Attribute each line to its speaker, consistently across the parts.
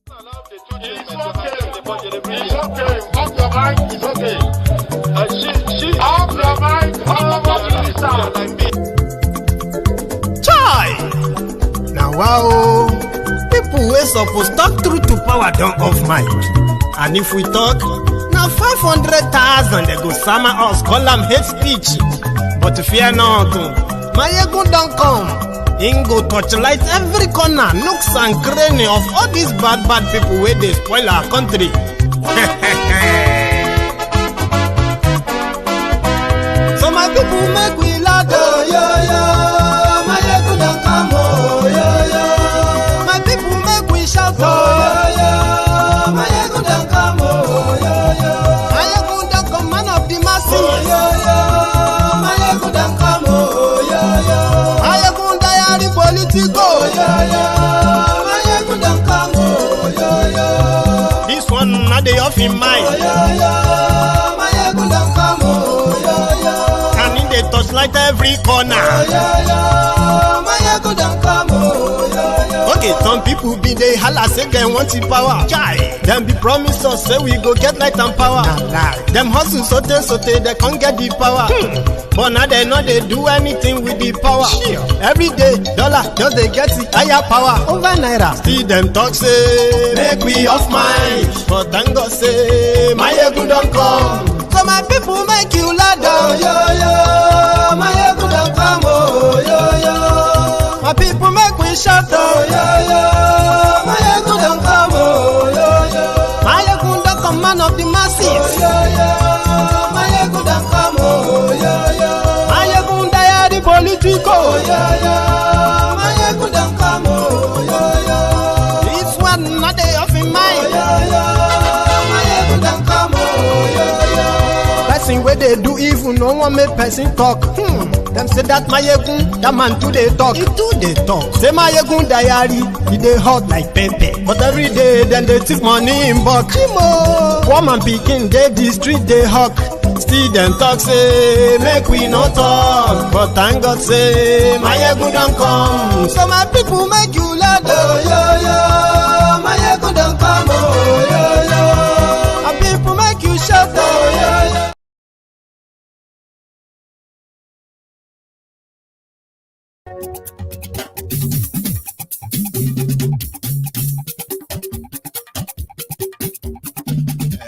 Speaker 1: It's okay. Off your mind, it's okay. Off your mind,
Speaker 2: Chai! Now wow, people wey suppose talk truth to power don't off mic. And if we talk, now 500,000 they go summer us, call them hate speech. But fear not, Maiyegun don't come. Him go torchlight every corner, nooks and cranny of all these bad people where they spoil our country. So my people make we laugh, oh yo yo. Maiyegun don't come, oh yo yo. My people make we shout, oh yo yo. Maiyegun don't come, oh yo yo. Maiyegun don't come, man of the masses, oh yo yo. Maiyegun don't come, oh yo yo. Maiyegun diary Politico, oh yo yo. Maiyegun don't come, oh yo yo. This one not the off in mind, oh yo yo. Maiyegun don't come, oh yo yo. And in the touchlight every corner, oh yo yo. Maiyegun don't come, oh yo yo. Okay, some people be they holla say they want the power. Chai, them be promise us say we go get light and power. Them hustle sote they can't get the power. But now they know they do anything with the power. Every day, dollar just they get the higher power over naira. Still them talk say make we off mind. But thank God say Maiyegun don't come. So my people make you laugh, oh yo yo. Maiyegun don't come, oh yo yo. My people make we shout, oh yo yo. Maiyegun don't come, oh yo yo. Maiyegun don't come, man of the masses, oh yo yo. Maiyegun don't come, oh yo yo. Maiyegun diary Politico, oh yo yo. Maiyegun don't come, oh yo yo. This one not the off in mind, oh yo yo. Maiyegun don't come, oh yo yo. Person where they do evil, no one make person talk. Them say that Maiyegun, that man too they talk. He too they talk. Say Maiyegun diary, he they hot like pepper. But every day, then they take money in bulk. Woman picking, they the street they hawk. Still them talk say, make we no talk. But thank God say, Maiyegun don't come. So my people make you laugh, oh yo yo. Maiyegun don't come, oh yo yo. My people make you shout, oh yo yo.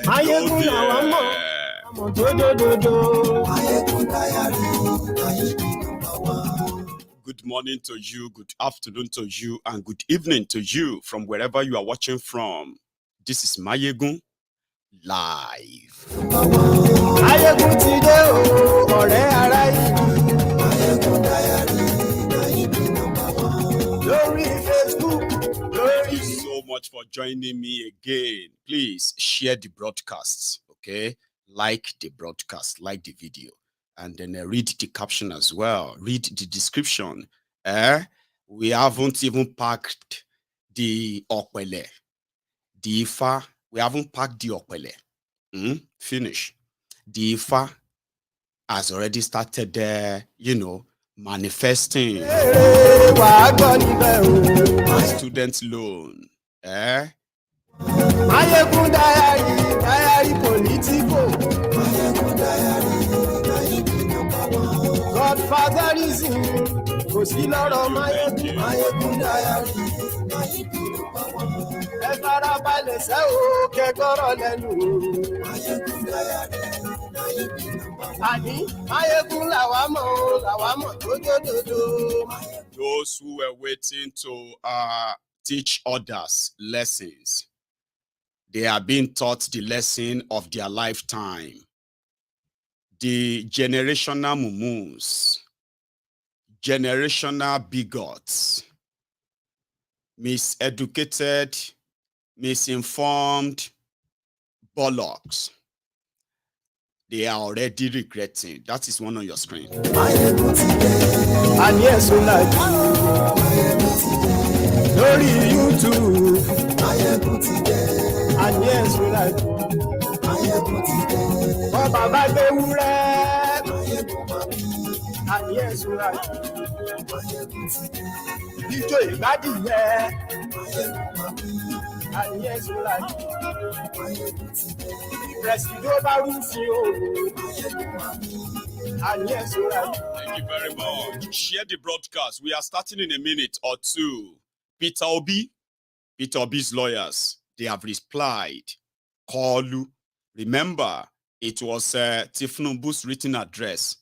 Speaker 2: Maiyegun na wamo, amo do. Maiyegun diary,
Speaker 3: Good morning to you, good afternoon to you, and good evening to you from wherever you are watching from. This is Maiyegun live.
Speaker 2: Maiyegun today, ọ̀rẹ́ ará ìlú.
Speaker 1: Maiyegun diary,
Speaker 2: Lórí Facebook,
Speaker 3: Thank you so much for joining me again. Please share the broadcast, okay? Like the broadcast, like the video, and then read the caption as well. Read the description. We haven't even packed the okwele, the ifa. We haven't packed the okwele. Finish. The ifa has already started there, manifesting student loan.
Speaker 2: Maiyegun diary Politico. Godfatherism, kò sí lọ́rọ̀ Maiyegun diary. Ẹ farabalẹ̀ sẹ́ o, kẹ́gbọ́rọ̀ lẹ́nu. Àní Maiyegun làwa mọ̀ dódódódó.
Speaker 3: Those who were waiting to teach others lessons, they are being taught the lesson of their lifetime. The generational mumus, generational bigots, miseducated, misinformed bollocks. They are already regretting. That is one on your screen.
Speaker 2: And yes, we like Lórí YouTube. And yes, we like Bàbá gbé wúrẹ́. And yes, we like Ijó ìgbádìí yẹ. And yes, you like Presido Barufio. And yes, you like.
Speaker 3: Thank you very much. Share the broadcast. We are starting in a minute or two. Peter Obi's lawyers, they have replied. Kolu. Remember, it was Tinubu's written address.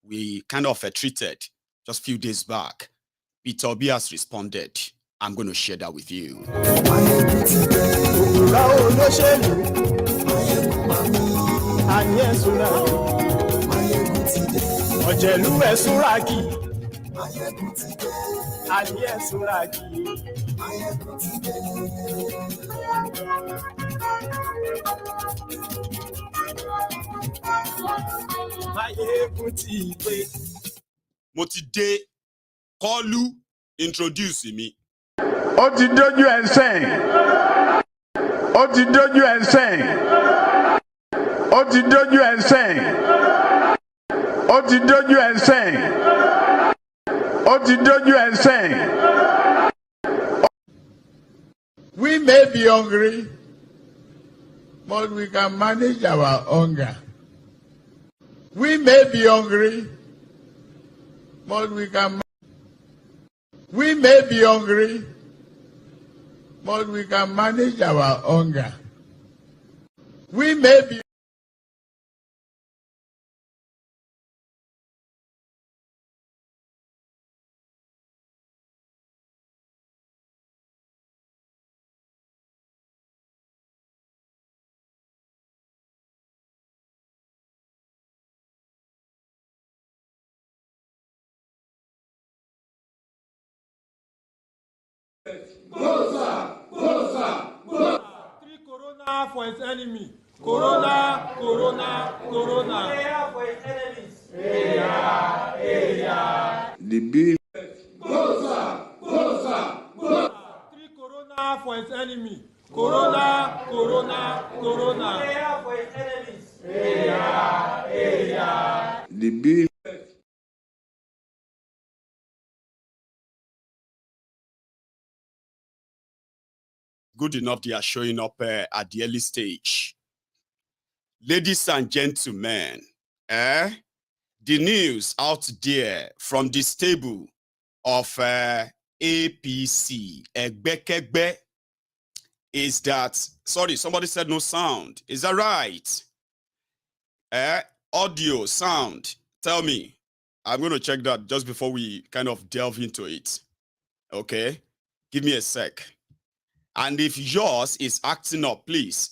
Speaker 3: We kind of treated just a few days back. Peter Obi has responded. I'm going to share that with you. Motide, Kolu, introduce me.
Speaker 1: Ó ti dójú ẹsẹ̀. Ó ti dójú ẹsẹ̀. Ó ti dójú ẹsẹ̀. Ó ti dójú ẹsẹ̀. Ó ti dójú ẹsẹ̀. We may be hungry, but we can manage our hunger. We may be hungry, but we can. We may be hungry, but we can manage our hunger. We may be.
Speaker 4: Three corona for its enemy. Corona, corona, corona. Prayer for its enemies.
Speaker 1: The bill.
Speaker 4: Three corona for its enemy. Corona, corona, corona. Prayer for its enemies.
Speaker 1: The bill.
Speaker 3: Good enough they are showing up at the early stage. Ladies and gentlemen, the news out there from the stable of APC, Egbekegbe, is that, sorry, somebody said no sound. Is that right? Audio, sound, tell me. I'm going to check that just before we kind of delve into it. Okay? Give me a sec. And if yours is acting up, please,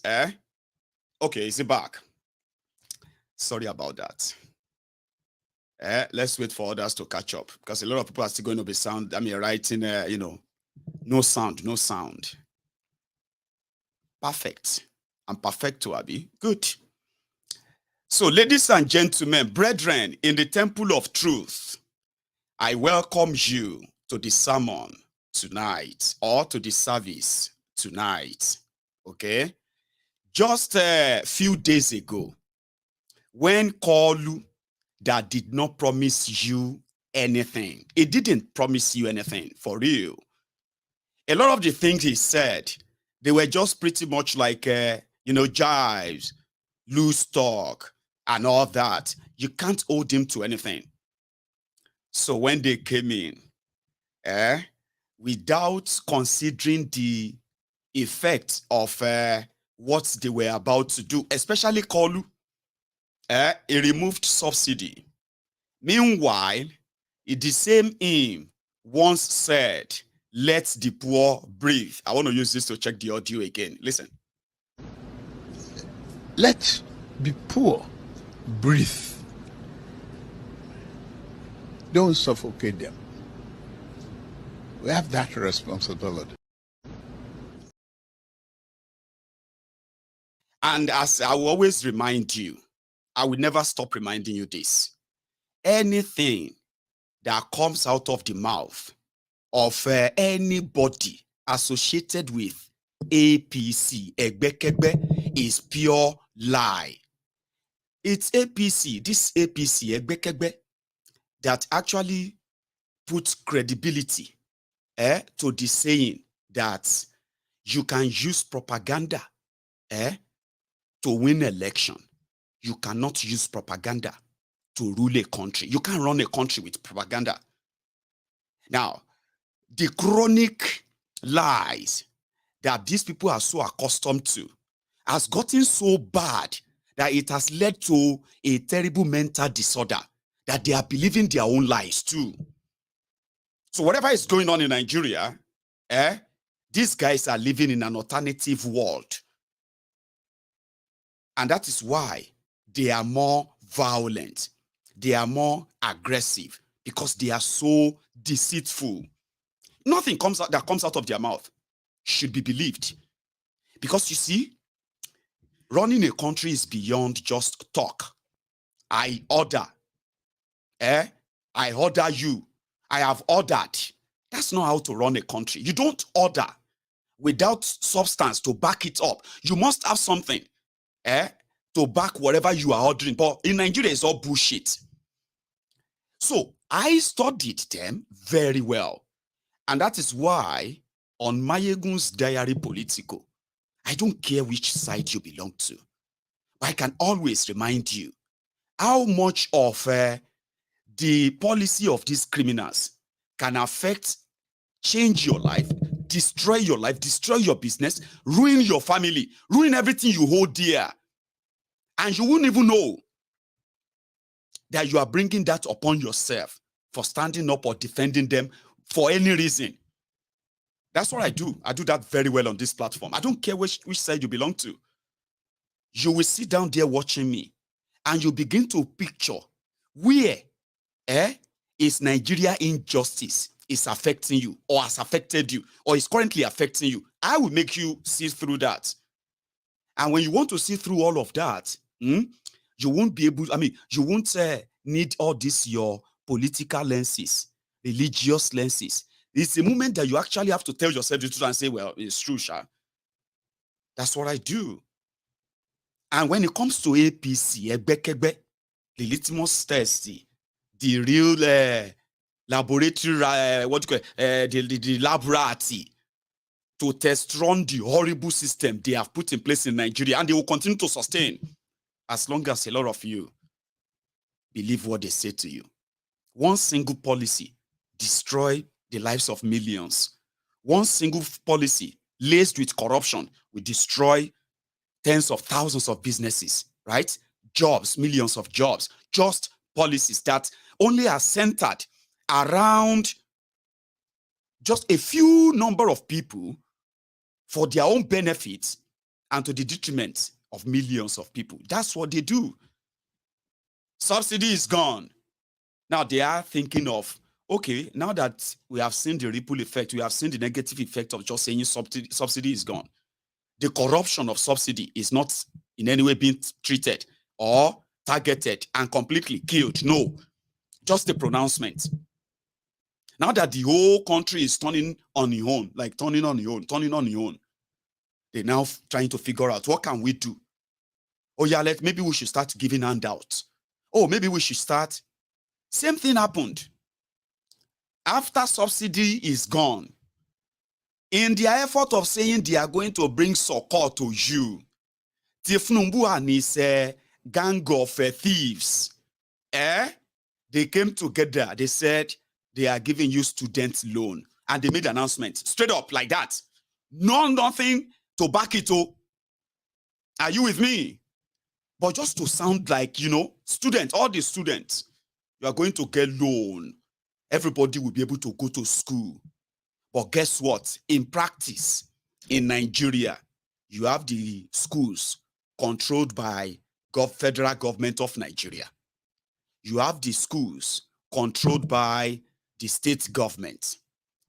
Speaker 3: Okay, is it back? Sorry about that. Let's wait for others to catch up, because a lot of people are still going to be writing, no sound, no sound. Perfect. I'm perfecto, Abi. Good. So, ladies and gentlemen, brethren, in the temple of truth, I welcome you to the sermon tonight, or to the service tonight. Okay? Just a few days ago, when Kolu that did not promise you anything, it didn't promise you anything, for real. A lot of the things he said, they were just pretty much like, jives, loose talk, and all that. You can't hold him to anything. So when they came in, without considering the effect of what they were about to do, especially Kolu, he removed subsidy. Meanwhile, the same him once said, let the poor breathe. I want to use this to check the audio again. Listen.
Speaker 1: Let the poor breathe. Don't suffocate them. We have that responsibility.
Speaker 3: And as I will always remind you, I will never stop reminding you this. Anything that comes out of the mouth of anybody associated with APC, Egbekegbe, is pure lie. It's APC, this APC, Egbekegbe, that actually puts credibility to the saying that You can use propaganda to win election. You cannot use propaganda to rule a country. You can't run a country with propaganda. Now, the chronic lies that these people are so accustomed to has gotten so bad that it has led to a terrible mental disorder that they are believing their own lies too. So whatever is going on in Nigeria, these guys are living in an alternative world. And that is why they are more violent. They are more aggressive because they are so deceitful. Nothing that comes out of their mouth should be believed. Because you see, running a country is beyond just talk. I order. I order you. I have ordered. That's not how to run a country. You don't order without substance to back it up. You must have something to back whatever you are ordering. But in Nigeria, it's all bullshit. So I studied them very well. And that is why on MaiyegunsDiary Politico, I don't care which side you belong to, but I can always remind you how much of the policy of these criminals can affect, change your life, destroy your business, ruin your family, ruin everything you hold dear. And you wouldn't even know that you are bringing that upon yourself for standing up or defending them for any reason. That's what I do. I do that very well on this platform. I don't care which side you belong to. You will sit down there watching me and you begin to picture where is Nigeria injustice is affecting you or has affected you or is currently affecting you. I will make you see through that. And when you want to see through all of that, you won't be able, you won't need all this, your political lenses, religious lenses. It's a moment that you actually have to tell yourself the truth and say, well, it's true, Sha. That's what I do. And when it comes to APC, the litmus test, the real laboratory, the laboratory to test run the horrible system they have put in place in Nigeria, and they will continue to sustain as long as a lot of you believe what they say to you. One single policy destroy the lives of millions. One single policy laced with corruption will destroy tens of thousands of businesses, right? Jobs, millions of jobs. Just policies that only are centered around just a few number of people for their own benefit and to the detriment of millions of people. That's what they do. Subsidy is gone. Now they are thinking of, okay, now that we have seen the ripple effect, we have seen the negative effect of just saying subsidy is gone. The corruption of subsidy is not in any way being treated or targeted and completely killed. No, just a pronouncement. Now that the whole country is turning on its own, like turning on its own, they're now trying to figure out, what can we do? Oh yeah, maybe we should start giving handouts. Oh, maybe we should start. Same thing happened. After subsidy is gone, in their effort of saying they are going to bring succor to you, Tinubu and his gang of thieves, they came together. They said they are giving you student loan. And they made an announcement straight up like that. Nothing to back it up. Are you with me? But just to sound like, students, all the students, you are going to get loan. Everybody will be able to go to school. But guess what? In practice, in Nigeria, you have the schools controlled by federal government of Nigeria. You have the schools controlled by the state government.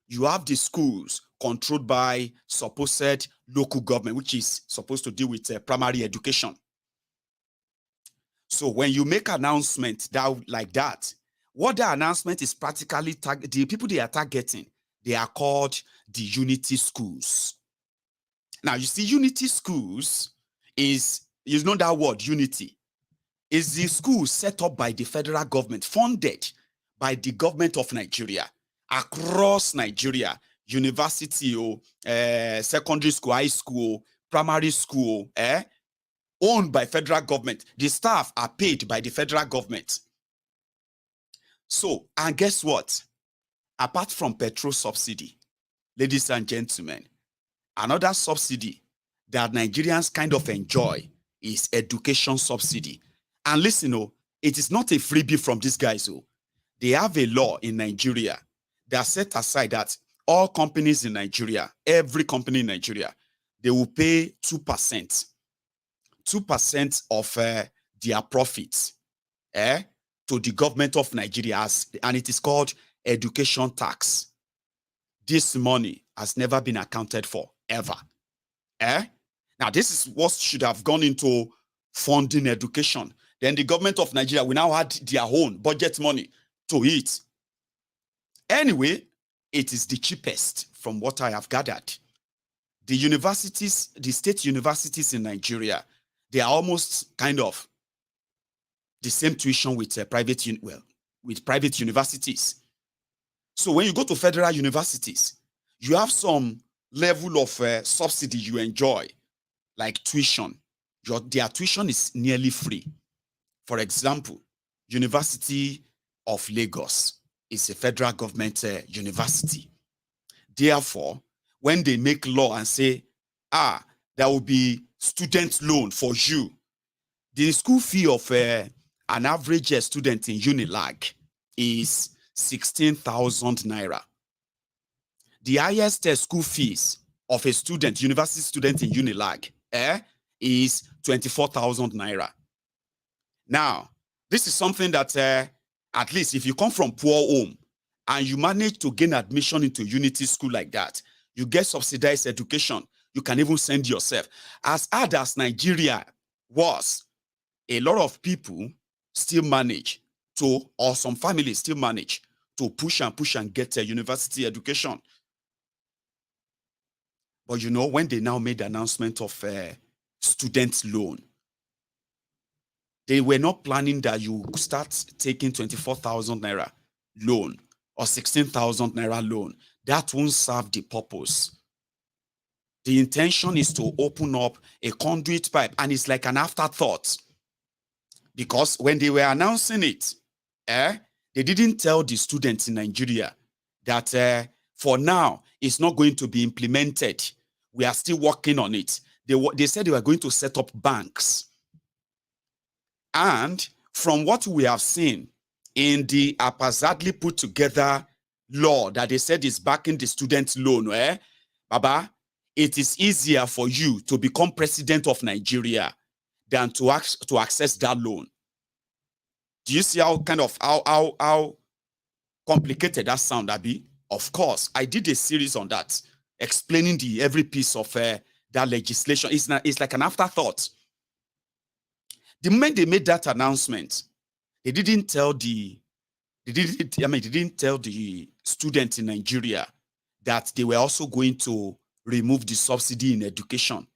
Speaker 3: You have the schools controlled by supposed local government, which is supposed to deal with primary education. So when you make announcement like that, what the announcement is practically the people they are targeting, they are called the unity schools. Now, you see, unity schools is, you know that word, unity, is the school set up by the federal government, funded by the government of Nigeria, across Nigeria, university, secondary school, high school, primary school, owned by federal government. The staff are paid by the federal government. So, and guess what? Apart from petrol subsidy, ladies and gentlemen, another subsidy that Nigerians kind of enjoy is education subsidy. And listen, it is not a freebie from these guys. They have a law in Nigeria that set aside that all companies in Nigeria, every company in Nigeria, they will pay 2%. 2% of their profits to the government of Nigeria, and it is called education tax. This money has never been accounted for, ever. Now, this is what should have gone into funding education. Then the government of Nigeria will now add their own budget money to it. Anyway, it is the cheapest from what I have gathered. The universities, the state universities in Nigeria, they are almost kind of the same tuition with private universities. So when you go to federal universities, you have some level of subsidy you enjoy, like tuition. Their tuition is nearly free. For example, University of Lagos is a federal government university. Therefore, when they make law and say, there will be student loan for you, the school fee of an average student in UNILAG is 16,000 naira. The highest school fees of a student, university student in UNILAG, is 24,000 naira. Now, this is something that at least if you come from poor home and you manage to gain admission into Unity school like that, you get subsidized education. You can even send yourself. As hard as Nigeria was, a lot of people still manage to, or some families still manage to push and get a university education. But you know, when they now made the announcement of student loan, they were not planning that you start taking 24,000 naira loan or 16,000 naira loan. That won't serve the purpose. The intention is to open up a conduit pipe, and it's like an afterthought. Because when they were announcing it, they didn't tell the students in Nigeria that for now, it's not going to be implemented. We are still working on it. They said they were going to set up banks. And from what we have seen in the haphazardly put together law that they said is backing the student loan, Baba, it is easier for you to become president of Nigeria than to access that loan. Do you see how complicated that sound, Abi? Of course, I did a series on that, explaining every piece of that legislation. It's like an afterthought. The moment they made that announcement, they didn't tell the students in Nigeria that they were also going to remove the subsidy in education.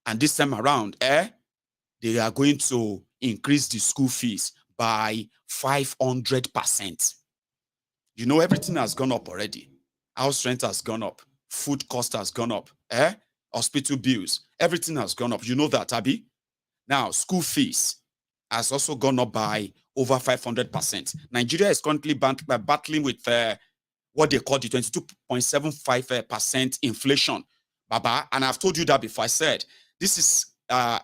Speaker 3: And this time around, they are going to increase the school fees by 500%. You know, everything has gone up already. House rent has gone up. Food cost has gone up. Hospital bills. Everything has gone up. You know that, Abi? Now, school fees has also gone up by over 500%. Nigeria is currently battling with what they call the 22.75% inflation. Baba, and I've told you that before. I said, this is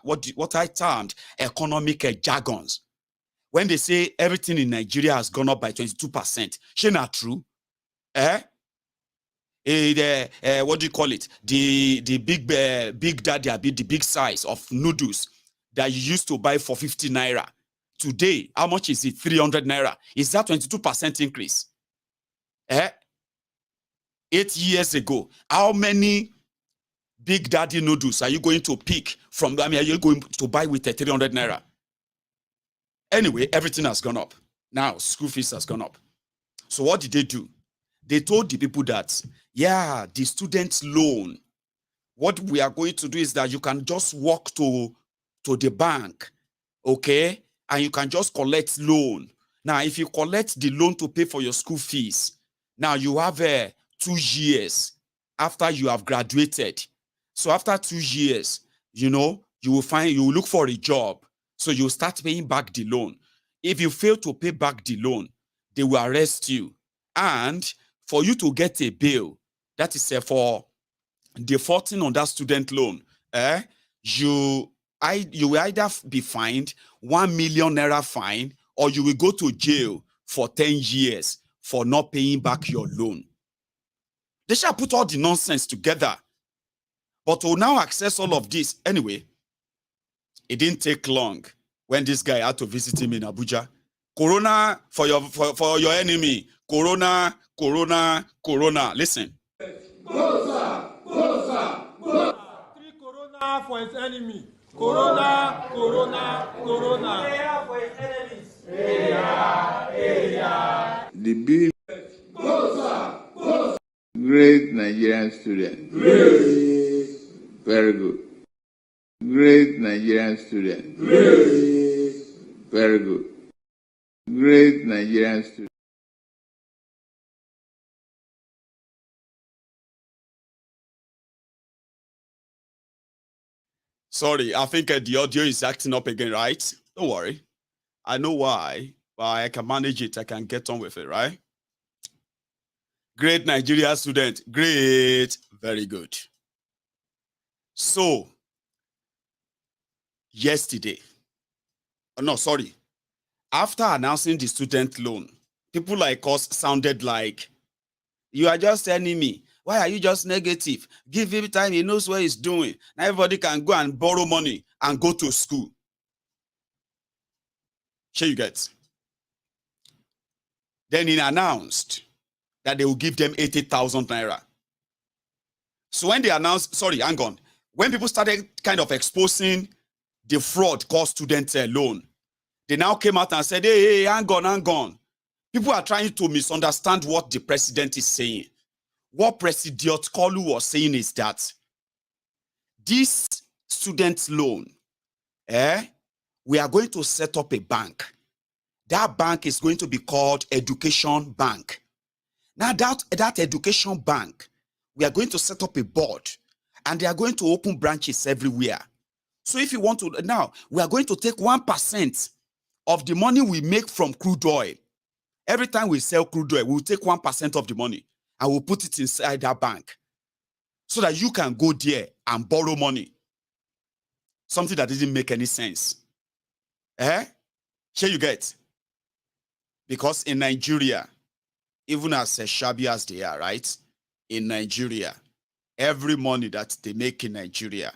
Speaker 3: what I termed economic jargons. When they say everything in Nigeria has gone up by 22%, is not true? What do you call it? The big daddy, the big size of noodles that you used to buy for 50 naira. Today, how much is it? 300 naira. Is that 22% increase? 8 years ago, how many big daddy noodles are you going to pick from? Are you going to buy with 300 naira? Anyway, everything has gone up. Now, school fees has gone up. So what did they do? They told the people that, yeah, the student loan, what we are going to do is that you can just walk to the bank, okay? And you can just collect loan. Now, if you collect the loan to pay for your school fees, now you have 2 years after you have graduated. So after 2 years, you will look for a job. So you start paying back the loan. If you fail to pay back the loan, they will arrest you. And for you to get a bail, that is for defaulting on that student loan, you will either be fined 1 million naira fine, or you will go to jail for 10 years for not paying back your loan. They shall put all the nonsense together. But to now access all of this, anyway, it didn't take long when this guy had to visit him in Abuja. Corona for your enemy. Corona, corona, corona. Listen.
Speaker 4: Go, sir. Go, sir. Go. 3 corona for his enemy. Corona, corona, corona. Prayer for his enemies.
Speaker 5: The bill.
Speaker 4: Go, sir. Go, sir.
Speaker 5: Great Nigerian student.
Speaker 4: Great.
Speaker 5: Very good. Great Nigerian student.
Speaker 4: Great.
Speaker 5: Very good. Great Nigerian student.
Speaker 3: Sorry, I think the audio is acting up again, right? Don't worry. I know why, but I can manage it. I can get on with it, right? Great Nigeria student. Great. Very good. So, yesterday, after announcing the student loan, people like us sounded like, you are just enemy. Why are you just negative? Give him time, he knows what he's doing. Now everybody can go and borrow money and go to school. Sure you get. Then he announced that they will give them 80,000 naira. So when they announced, hang on. When people started kind of exposing the fraud called student loan, they now came out and said, hey, hang on. People are trying to misunderstand what the president is saying. What President Kolu was saying is that this student loan, we are going to set up a bank. That bank is going to be called Education Bank. Now that Education Bank, we are going to set up a board, and they are going to open branches everywhere. So if you want to, now we are going to take 1% of the money we make from crude oil. Every time we sell crude oil, we'll take 1% of the money and we'll put it inside that bank so that you can go there and borrow money. Something that didn't make any sense. Here you get. Because in Nigeria, even as shabby as they are, right? In Nigeria, every money that they make in Nigeria,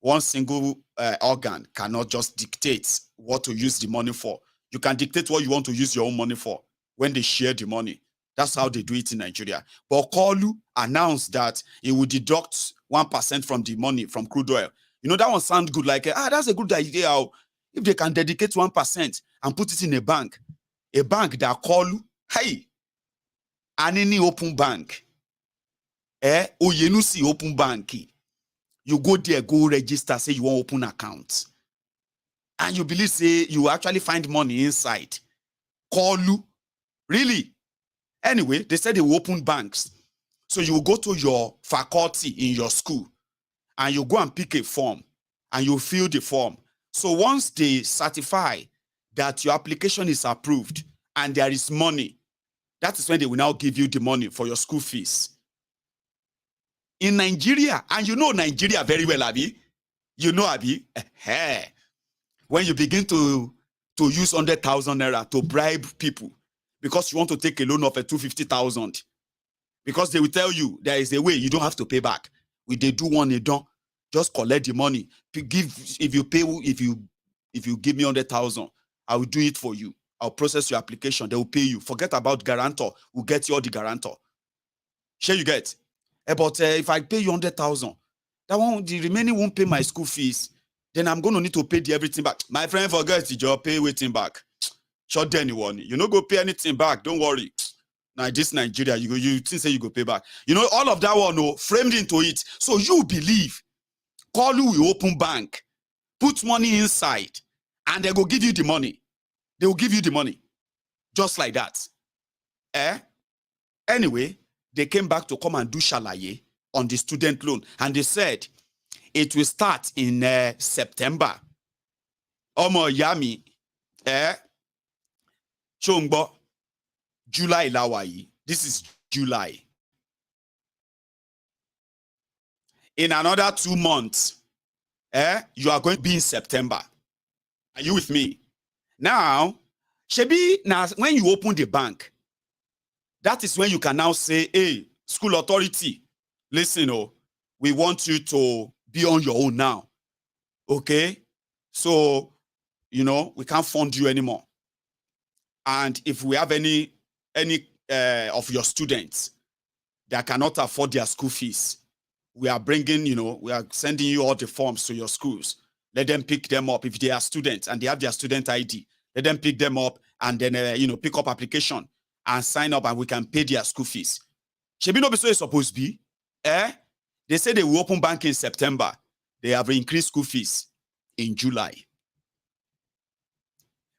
Speaker 3: one single organ cannot just dictate what to use the money for. You can dictate what you want to use your own money for when they share the money. That's how they do it in Nigeria. But Kolu announced that he would deduct 1% from the money from crude oil. You know, that one sounds good. Like, that's a good idea. If they can dedicate 1% and put it in a bank that Kolu, hey, any open bank, Oyenusi open bank, you go there, go register, say you want open account. And you believe, say, you actually find money inside. Kolu, really? Anyway, they said they will open banks. So you will go to your faculty in your school and you go and pick a form and you fill the form. So once they certify that your application is approved and there is money, that is when they will now give you the money for your school fees. In Nigeria, and you know Nigeria very well, Abi. You know, Abi. When you begin to use 100,000 naira to bribe people, because you want to take a loan of 250,000, because they will tell you there is a way you don't have to pay back. They do one, they don't just collect the money. If you give me 100,000, I will do it for you. I'll process your application. They will pay you. Forget about guarantor. We'll get you all the guarantor. Sure you get. But if I pay you 100,000, the remaining won't pay my school fees. Then I'm going to need to pay everything back. My friend, forget the job, pay waiting back. Short anyone. You don't go pay anything back. Don't worry. Now this Nigeria, you think say you go pay back. You know, all of that one framed into it. So you believe Kolu will open bank, put money inside, and they go give you the money. They will give you the money. Just like that. Anyway, they came back to come and do shalaye. on the student loan. And they said it will start in September. Omo Yami, Chongbo, July Lawai. This is July. In another 2 months, you are going to be in September. Are you with me? Now, Shebi, now when you open the bank, that is when you can now say, hey, school authority, listen, we want you to be on your own now. Okay? So, we can't fund you anymore. And if we have any of your students that cannot afford their school fees, we are bringing, we are sending you all the forms to your schools. Let them pick them up. If they are students and they have their student ID, let them pick them up and then, pick up application and sign up and we can pay their school fees. Shebi no be so it's supposed to be. They say they will open bank in September. They have increased school fees in July.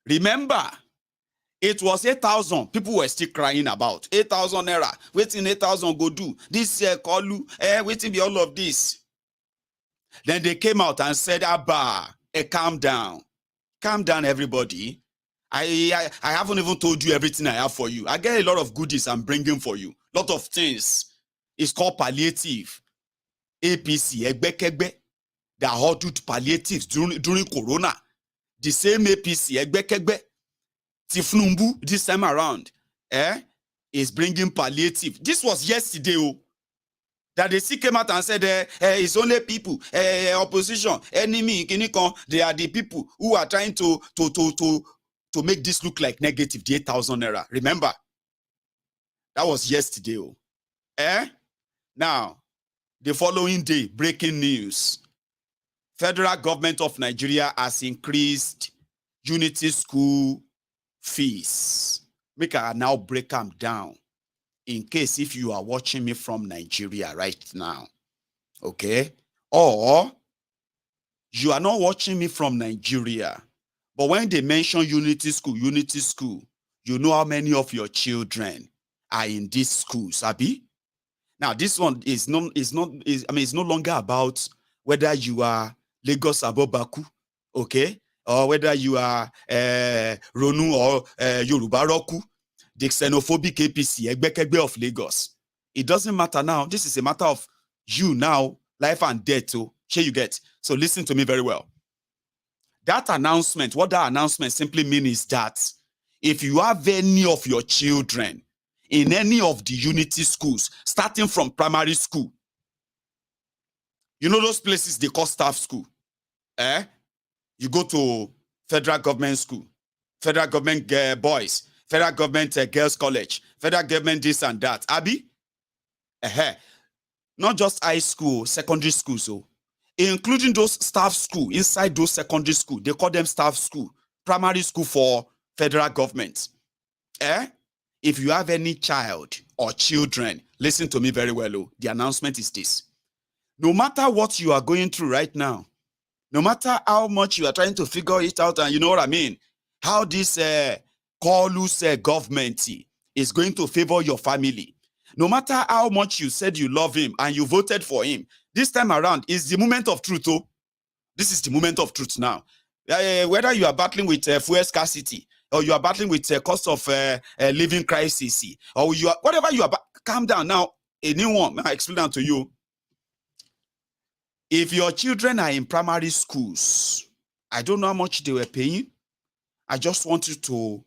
Speaker 3: Remember, it was 8,000. People were still crying about 8,000 naira. Waiting 8,000 go do. This Kolu, waiting be all of this. Then they came out and said, Abba, calm down. Calm down, everybody. I haven't even told you everything I have for you. I get a lot of goodies I'm bringing for you. Lot of things. It's called palliative. APC, Egbekegbe, that ordered palliatives during Corona. The same APC, Egbekegbe, Tinubu, this time around, is bringing palliative. This was yesterday, that they came out and said, it's only people, opposition, enemy, they are the people who are trying to make this look like negative, the 8,000 naira. Remember, that was yesterday. Now, the following day, breaking news. Federal government of Nigeria has increased Unity School fees. Make I now break them down in case if you are watching me from Nigeria right now. Okay? Or you are not watching me from Nigeria. But when they mention Unity School, you know how many of your children are in these schools, Abi? Now, this one is no longer about whether you are Lagos Abobaku, okay? Or whether you are Ronu or Yoruba Roku, the xenophobic APC, Egbekegbe of Lagos. It doesn't matter now. This is a matter of you now, life and death. So, here you get. So, listen to me very well. That announcement, what that announcement simply means is that if you have any of your children in any of the Unity schools, starting from primary school, you know those places they call staff school. You go to federal government school, federal government boys, federal government girls college, federal government this and that. Abi? Not just high school, secondary school, so including those staff school, inside those secondary school, they call them staff school, primary school for federal government. If you have any child or children, listen to me very well. The announcement is this. No matter what you are going through right now, no matter how much you are trying to figure it out, and you know what I mean, how this Kolu's government is going to favor your family, no matter how much you said you love him and you voted for him, this time around is the moment of truth. This is the moment of truth now. Whether you are battling with fuel scarcity, or you are battling with cost of living crisis, or you are whatever you are, calm down now. A new one, I explain that to you. If your children are in primary schools, I don't know how much they were paying. I just want you to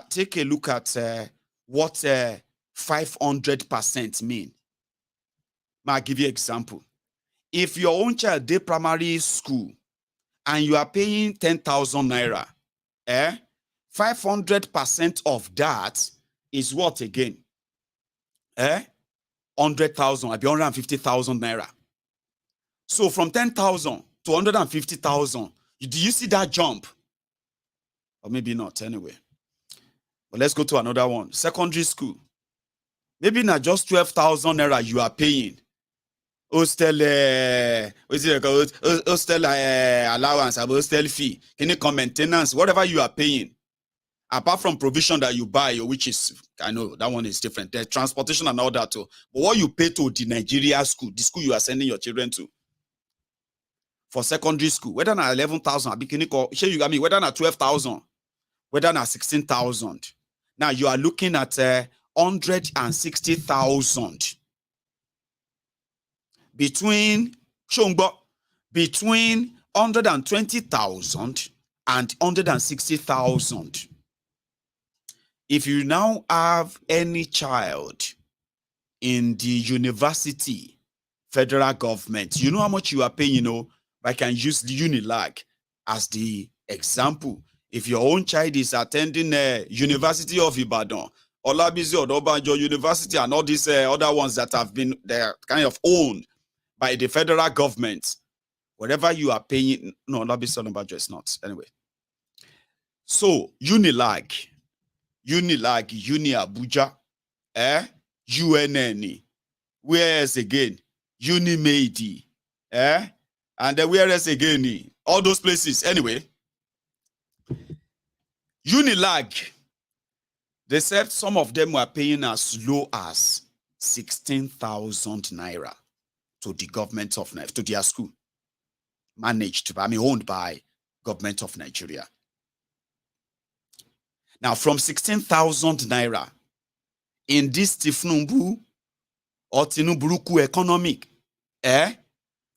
Speaker 3: take a look at what 500% mean. I'll give you an example. If your own child did primary school and you are paying 10,000 naira, 500% of that is what again? 100,000, I'll be 150,000 naira. So from 10,000 to 150,000, do you see that jump? Or maybe not, anyway. But let's go to another one. Secondary school. Maybe not just 12,000 naira you are paying. Hostel allowance, hostel fee, any maintenance, whatever you are paying. Apart from provision that you buy, which is, I know that one is different. There's transportation and all that too. But what you pay to the Nigeria school, the school you are sending your children to, for secondary school, whether not 11,000, whether not 12,000, whether not 16,000. Now you are looking at 160,000 between 120,000 and 160,000. If you now have any child in the university, federal government, you know how much you are paying, I can use the UNILAG as the example. If your own child is attending University of Ibadan, Olabizi Odobanjo University, and all these other ones that have been kind of owned by the federal government, whatever you are paying, no, Olabizi Odobanjo is not. Anyway. So, UNILAG, Uni Abuja, UNN, where else again? UNIMAID, and then where else again? All those places. Anyway, UNILAG, they said some of them were paying as low as 16,000 naira to the government of Nigeria, to their school, owned by government of Nigeria. Now, from 16,000 naira in this Tinubu or Tinuburuku economic,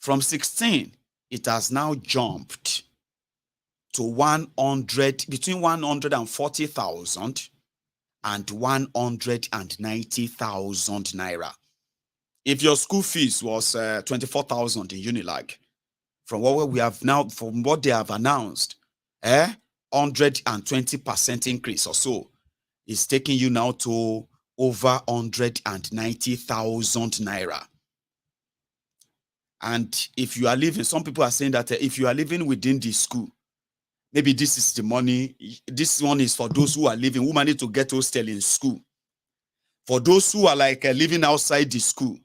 Speaker 3: from 16, it has now jumped to between 140,000 and 190,000 naira. If your school fees was 24,000 in UNILAG, from what we have now, from what they have announced, 120% increase or so is taking you now to over 190,000 naira. And if you are living, some people are saying that if you are living within the school, maybe this is the money. This one is for those who are living, who manage to get hostel in school. For those who are like living outside the school,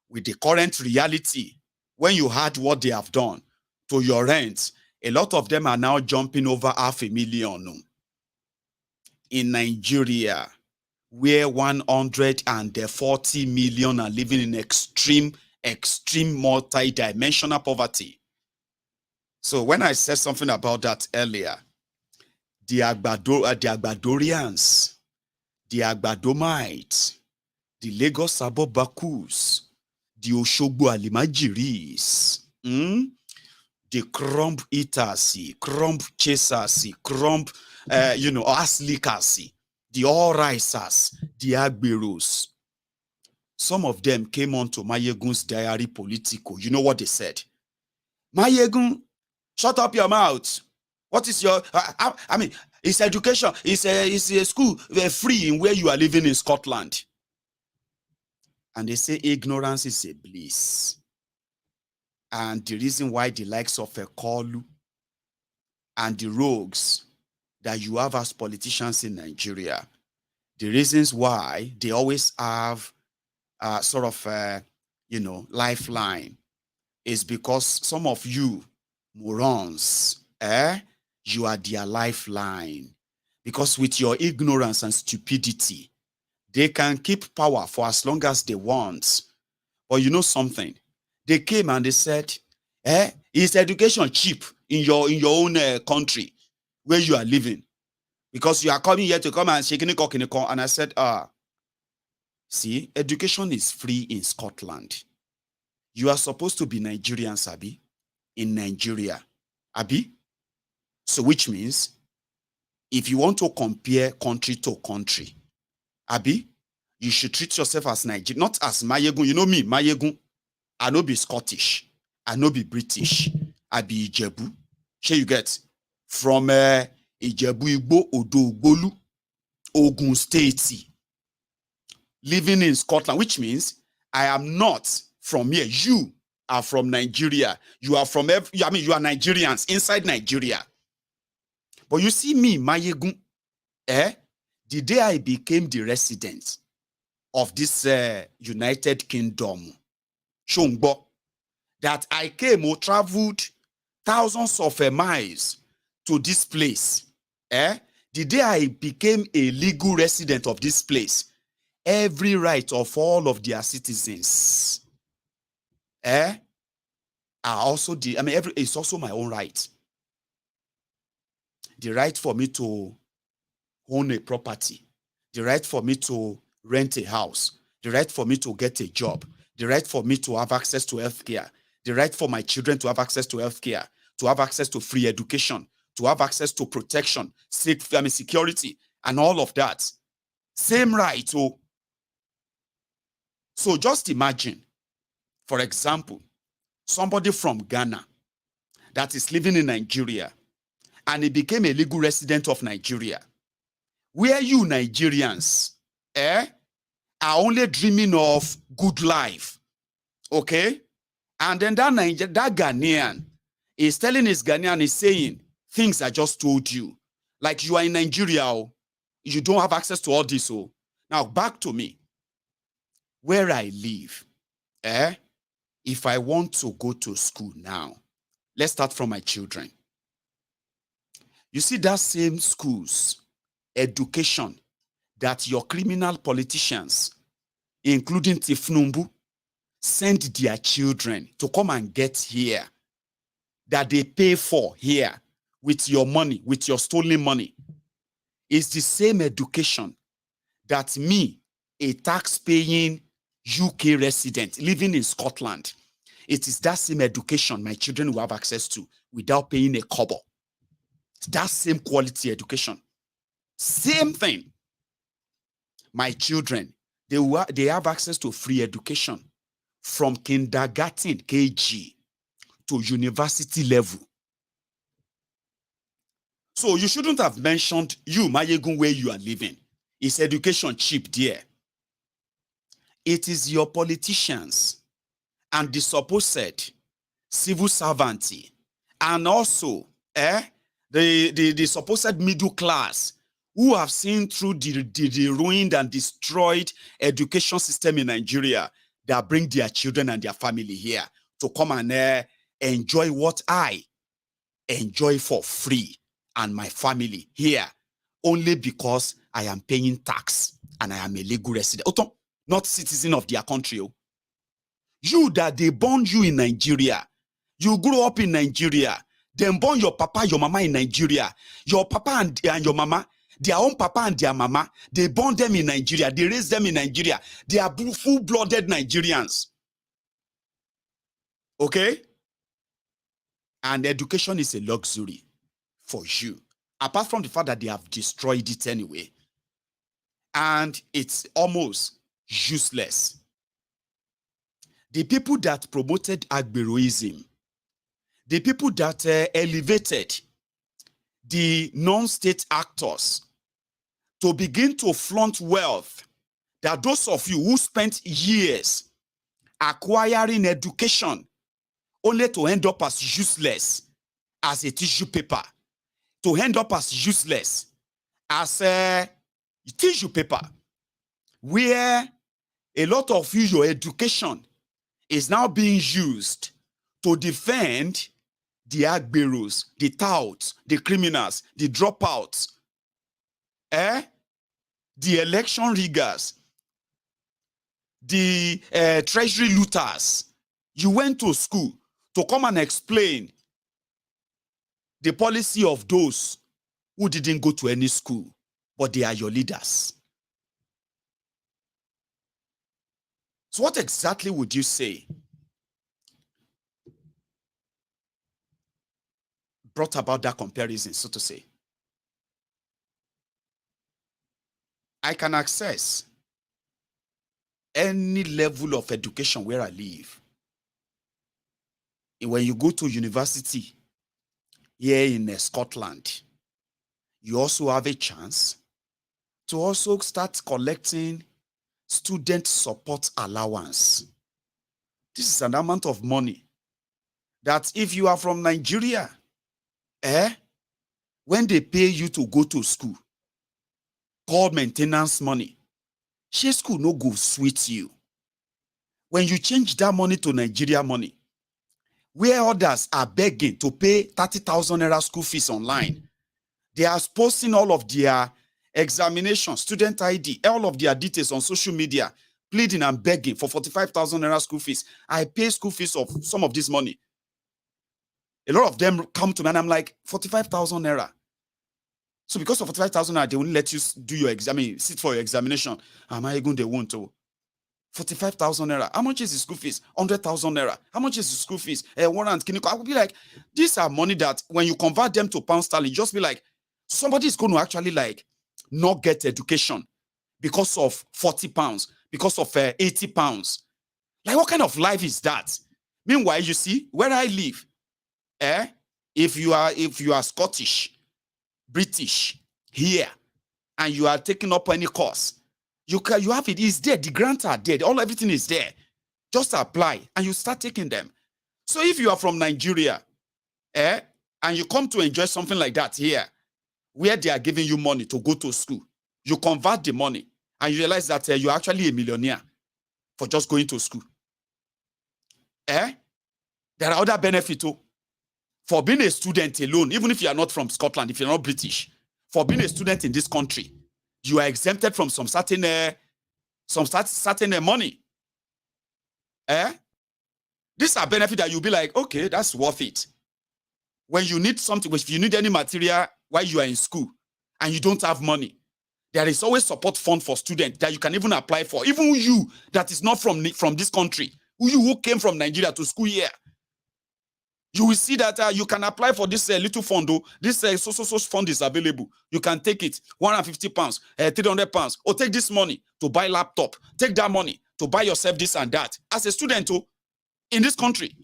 Speaker 3: with the current reality, when you heard what they have done to your rent, a lot of them are now jumping over 500,000. In Nigeria, where 140 million are living in extreme multi-dimensional poverty. So when I said something about that earlier, the Agbadorians, the Agbadomites, the Lagos Abobakus, the Oshogbo Alimajiris, the crumb eaters, crumb chasers, crumb, ass lickers, the all risers, the agberos. Some of them came on to MaiyegunsDiary Politico. You know what they said? Maiyegun, shut up your mouth. What is your, it's education, it's a school free in where you are living in Scotland. And they say ignorance is a bliss. And the reason why the likes of a Kolu and the rogues that you have as politicians in Nigeria, the reasons why they always have lifeline is because some of you morons, you are their lifeline. Because with your ignorance and stupidity, they can keep power for as long as they want. But you know something? They came and they said, is education cheap in your own country where you are living? Because you are coming here to come and shake and I said, see, education is free in Scotland. You are supposed to be Nigerian, Abi, in Nigeria. Abi? So which means, if you want to compare country to country, Abi, you should treat yourself as Nigerian, not as Maiyegun. You know me, Maiyegun. I no be Scottish. I no be British. I be Ijebu. Shall you get? From Ijebu Igbo Odogbolu, Ogun State. Living in Scotland, which means I am not from here. You are from Nigeria. You are from, you are Nigerians inside Nigeria. But you see me, Maiyegun, the day I became the resident of this United Kingdom, Shongbo, that I came or traveled thousands of miles to this place. The day I became a legal resident of this place, every right of all of their citizens are also it's also my own right. The right for me to own a property, the right for me to rent a house, the right for me to get a job, the right for me to have access to healthcare, the right for my children to have access to healthcare, to have access to free education, to have access to protection, security, and all of that. Same right. So just imagine, for example, somebody from Ghana that is living in Nigeria and he became a legal resident of Nigeria, where you Nigerians are only dreaming of good life, okay? And then that Ghanaian is telling his Ghanaian, is saying, things I just told you. Like, you are in Nigeria, you don't have access to all this. Now, back to me. Where I live, if I want to go to school now, let's start from my children. You see that same schools, education that your criminal politicians, including Tinubu, send their children to come and get here, that they pay for here with your money, with your stolen money, is the same education that me, a tax-paying UK resident living in Scotland, it is that same education my children will have access to without paying a kobo. It's that same quality education. Same thing. My children, they have access to free education from kindergarten, KG, to university level. So you shouldn't have mentioned you, Maiyegun, where you are living. Is education cheap there? It is your politicians and the supposed civil servants, and also the supposed middle class who have seen through the ruined and destroyed education system in Nigeria, that bring their children and their family here to come and enjoy what I enjoy for free and my family here, only because I am paying tax and I am a legal resident, not citizen of their country. You that they born you in Nigeria, you grew up in Nigeria, then born your papa, your mama in Nigeria, your papa and your mama, their own papa and their mama, they born them in Nigeria, they raised them in Nigeria, they are full-blooded Nigerians. Okay? And education is a luxury for you, apart from the fact that they have destroyed it anyway. And it's almost useless. The people that promoted agberoism, the people that elevated the non-state actors to begin to flaunt wealth, that those of you who spent years acquiring education only to end up as useless as a tissue paper, to end up as useless as a tissue paper, where a lot of you, your education is now being used to defend the agberos, the touts, the criminals, the dropouts, the election riggers, the treasury looters. You went to school to come and explain the policy of those who didn't go to any school, but they are your leaders. So what exactly would you say brought about that comparison, so to say? I can access any level of education where I live. When you go to university here in Scotland, you also have a chance to also start collecting student support allowance. This is an amount of money that if you are from Nigeria, when they pay you to go to school, called maintenance money, she school no go sweet you. When you change that money to Nigeria money, where others are begging to pay 30,000 naira school fees online, They are posting all of their examination, student ID, all of their details on social media, pleading and begging for 45,000 naira school fees. I pay school fees of some of this money. A lot of them come to me and I'm like, 45,000 naira. So because of 45,000 naira, they won't let you do your exam, sit for your examination. Maiyegun, they won't. 45,000 naira. How much is the school fees? 100,000 naira. How much is the school fees? Warrant. I would be like, these are money that when you convert them to pound sterling, just be like, somebody is going to actually like not get education because of 40 pounds, because of 80 pounds. Like, what kind of life is that? Meanwhile, you see, where I live, if you are Scottish, British here, and you are taking up any course, you have it. It's there. The grants are there. Everything is there. Just apply and you start taking them. So if you are from Nigeria, and you come to enjoy something like that here, where they are giving you money to go to school, you convert the money and you realize that you're actually a millionaire for just going to school. There are other benefits too. For being a student alone, even if you are not from Scotland, if you're not British, for being a student in this country, you are exempted from some certain money. These are benefits that you'll be like, okay, that's worth it. When you need something, if you need any material while you are in school and you don't have money, there is always support fund for students that you can even apply for. Even you that is not from this country, you who came from Nigeria to school here, you will see that you can apply for this little fund. This so fund is available. You can take it, 150 pounds, 300 pounds, or take this money to buy laptop. Take that money to buy yourself this and that as a student in this country.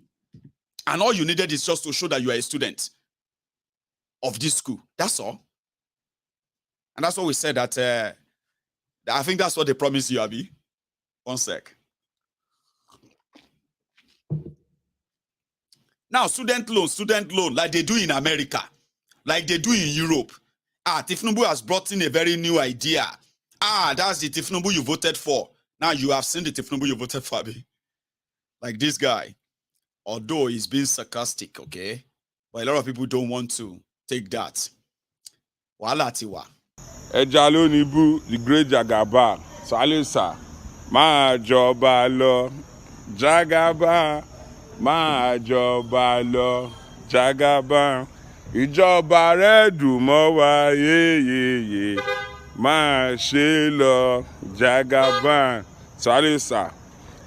Speaker 3: And all you needed is just to show that you are a student of this school. That's all. And that's what we said that I think that's what they promised you, Abi. One sec. Now, student loan, like they do in America, like they do in Europe. Tinubu has brought in a very new idea. That's the Tinubu you voted for. Now you have seen the Tinubu you voted for, Abi. Like this guy. Although he's being sarcastic, okay? But a lot of people don't want to take that. Wala tiwa.
Speaker 6: Ejalo nibu, the great Jagaba. Salisa. Ma joba lo. Jagaba. Ma joba lo. Jagaba. Ìjọba rẹ̀ dùn mọ́ wa ye. Ma ṣe lọ. Jagaba. Salisa.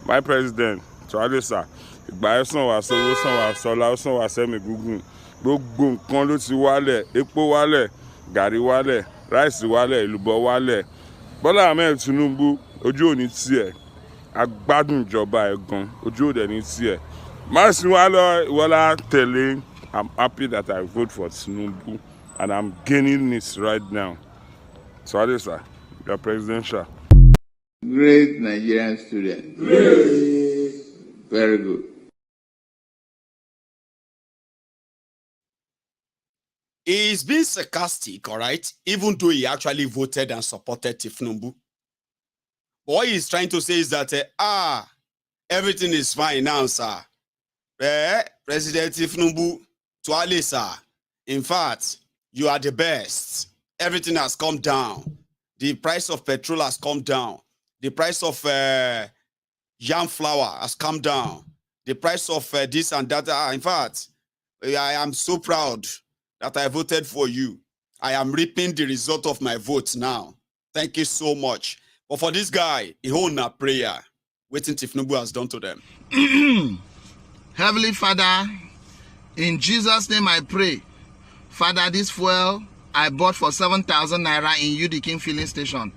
Speaker 6: My president. Salisa. Ìgbà ẹ̀sán wà sówó sàn wà sọ́lá sàn wà sẹ́mi gúngùn gbogbo nǹkan ló ti wálẹ̀ epo wálẹ̀ gàrí wálẹ̀ ráìsì wálẹ̀ èlùbọ́ wálẹ̀ Bọ́lá Ahmed Tinubu ojú òní tiẹ̀ agbádùn ìjọba ẹ̀ gan ojú òdẹ̀ ní tiẹ̀ má sì wá lọ ìwọlá tẹ̀lé. I'm happy that I vote for Tinubu and I'm gaining this right now. So Adesa, your presidential.
Speaker 5: Great Nigerian student. Very good.
Speaker 3: He's being sarcastic, all right, even though he actually voted and supported Tinubu. What he's trying to say is that, everything is fine now, sir. President Tinubu, Tuale, sir. In fact, you are the best. Everything has come down. The price of petrol has come down. The price of yam flour has come down. The price of this and that. In fact, I am so proud that I voted for you. I am reaping the result of my vote now. Thank you so much. But for this guy, he hold a prayer, waiting Tinubu has done to them.
Speaker 7: Heavenly Father, in Jesus' name I pray. Father, this fuel I bought for 7,000 naira in UD King filling station.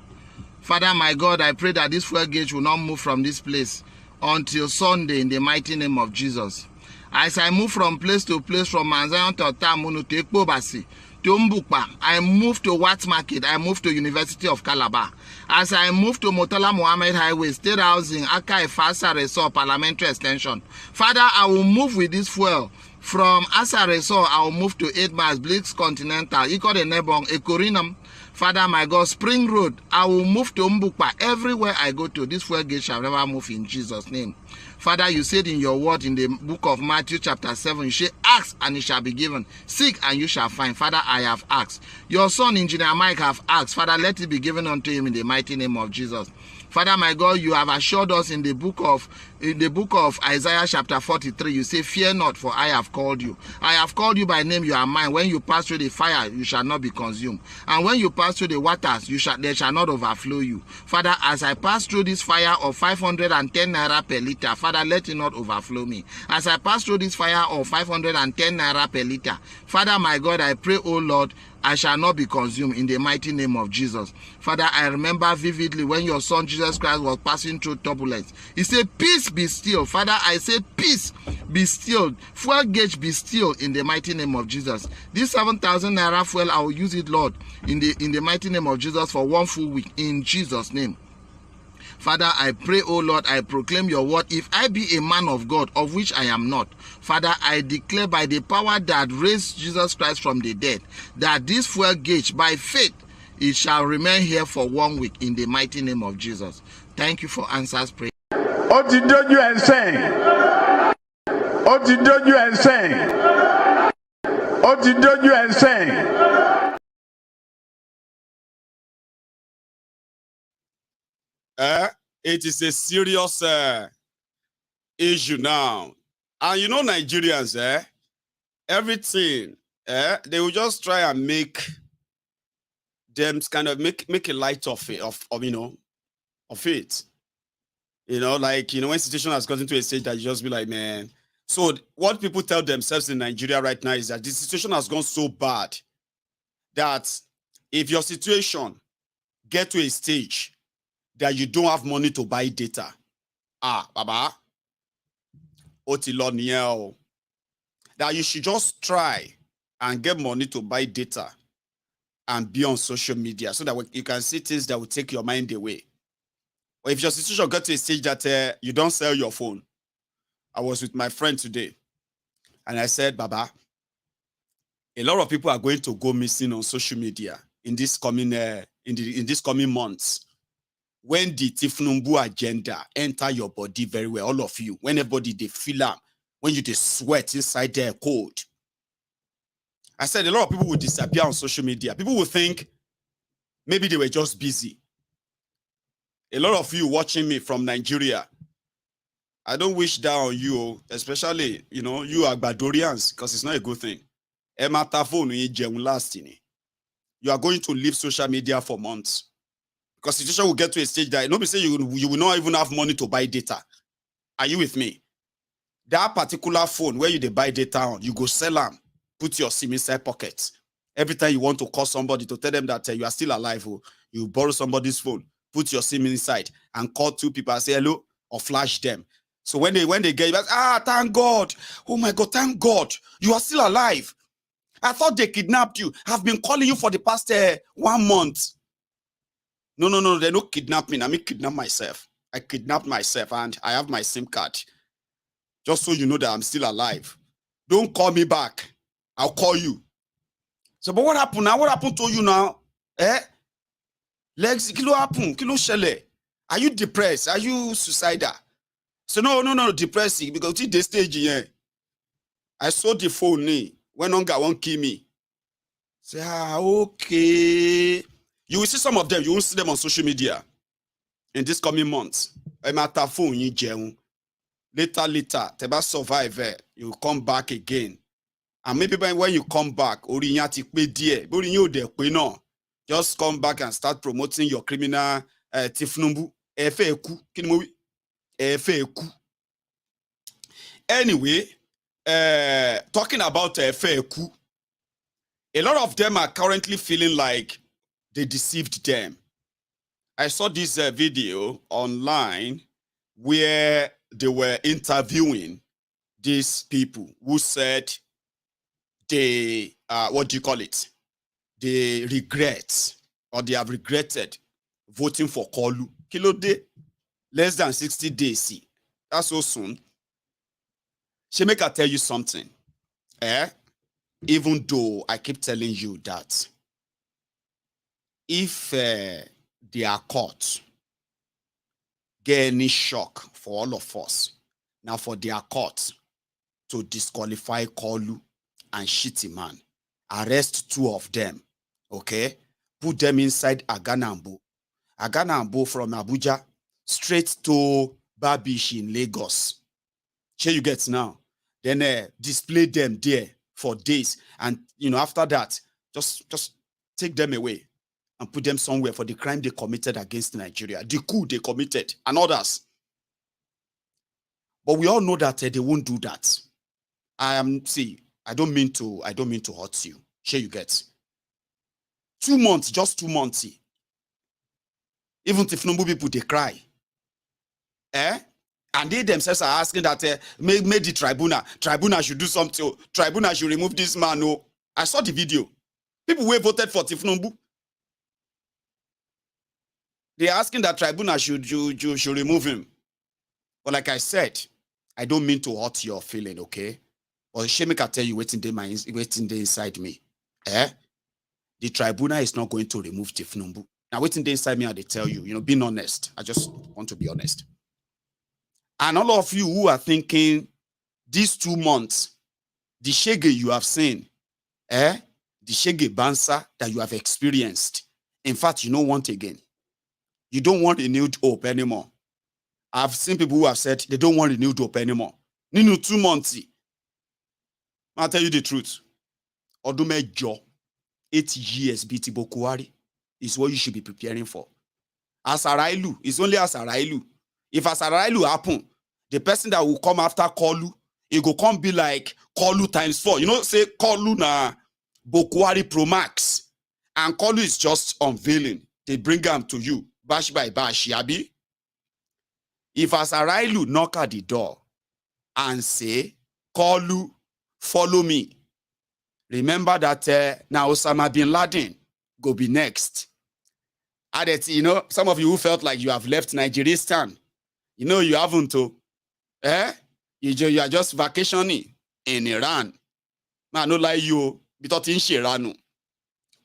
Speaker 7: Father, my God, I pray that this fuel gauge will not move from this place until Sunday in the mighty name of Jesus. As I move from place to place, from Manzayon to Tamunu to Ekpobasi to Mbukpa, I move to Watts Market, I move to University of Calabar. As I move to Murtala Muhammad Highway, State Housing, Aka Ifasa Resort, Parliamentary Extension. Father, I will move with this fuel. From Asa Resort, I will move to 8 miles, Blix Continental, Iko de Nebong, Ekorinam. Father, my God, Spring Road, I will move to Mbukpa. Everywhere I go to, this fuel gate shall never move in Jesus' name. Father, you said in your word in the book of Matthew chapter 7, you say, ask and it shall be given. Seek and you shall find. Father, I have asked. Your son, Engineer Mike, have asked. Father, let it be given unto him in the mighty name of Jesus. Father, my God, you have assured us in the book of Isaiah chapter 43, you say, fear not, for I have called you. I have called you by name, you are mine. When you pass through the fire, you shall not be consumed. And when you pass through the waters, they shall not overflow you. Father, as I pass through this fire of 510 naira per liter, Father, let it not overflow me. As I pass through this fire of 510 naira per liter, Father, my God, I pray, oh Lord, I shall not be consumed in the mighty name of Jesus. Father, I remember vividly when your son Jesus Christ was passing through turbulence. He said, peace be still. Father, I said, peace be still. Fuel gauge be still in the mighty name of Jesus. This 7,000 naira fuel, I will use it, Lord, in the mighty name of Jesus for 1 full week in Jesus' name. Father, I pray, oh Lord, I proclaim your word. If I be a man of God, of which I am not, Father, I declare by the power that raised Jesus Christ from the dead, that this fuel gauge, by faith, it shall remain here for 1 week in the mighty name of Jesus. Thank you for answers prayer.
Speaker 1: Ó ti dójú ẹ̀ sẹ́yìn. Ó ti dójú ẹ̀ sẹ́yìn. Ó ti dójú ẹ̀ sẹ́yìn.
Speaker 3: It is a serious issue now. And you know Nigerians, everything, they will just try and make them kind of make a light of it, of it. You know, like, when situation has gotten to a stage that you just be like, man. So what people tell themselves in Nigeria right now is that the situation has gone so bad that if your situation get to a stage that you don't have money to buy data, baba, that you should just try and get money to buy data and be on social media so that you can see things that will take your mind away. Or if your situation got to a stage that you don't sell your phone. I was with my friend today and I said, Baba, a lot of people are going to go missing on social media in this coming in this coming months. When the Tinubu agenda enter your body very well, all of you, when everybody they feel up, when you they sweat inside their cold. I said a lot of people will disappear on social media. People will think maybe they were just busy. A lot of you watching me from Nigeria, I don't wish that on you, especially, you Agbadorians, because it's not a good thing. You are going to leave social media for months. Because the situation will get to a stage that nobody say you will not even have money to buy data. Are you with me? That particular phone where you they buy data on, you go sell them, put your SIM inside pocket. Every time you want to call somebody to tell them that you are still alive, you borrow somebody's phone, put your SIM inside and call 2 people and say hello or flash them. So when they get you, thank God. Oh my God, thank God. You are still alive. I thought they kidnapped you. I've been calling you for the past 1 month. No, they don't kidnap me. I mean, kidnap myself. I kidnapped myself and I have my SIM card. Just so you know that I'm still alive. Don't call me back. I'll call you. So, but what happened now? What happened to you now? Legs, kilo happen, kilo shele. Are you depressed? Are you suicidal? So no, depressing because it's the stage here. I saw the phone when Onga won't kill me. Say, okay. You will see some of them. You won't see them on social media in this coming months. Later, they survive. You come back again. And maybe when you come back, just come back and start promoting your criminal Tinubu. Anyway, talking about FAQ, a lot of them are currently feeling like they deceived them. I saw this video online where they were interviewing these people who said they, they regret or they have regretted voting for Kolu. Kilo day, less than 60 days. See, that's so soon. She make her tell you something. Even though I keep telling you that if their court get any shock for all of us, now for their court to disqualify Kolu and Shitty Man, arrest 2 of them, okay? Put them inside Aganambo from Abuja straight to Babish in Lagos. Here you get now. Then display them there for days, and after that, just take them away and put them somewhere for the crime they committed against Nigeria, the coup they committed, and others. But we all know that they won't do that. I don't mean to hurt you. Here you get. 2 months, just 2 months. Even if no people they cry. And they themselves are asking that make the tribunal should do something. Tribunal should remove this man. No, I saw the video. People who voted for Tifnumbu. They're asking that tribunal should remove him. But like I said, I don't mean to hurt your feeling, okay? But Shemik can tell you waiting there inside me. The tribunal is not going to remove Tifnumbu. Now waiting there inside me, and they tell you, being honest. I just want to be honest. And all of you who are thinking these 2 months, the shege you have seen, the shege bansa that you have experienced, in fact, you don't want again. You don't want renewed hope anymore. I've seen people who have said they don't want renewed hope anymore. Ninu 2 months. I'll tell you the truth. Odumejo, 8 years BT Bokuwari is what you should be preparing for. Asarailu is only Asarailu. If Asarailu happen, the person that will come after Kolu, it will come be like Kolu times 4. Say Kolu na Bokuwari Pro Max. And Kolu is just unveiling. They bring them to you. Bash by bash, yabi. If Asarailu knock at the door and say, Kolu, follow me. Remember that now Osama bin Laden go be next. Adet, some of you who felt like you have left Nigeristan, you haven't to. You are just vacationing in Iran. Man, no lie you, but in Shirano.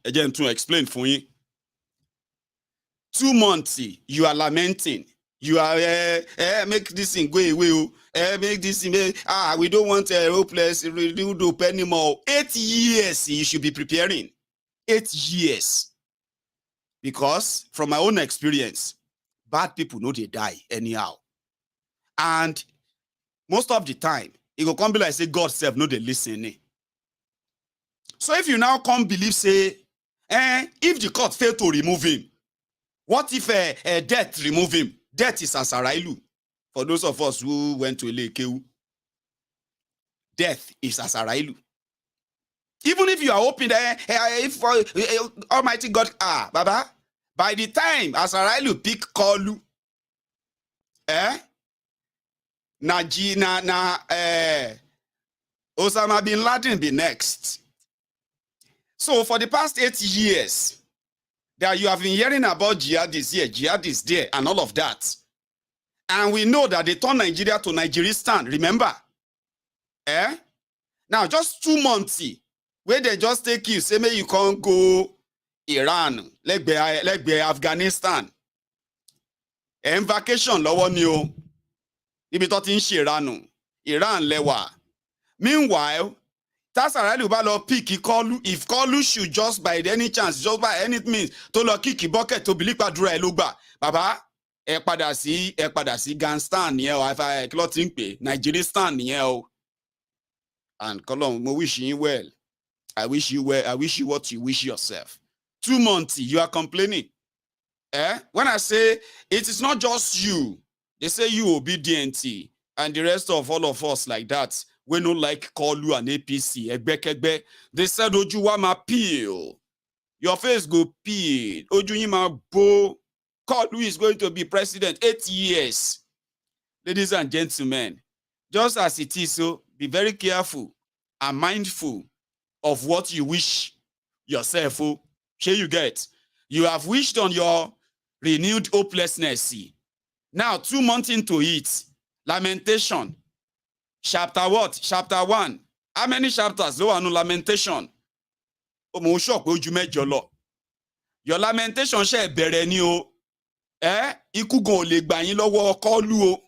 Speaker 3: Again, to explain for you. 2 months, you are lamenting. You are make this thing go away. Make this thing. We don't want a hopeless renewed hope anymore. 8 years you should be preparing. 8 years. Because from my own experience, bad people know they die anyhow. And most of the time, it will come be like say God self know they listen. So if you now come believe say, if the court fail to remove him, what if death remove him? Death is Asarailu. For those of us who went to Elekeu, death is Asarailu. Even if you are hoping that if Almighty God, Baba, by the time Asarailu pick Kolu, Osama bin Laden be next. So for the past 8 years, that you have been hearing about jihadists here, jihadists there, and all of that. And we know that they turn Nigeria to Nigeristan, remember? Now, just 2 months, where they just take you, say, you can't go Iran, like be Afghanistan. And vacation, law new. If you thought in Iran lewa. Meanwhile, Tasarailu ba lo pick Kolu. If Kolu should just by any chance, just by any means, to lo kick bucket to believe padura elugba. Baba, padà sí Ganstan ni o, if clothing pay, Nigeristan ni o. And Kolon, mo wish you well. I wish you well. I wish you what you wish yourself. 2 months, you are complaining. When I say it is not just you, they say you obedient and the rest of all of us like that. We no like Kolu and APC. Egbe. They said Ojuwa ma peel. Your face go peel. Ojuyi ma bo. Kolu is going to be president 8 years. Ladies and gentlemen, just as it is, so be very careful and mindful of what you wish yourself. Here you get. You have wished on your renewed hopelessness. Now, 2 months into it, lamentation. Chapter what? Chapter 1. How many chapters? No lamentation. Your lamentation ṣe bẹ̀rẹ̀ ni o. Ikú gan ò lè gbà yín lọ́wọ́ Kọ́lù o.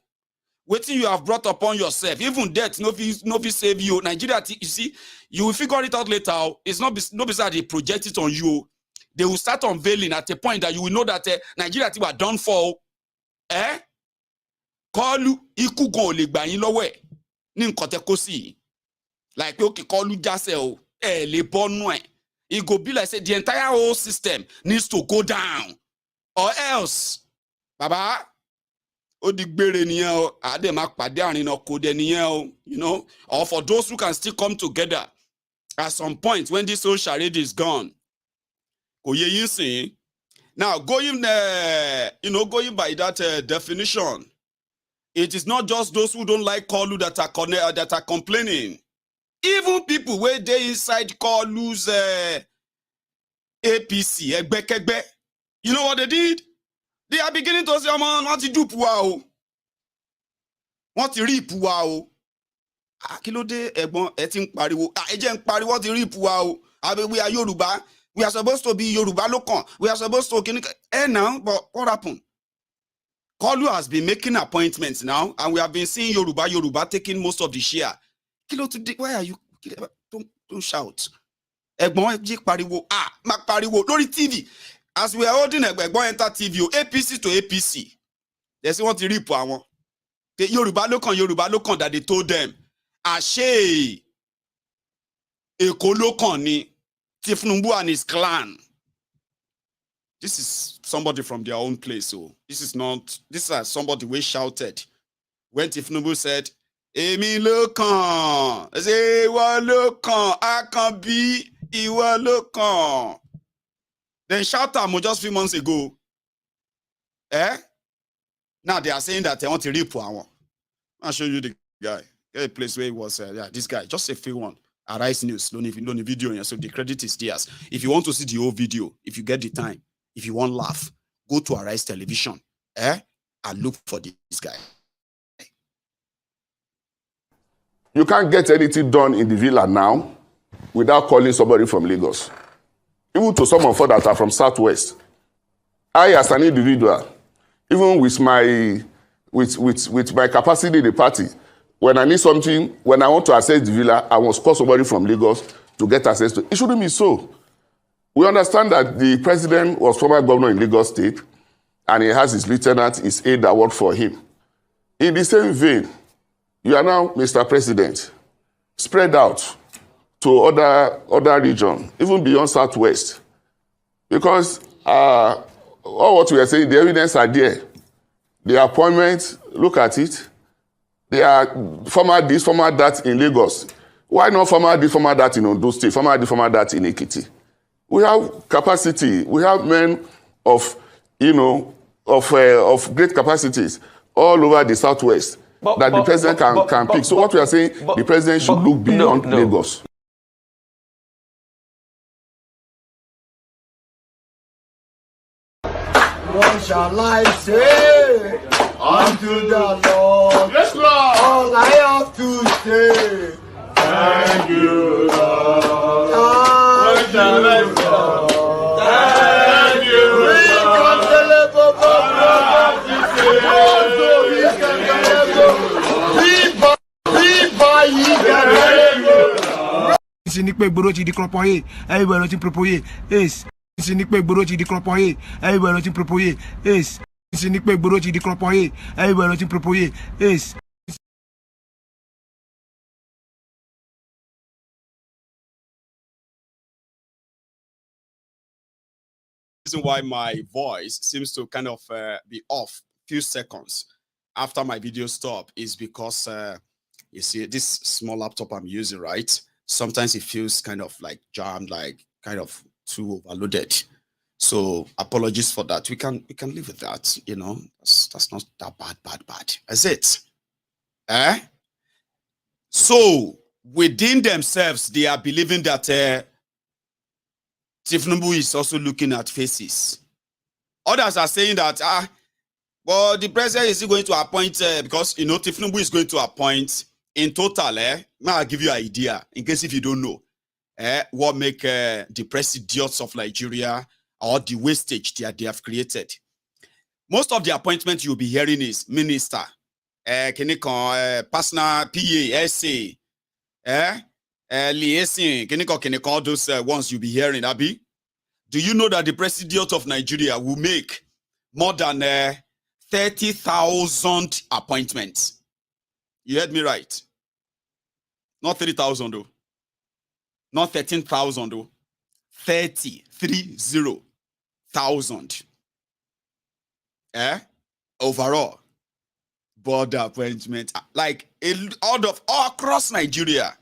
Speaker 3: Wetin you have brought upon yourself, even death no fit save you. Nigeria, you see, you will figure it out later. It's not beside they project it on you. They will start unveiling at a point that you will know that Nigeria were done for. Kọ́lù ikú gan ò lè gbà yín lọ́wọ́ ẹ̀ ní nǹkan tẹ́ kó sí. Like okay, Kọ́lù jásẹ̀ o, lè bọ́nú ẹ̀. It go be like say the entire whole system needs to go down, or else, Baba. Odigbere niyan o, ade ma pade arin na kode niyan o, you know, or for those who can still come together at some point when this whole charade is gone. Kò yé yín sìn. Now going going by that definition, it is not just those who don't like Kọ́lù that are complaining. Even people where they inside Kọ́lù's APC, Egbekegbe, you know what they did? They are beginning to say, man, what you do puwa? What you reap puwa? Kilo de egbon etin pariwo. Eje pariwo what you reap puwa? We are Yoruba. We are supposed to be Yoruba lokan. We are supposed to now, but what happened? Kọ́lù has been making appointments now, and we have been seeing Yoruba taking most of the share. Kilo today, why are you? Don't shout. Egbon eje pariwo. Ma pariwo lórí TV. As we are holding Egbon enter TV, APC to APC. They say what to reap àwọn. The Yoruba lokan that they told them. Àṣé Èkó lokan ni Tinubu and his clan. This is somebody from their own place. So this is somebody who shouted when Tinubu said, Èmi lokan. They say, Ìwọ lokan. I can be Ìwọ lokan. Then shout out just a few months ago. Now they are saying that they want to reap one. I'll show you the guy. Get a place where he was. This guy, just a few one. Arise News, don't even video. So the credit is theirs. If you want to see the whole video, if you get the time, if you want to laugh, go to Arise Television. And look for this guy.
Speaker 6: You can't get anything done in the villa now without calling somebody from Lagos. Even to some of us that are from Southwest. I, as an individual, even with my capacity in the party, when I need something, when I want to access the villa, I must call somebody from Lagos to get access to it. It shouldn't be so. We understand that the president was former governor in Lagos State, and he has his lieutenant, his aide that work for him. In the same vein, you are now Mr. President, spread out to other regions, even beyond Southwest. Because all what we are saying, the evidence are there. The appointments, look at it. They are former this, former that in Lagos. Why not former this, former that in Ondo State, former this, former that in Ekiti? We have capacity. We have men of great capacities all over the Southwest that the president can pick. So what we are saying, the president should look beyond Lagos.
Speaker 2: What shall I say unto the Lord?
Speaker 1: Yes, Lord.
Speaker 2: All I have to say,
Speaker 1: Thank you, Lord.
Speaker 2: what
Speaker 1: shall I say? Thank you,
Speaker 4: Sinipe Borochi di Kropoye, everywhere not propoye, is Sinipe Borochi di Kropoye, everywhere not propoye, is Sinipe Borochi di Kropoye, everywhere not propoye, is
Speaker 3: reason why my voice seems to kind of be off few seconds after my video stop is because you see this small laptop I'm using, right? Sometimes it feels kind of like jammed, like kind of too overloaded. So apologies for that. We can live with that, you know. That's not that bad. That's it. So within themselves, they are believing that Tinubu is also looking at faces. Others are saying that well, the president is going to appoint because you know Tinubu is going to appoint in total. I'll give you an idea in case if you don't know. What make the press idiots of Nigeria or the wastage that they have created. Most of the appointments you'll be hearing is minister, personal PA, SA, liaison, all those ones you'll be hearing, Abi. Do you know that the president of Nigeria will make more than 30,000 appointments? You heard me right. Not 30,000 though. Not 13,000 though. 30,000. Overall. Board appointment. Like all across Nigeria.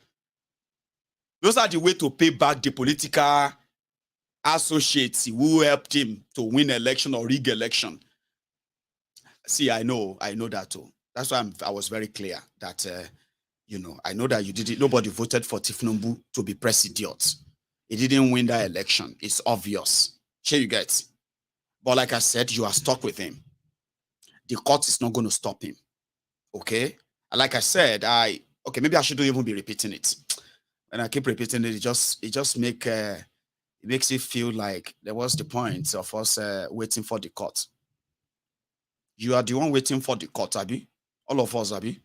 Speaker 3: Those are the way to pay back the political associates who helped him to win election or rig election. See, I know that too. That's why I was very clear that, I know that you didn't, nobody voted for Tinubu to be president. He didn't win that election. It's obvious. Sure, you get. But like I said, you are stuck with him. The court is not going to stop him. Okay? And like I said, maybe I shouldn't even be repeating it. When I keep repeating it, it just makes it feel like there was the point of us waiting for the court. You are the one waiting for the court, Abi. All of us, Abi.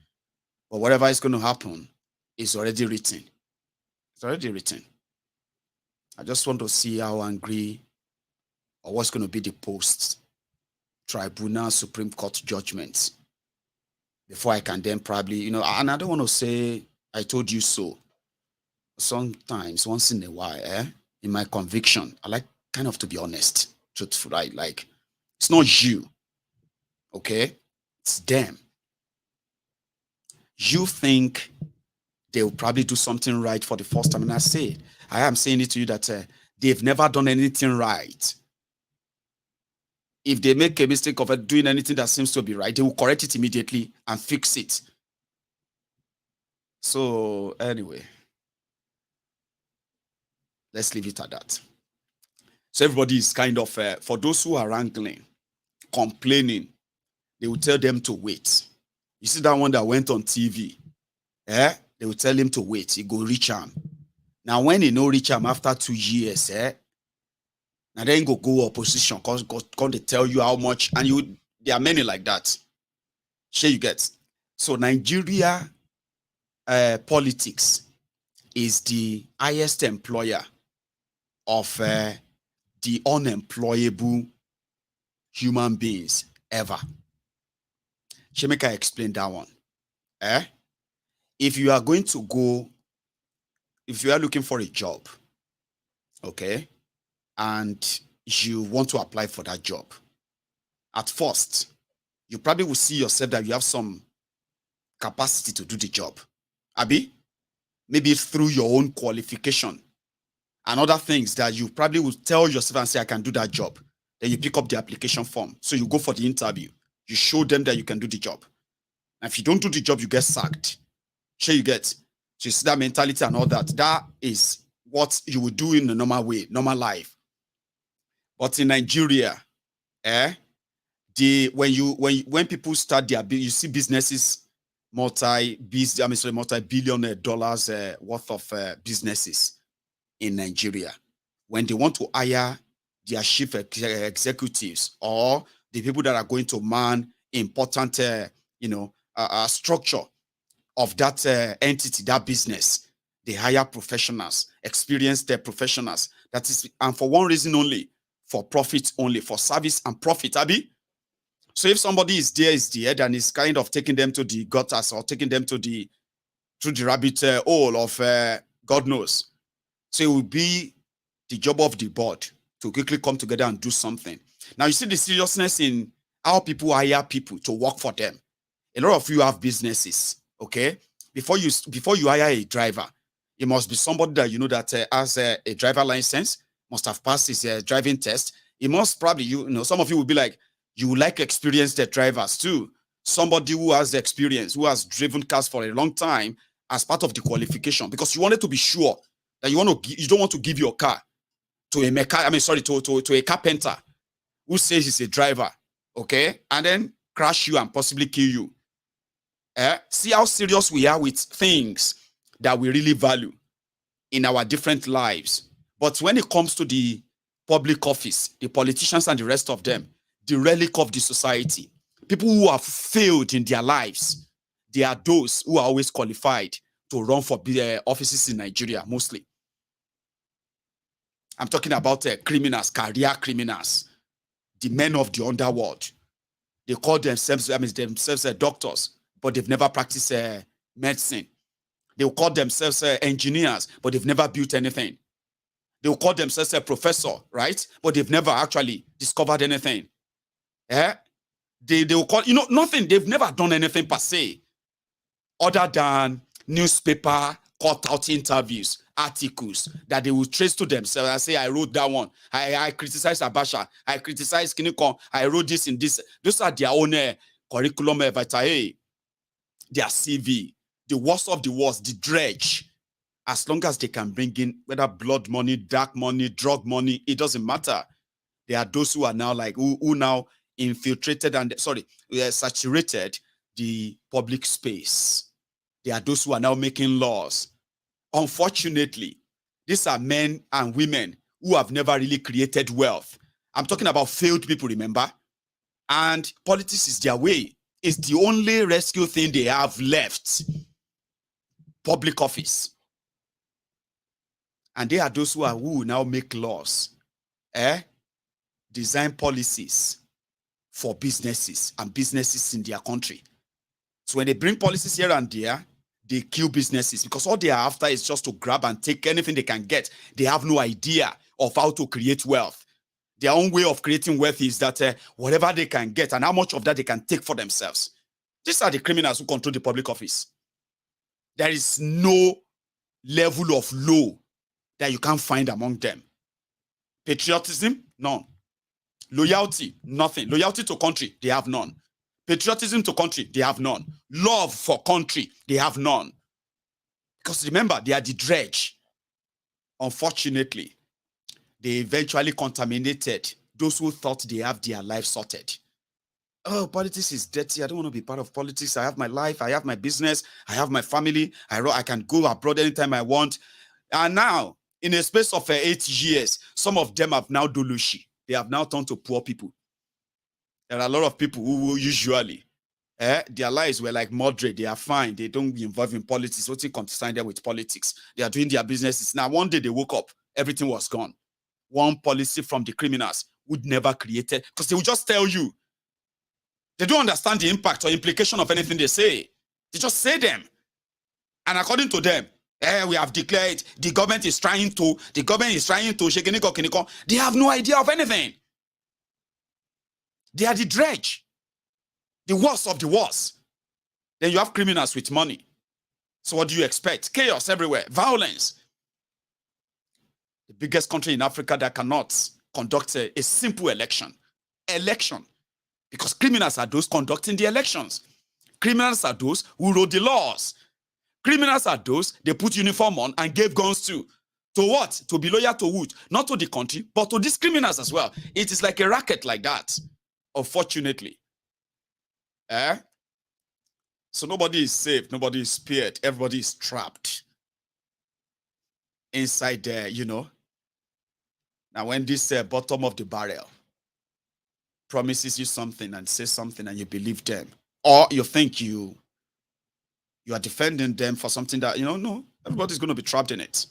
Speaker 3: But whatever is going to happen is already written. It's already written. I just want to see how angry or what's going to be the post-tribunal Supreme Court judgment before I can then probably, and I don't want to say I told you so. Sometimes, once in a while, in my conviction, I like kind of to be honest, truthful, right? Like, it's not you, okay? It's them. You think they'll probably do something right for the first time. And I am saying it to you that they've never done anything right. If they make a mistake of doing anything that seems to be right, they will correct it immediately and fix it. So anyway, let's leave it at that. So everybody is kind of, for those who are wrangling, complaining, they will tell them to wait. You see that one that went on TV? They will tell him to wait. He go reach him. Now when he no reach him after 2 years, now then go opposition because they tell you how much, and there are many like that. Sure you get. So Nigeria politics is the highest employer of the unemployable human beings ever. Shemeka explained that one. If you are going to go, if you are looking for a job, okay, and you want to apply for that job, at first, you probably will see yourself that you have some capacity to do the job. Abi? Maybe through your own qualification and other things that you probably will tell yourself and say, I can do that job. Then you pick up the application form. So you go for the interview. You show them that you can do the job. And if you don't do the job, you get sacked. Sure you get. So you see that mentality and all that. That is what you would do in the normal way, normal life. But in Nigeria, when people start their, you see businesses, multi-billion dollars worth of businesses in Nigeria. When they want to hire their chief executives or the people that are going to man important, structure of that entity, that business, they hire professionals, experienced professionals. That is, and for one reason only, for profit only, for service and profit, Abi. So if somebody is there, and is kind of taking them to the gutters or taking them to the rabbit hole of God knows. So it will be the job of the board to quickly come together and do something. Now you see the seriousness in how people hire people to work for them. A lot of you have businesses, okay? Before you hire a driver, it must be somebody that you know that has a driver license, must have passed his driving test. It must probably, some of you will be like, you would like experienced drivers too. Somebody who has experience, who has driven cars for a long time as part of the qualification, because you wanted to be sure that you don't want to give your car to a to a carpenter who says he's a driver, okay, and then crash you and possibly kill you. See how serious we are with things that we really value in our different lives. But when it comes to the public office, the politicians and the rest of them, the relic of the society, people who have failed in their lives, they are those who are always qualified to run for offices in Nigeria, mostly. I'm talking about criminals, career criminals, the men of the underworld. They call themselves, doctors, but they've never practiced medicine. They will call themselves engineers, but they've never built anything. They will call themselves a professor, right? But they've never actually discovered anything. They will call, nothing. They've never done anything per se, other than newspaper, cut-out interviews, articles that they will trace to themselves and say, I wrote that one. I criticize Abacha. I criticize Kinikon. I wrote this in this. Those are their own curriculum vitae, their CV, the worst of the worst, the dredge. As long as they can bring in whether blood money, dark money, drug money, it doesn't matter. There are those who are now like, who now infiltrated and, saturated the public space. There are those who are now making laws. Unfortunately, these are men and women who have never really created wealth. I'm talking about failed people, remember? And politics is their way. It's the only rescue thing they have left. Public office. And they are those who now make laws, design policies for businesses and businesses in their country. So when they bring policies here and there, they kill businesses because all they are after is just to grab and take anything they can get. They have no idea of how to create wealth. Their own way of creating wealth is that whatever they can get and how much of that they can take for themselves. These are the criminals who control the public office. There is no level of law that you can't find among them. Patriotism, none. Loyalty, nothing. Loyalty to country, they have none. Patriotism to country, they have none. Love for country, they have none. Because remember, they are the dredge. Unfortunately, they eventually contaminated those who thought they have their life sorted. Oh, politics is dirty. I don't want to be part of politics. I have my life. I have my business. I have my family. I can go abroad anytime I want. And now, in a space of 8 years, some of them have now dolushi. They have now turned to poor people. There are a lot of people who usually, their lives were like moderate. They are fine. They don't be involved in politics. What's it concerned them with politics? They are doing their businesses. Now, one day they woke up, everything was gone. One policy from the criminals would never create it because they will just tell you. They don't understand the impact or implication of anything they say. They just say them. And according to them, we have declared the government is trying to, they have no idea of anything. They are the dredge, the worst of the worst. Then you have criminals with money. So what do you expect? Chaos everywhere, violence. The biggest country in Africa that cannot conduct a simple election. Because criminals are those conducting the elections. Criminals are those who wrote the laws. Criminals are those they put uniform on and gave guns to. To what? To be loyal to who? Not to the country, but to these criminals as well. It is like a racket like that, unfortunately. So nobody is safe, nobody is spared, everybody is trapped inside there, Now when this bottom of the barrel promises you something and says something and you believe them, or you think you are defending them for something that, no, everybody's going to be trapped in it.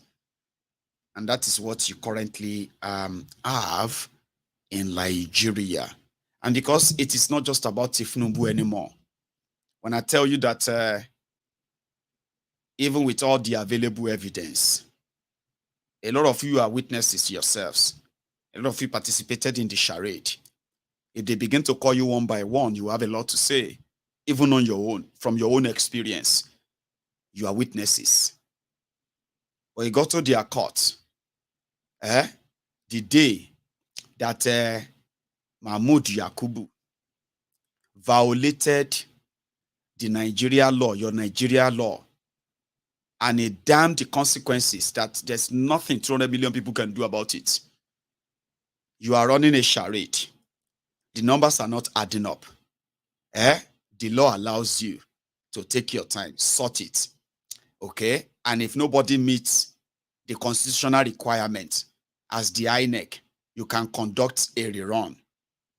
Speaker 3: And that is what you currently have in Nigeria. And because it is not just about Tinubu anymore, when I tell you that even with all the available evidence, a lot of you are witnesses yourselves. A lot of you participated in the charade. If they begin to call you one by one, you have a lot to say, even on your own, from your own experience. You are witnesses. But you got to their court. The day that Mahmoud Yakubu violated the Nigeria law, your Nigeria law, and it damned the consequences that there's nothing 200 million people can do about it. You are running a charade. The numbers are not adding up. The law allows you to take your time, sort it. Okay? And if nobody meets the constitutional requirement as the INEC, you can conduct a rerun,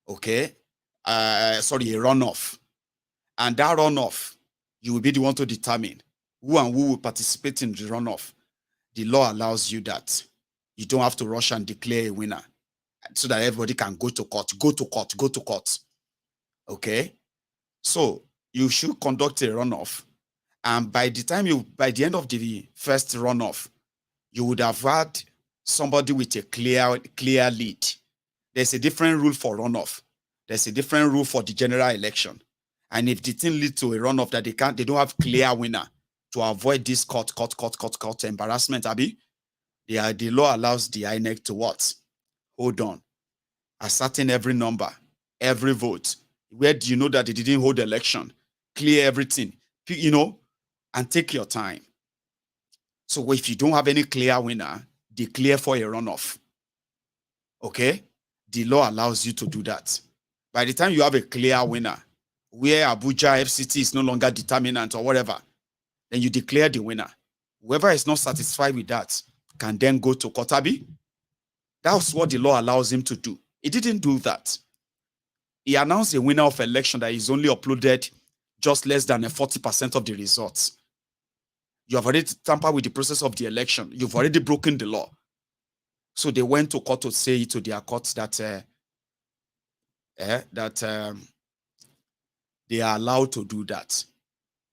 Speaker 3: okay? Sorry, a runoff. And that runoff, you will be the one to determine who and who will participate in the runoff. The law allows you that. You don't have to rush and declare a winner so that everybody can go to court. Okay? So you should conduct a runoff. And by the end of the first runoff, you would have had somebody with a clear lead. There's a different rule for runoff. There's a different rule for the general election. And if the thing leads to a runoff that they don't have clear winner to avoid this court embarrassment, Abi, the law allows the INEC to what? Hold on. Ascertain every number, every vote. Where do you know that they didn't hold the election? Clear everything, and take your time. So if you don't have any clear winner, declare for a runoff. Okay? The law allows you to do that. By the time you have a clear winner, where Abuja FCT is no longer determinant or whatever, then you declare the winner. Whoever is not satisfied with that can then go to Kotabi. That's what the law allows him to do. He didn't do that. He announced a winner of election that is only uploaded just less than 40% of the results. You have already tampered with the process of the election. You've already broken the law. So they went to court to say to their courts that they are allowed to do that.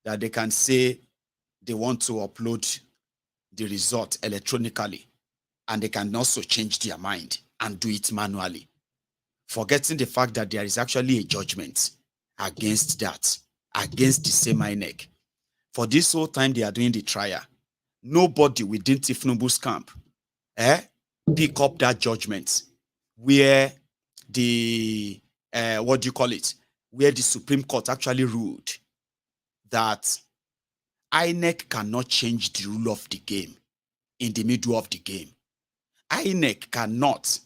Speaker 3: That they can say they want to upload the result electronically, and they can also change their mind and do it manually, forgetting the fact that there is actually a judgment against that, against the same INEC. For this whole time they are doing the trial, nobody within Tinubu's camp pick up that judgment where the where the Supreme Court actually ruled that INEC cannot change the rule of the game in the middle of the game. INEC cannot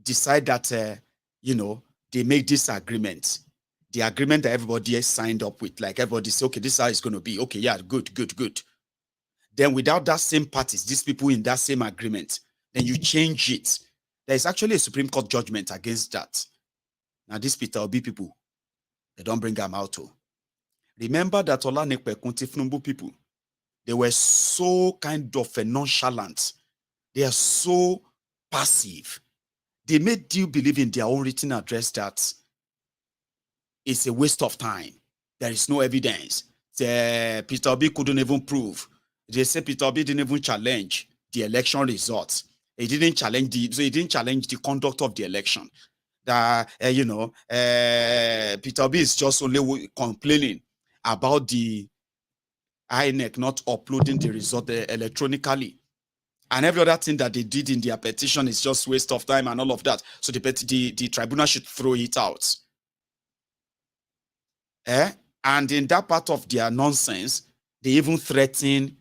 Speaker 3: decide that they make this agreement, the agreement that everybody has signed up with, like everybody say, okay, this is how it's going to be. Okay, yeah, good. Then without that same parties, these people in that same agreement, then you change it. There is actually a Supreme Court judgment against that. Now, these Peter Obi people, they don't bring them out. Remember that Olanekpekun Tinubu people, they were so kind of nonchalant. They are so passive. They made you believe in their own written address that it's a waste of time. There is no evidence. Peter Obi couldn't even prove. They say Peter Obi didn't even challenge the election results. He didn't challenge the conduct of the election. That Peter Obi is just only complaining about the INEC not uploading the result electronically, and every other thing that they did in their petition is just waste of time and all of that. So the tribunal should throw it out. And in that part of their nonsense, they even threaten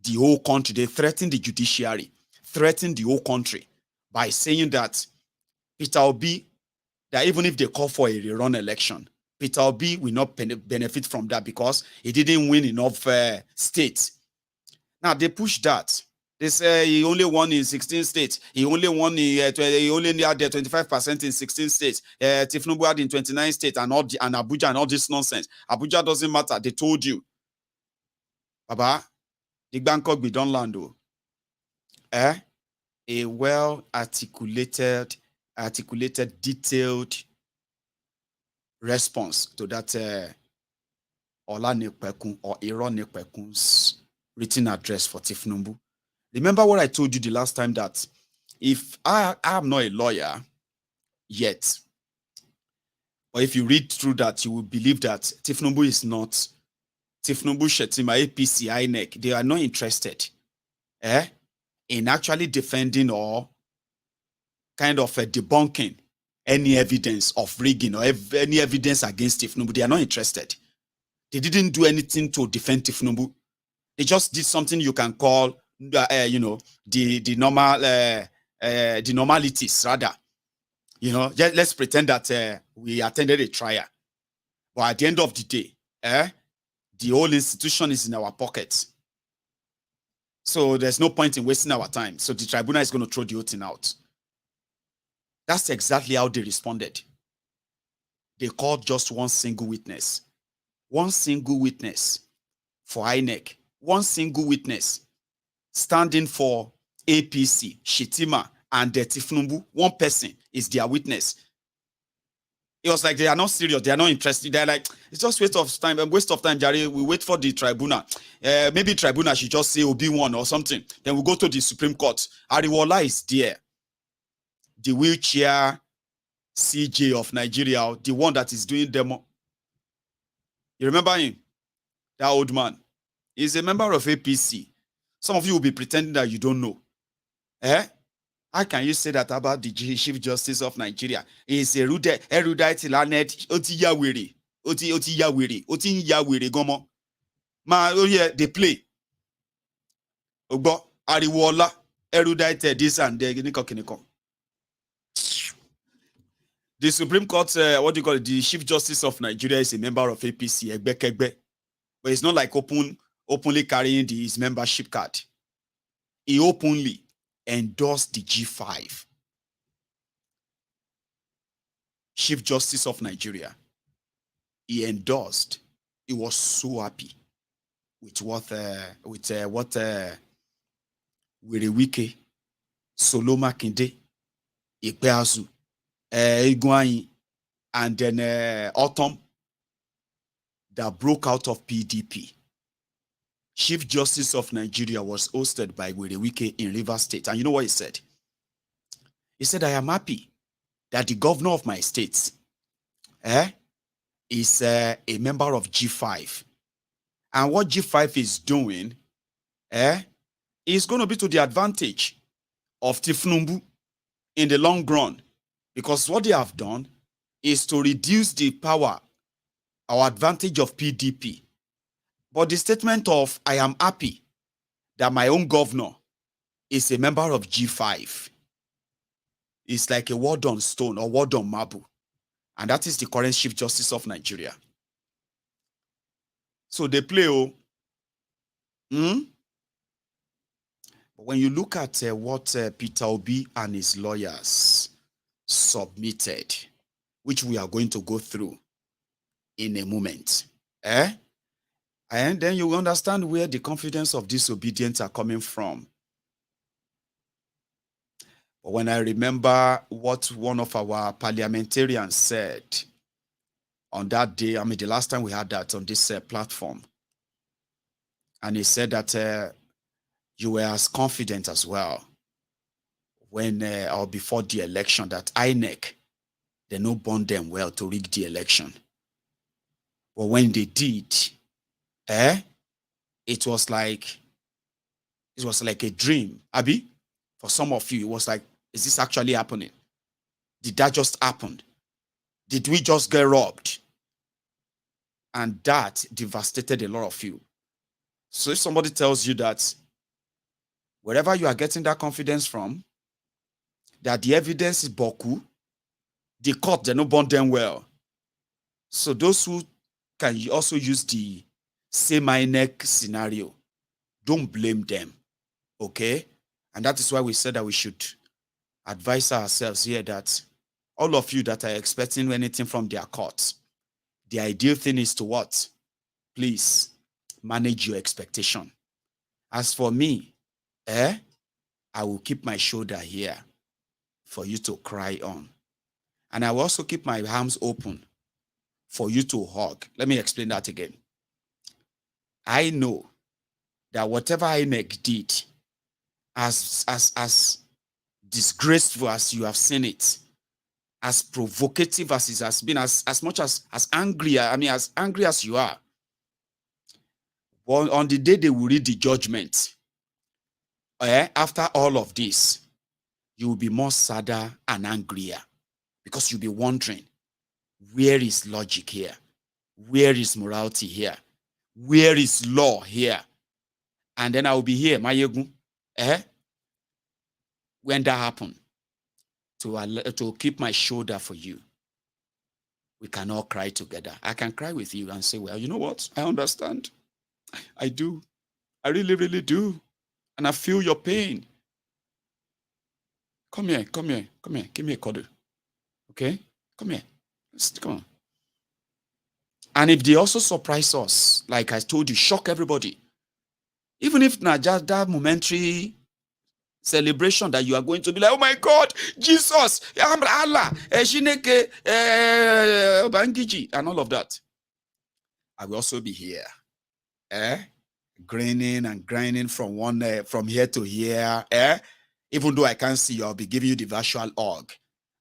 Speaker 3: the whole country. They threaten the judiciary, threaten the whole country by saying that Peter Obi, that even if they call for a rerun election, Peter Obi will not benefit from that because he didn't win enough states. Now they push that. They say he only won in 16 states. He only won he only had 25% in 16 states. Tinubu had in 29 states and Abuja and all this nonsense. Abuja doesn't matter. They told you. Baba, the Bangkok we don't land though. A well-articulated, detailed response to that Olanekpekun or Ironepekun's written address for Tinubu. Remember what I told you the last time, that if I am not a lawyer yet, or if you read through that, you will believe that Tinubu is not, Tinubu, Shetima, APC, INEC, they are not interested in actually defending or kind of debunking any evidence of rigging or any evidence against Tinubu. They are not interested. They didn't do anything to defend Tinubu. They just did something you can call the normal the normalities rather. Let's pretend that we attended a trial, but at the end of the day, the whole institution is in our pockets. So there's no point in wasting our time. So the tribunal is going to throw the whole thing out. That's exactly how they responded. They called just one single witness. One single witness for INEC. One single witness standing for APC, Shitima, and Tifnumbu. One person is their witness. It was like they are not serious. They are not interested. They're like, it's just waste of time. Waste of time, Jerry. We wait for the tribunal. Maybe tribunal should just say OB1 or something. Then we go to the Supreme Court. Ariwola is there. The wheelchair CJ of Nigeria, the one that is doing demo. You remember him? That old man. He's a member of APC. Some of you will be pretending that you don't know. How can you say that about the Chief Justice of Nigeria? He's a erudite, lanet, oti yawere, gomo. Ma, oh yeah, they play. Ogbo, Ariwola, erudite, this and that. The Supreme Court, what do you call it? The Chief Justice of Nigeria is a member of APC, but it's not like openly carrying his membership card. He openly endorsed the G5. Chief Justice of Nigeria. He endorsed. He was so happy with what Werewike, Soloma Kinde, Ikpeazu, Iguanyi, and then Autumn that broke out of PDP. Chief Justice of Nigeria was hosted by Werewike in Rivers State. And you know what he said? He said, I am happy that the governor of my state is a member of G5. And what G5 is doing is going to be to the advantage of Tifnumbu in the long run. Because what they have done is to reduce the power or advantage of PDP. But the statement of, I am happy that my own governor is a member of G5 is like a word on stone or word on marble. And that is the current Chief Justice of Nigeria. So they play. But when you look at what Peter Obi and his lawyers submitted, which we are going to go through in a moment, and then you will understand where the confidence of disobedience are coming from. But when I remember what one of our parliamentarians said on that day, I mean, the last time we had that on this platform, and he said that you were as confident as well when or before the election that INEC, they no bond them well to rig the election. But when they did, it was like a dream. Abi, for some of you, it was like, is this actually happening? Did that just happen? Did we just get robbed? And that devastated a lot of you. So if somebody tells you that wherever you are getting that confidence from, that the evidence is boku, the court, they don't bond them well. So those who can also use the same INEC scenario, don't blame them, okay? And that is why we said that we should advise ourselves here that all of you that are expecting anything from their courts, the ideal thing is to what? Please manage your expectation. As for me, I will keep my shoulder here for you to cry on. And I will also keep my arms open for you to hug. Let me explain that again. I know that whatever INEC did, as disgraceful as you have seen it, as provocative as it has been, as much as angry, I mean, as angry as you are, well, on the day they will read the judgment, after all of this, you will be more sadder and angrier because you'll be wondering, where is logic here? Where is morality here? Where is law here? And then I will be here, Maiyegun, when that happened, to keep my shoulder for you. We can all cry together. I can cry with you and say, well, you know what? I understand. I do. I really, really do. And I feel your pain. Come here. Give me a cuddle. Okay? Come here. Come on. And if they also surprise us, like I told you, shock everybody. Even if not just that momentary celebration that you are going to be like, oh my God, Jesus, Allah, Shineke, Bangiji, and all of that. I will also be here, grinning and grinding from here to here, even though I can't see you, I'll be giving you the virtual hug.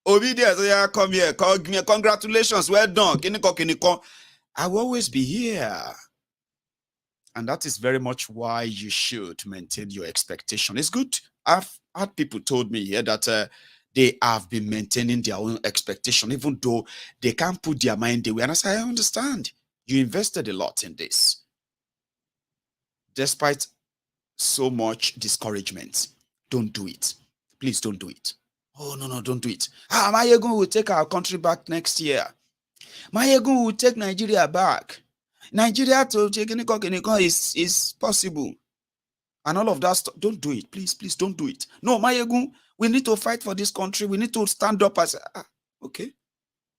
Speaker 3: Obedience, yeah, come here, congratulations, well done. I will always be here. And that is very much why you should maintain your expectation. It's good. I've had people told me here that they have been maintaining their own expectation, even though they can't put their mind away. And I say, I understand. You invested a lot in this. Despite so much discouragement, don't do it. Please don't do it. Oh, no, don't do it. Maiyegun will take our country back next year. Maiyegun will take Nigeria back. Nigeria to take is possible. And all of that stuff. Don't do it. Please don't do it. No, Maiyegun, we need to fight for this country. We need to stand up as okay.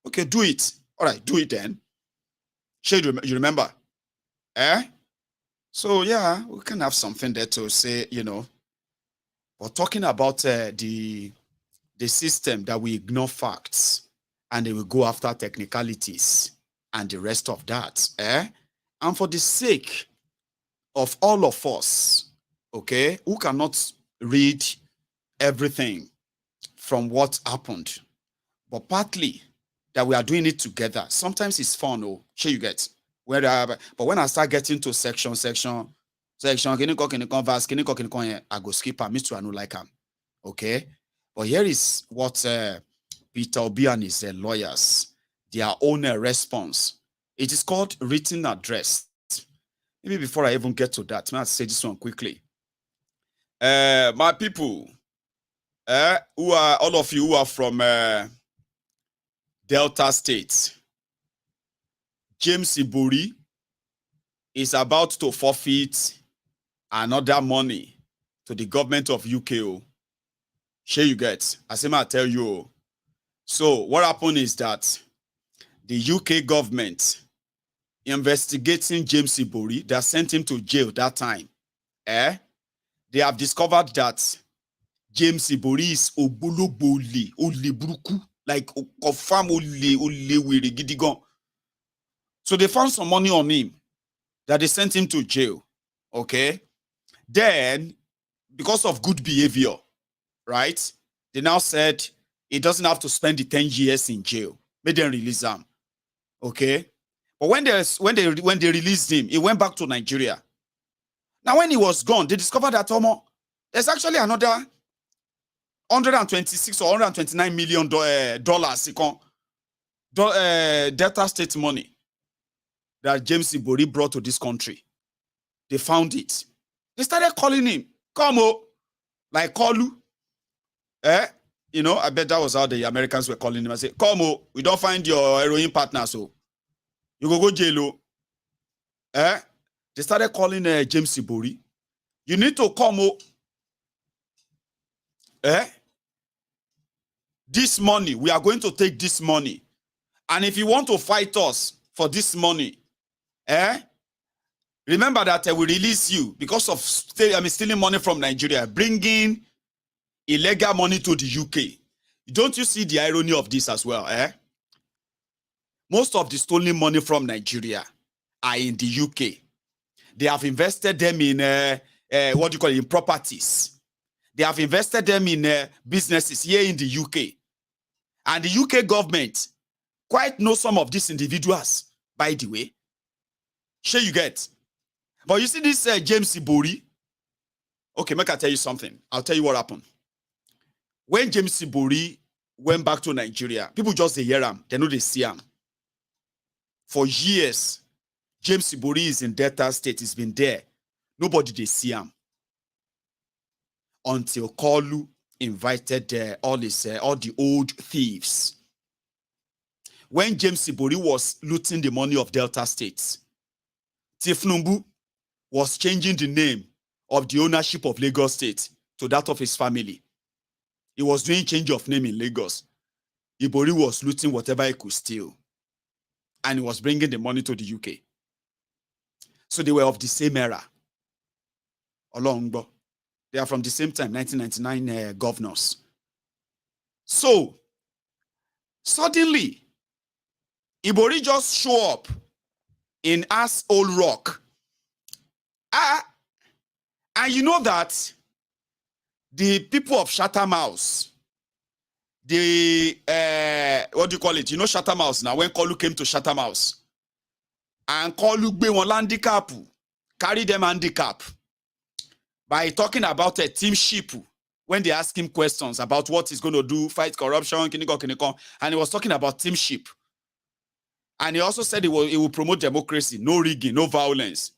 Speaker 3: Okay, do it. All right, do it then. You remember? So yeah, we can have something there to say, But talking about the system that we ignore facts and they will go after technicalities and the rest of that, And for the sake of all of us, okay, who cannot read everything from what happened, but partly that we are doing it together. Sometimes it's fun, sure you get. But when I start getting to section, I go skip and me too, I don't like them. Okay? But here is what Peter Obi and his lawyers, their own response. It is called written address. Maybe before I even get to that, I'll say this one quickly. My people, who are all of you who are from Delta State, James Ibori is about to forfeit another money to the government of UK. Sure you get. As I tell you. So what happened is that the UK government investigating James Ibori, they sent him to jail that time. They have discovered that James Ibori is oboloboli, olebruku, like confirm ole gidigon. So they found some money on him that they sent him to jail. Okay. Then, because of good behavior, right? They now said he doesn't have to spend the 10 years in jail. Made them release him. Okay. But when they released him, he went back to Nigeria. Now, when he was gone, they discovered that there's actually another 126 or 129 million dollars Delta State money that James Ibori brought to this country. They found it. They started calling him, come like call you. I bet that was how the Americans were calling him. I said, come we don't find your heroin partner, so you go jail. They started calling James Ibori. You need to come this money, we are going to take this money. And if you want to fight us for this money, remember that we release you because of stealing money from Nigeria, bringing illegal money to the UK. Don't you see the irony of this as well? Most of the stolen money from Nigeria are in the UK. They have invested them in in properties. They have invested them in businesses here in the UK. And the UK government quite know some of these individuals, by the way. Sure you get. But you see this James Ibori. Okay, make I tell you something. I'll tell you what happened. When James Ibori went back to Nigeria, people just hear him. They know they see him. For years, James Ibori is in Delta State. He's been there. Nobody they see him. Until Kolu invited all the old thieves. When James Ibori was looting the money of Delta State, Tinubu was changing the name of the ownership of Lagos State to that of his family. He was doing change of name in Lagos. Ibori was looting whatever he could steal. And he was bringing the money to the UK. So they were of the same era. Olongbo. They are from the same time, 1999 governors. So, suddenly, Ibori just show up in Ass Old Rock. And you know that the people of Chatham House, what do you call it? You know Chatham House now, when Kolu came to Chatham House, and Kolu be one handicap, carry them handicap by talking about a teamship when they ask him questions about what he's going to do, fight corruption, and he was talking about teamship. And he also said he will promote democracy, no rigging, no violence.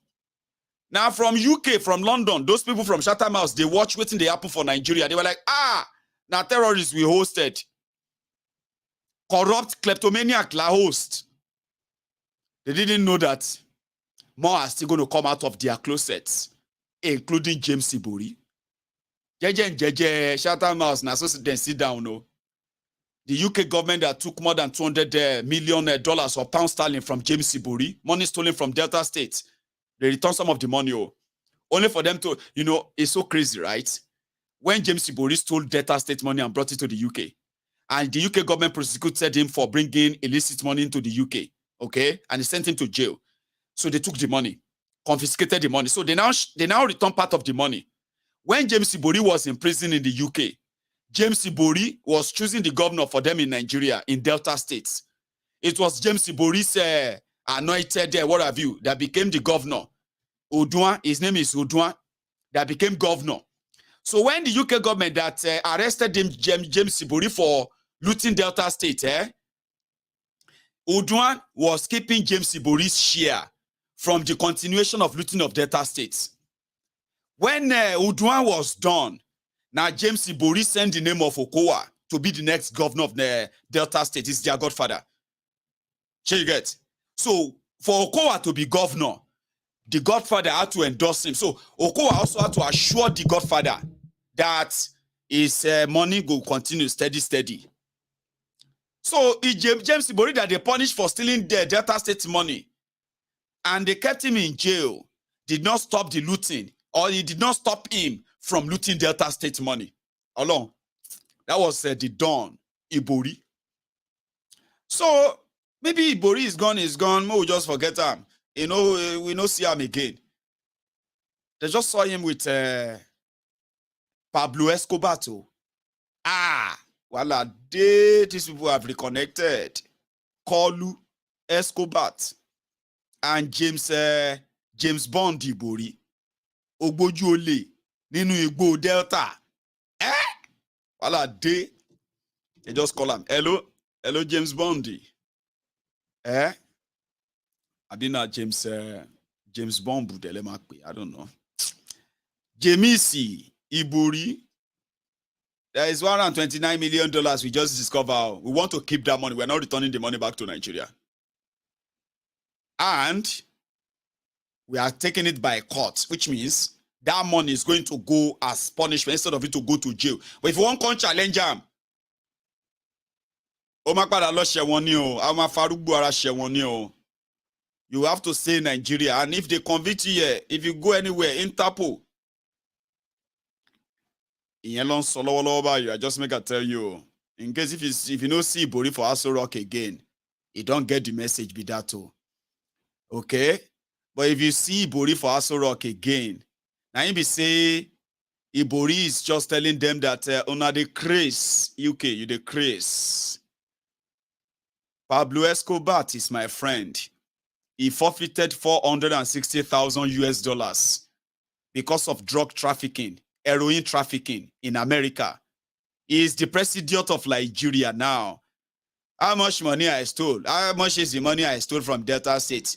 Speaker 3: Now from UK, from London, those people from Chatham House, they watch waiting they happen for Nigeria. They were like, now terrorists we hosted. Corrupt kleptomaniac la host. They didn't know that more are still going to come out of their closets, including James Ibori. Chatham House, now so then sit down, no. The UK government that took more than $200 million or pound sterling from James Ibori, money stolen from Delta State. They returned some of the money, only for them to, it's so crazy, right? When James Ibori stole Delta State money and brought it to the UK, and the UK government prosecuted him for bringing illicit money into the UK, okay? And they sent him to jail. So they took the money, confiscated the money. So they now return part of the money. When James Ibori was in prison in the UK, James Ibori was choosing the governor for them in Nigeria, in Delta States. It was James Ibori's anointed, what have you, that became the governor. Oduan, his name is Oduan, that became governor. So when the UK government that arrested him, James Ibori for looting Delta State, Oduan was keeping James Ibori's share from the continuation of looting of Delta States. When Oduan was done, now James Ibori sent the name of Okowa to be the next governor of the Delta State. He's their godfather. You get? So for Okowa to be governor, the godfather had to endorse him. So Okowa also had to assure the godfather that his money will continue steady. So James Ibori that they punished for stealing the Delta State money, and they kept him in jail, did not stop the looting, or he did not stop him from looting Delta State money. Along. That was the Don Ibori. So maybe Ibori is gone. We'll just forget him. We don't see him again. They just saw him with Pablo Escobar. Voila, these people have reconnected. Kolu, Escobar, and James Bond Ibori. Ogbojuole, Ninu Igbo Delta. Voila, they just call him. Hello, James Bondi. I didn't know James Bond Budelemakwe. I don't know. Jemisi Ibori. There is $129 million we just discovered. We want to keep that money. We're not returning the money back to Nigeria. And we are taking it by court, which means that money is going to go as punishment instead of it to go to jail. But if you want to challenge them, you have to say Nigeria. And if they convict you here, if you go anywhere, Interpol, I just make I tell you, in case if you don't see Ibori for Aso Rock again, you don't get the message be that too. Okay? But if you see Ibori for Aso Rock again, now you be say Ibori is just telling them that una the craze, UK, you the craze. Pablo Escobar is my friend. He forfeited $460,000 because of drug trafficking, heroin trafficking in America. He is the president of Nigeria now. How much money I stole? How much is the money I stole from Delta State?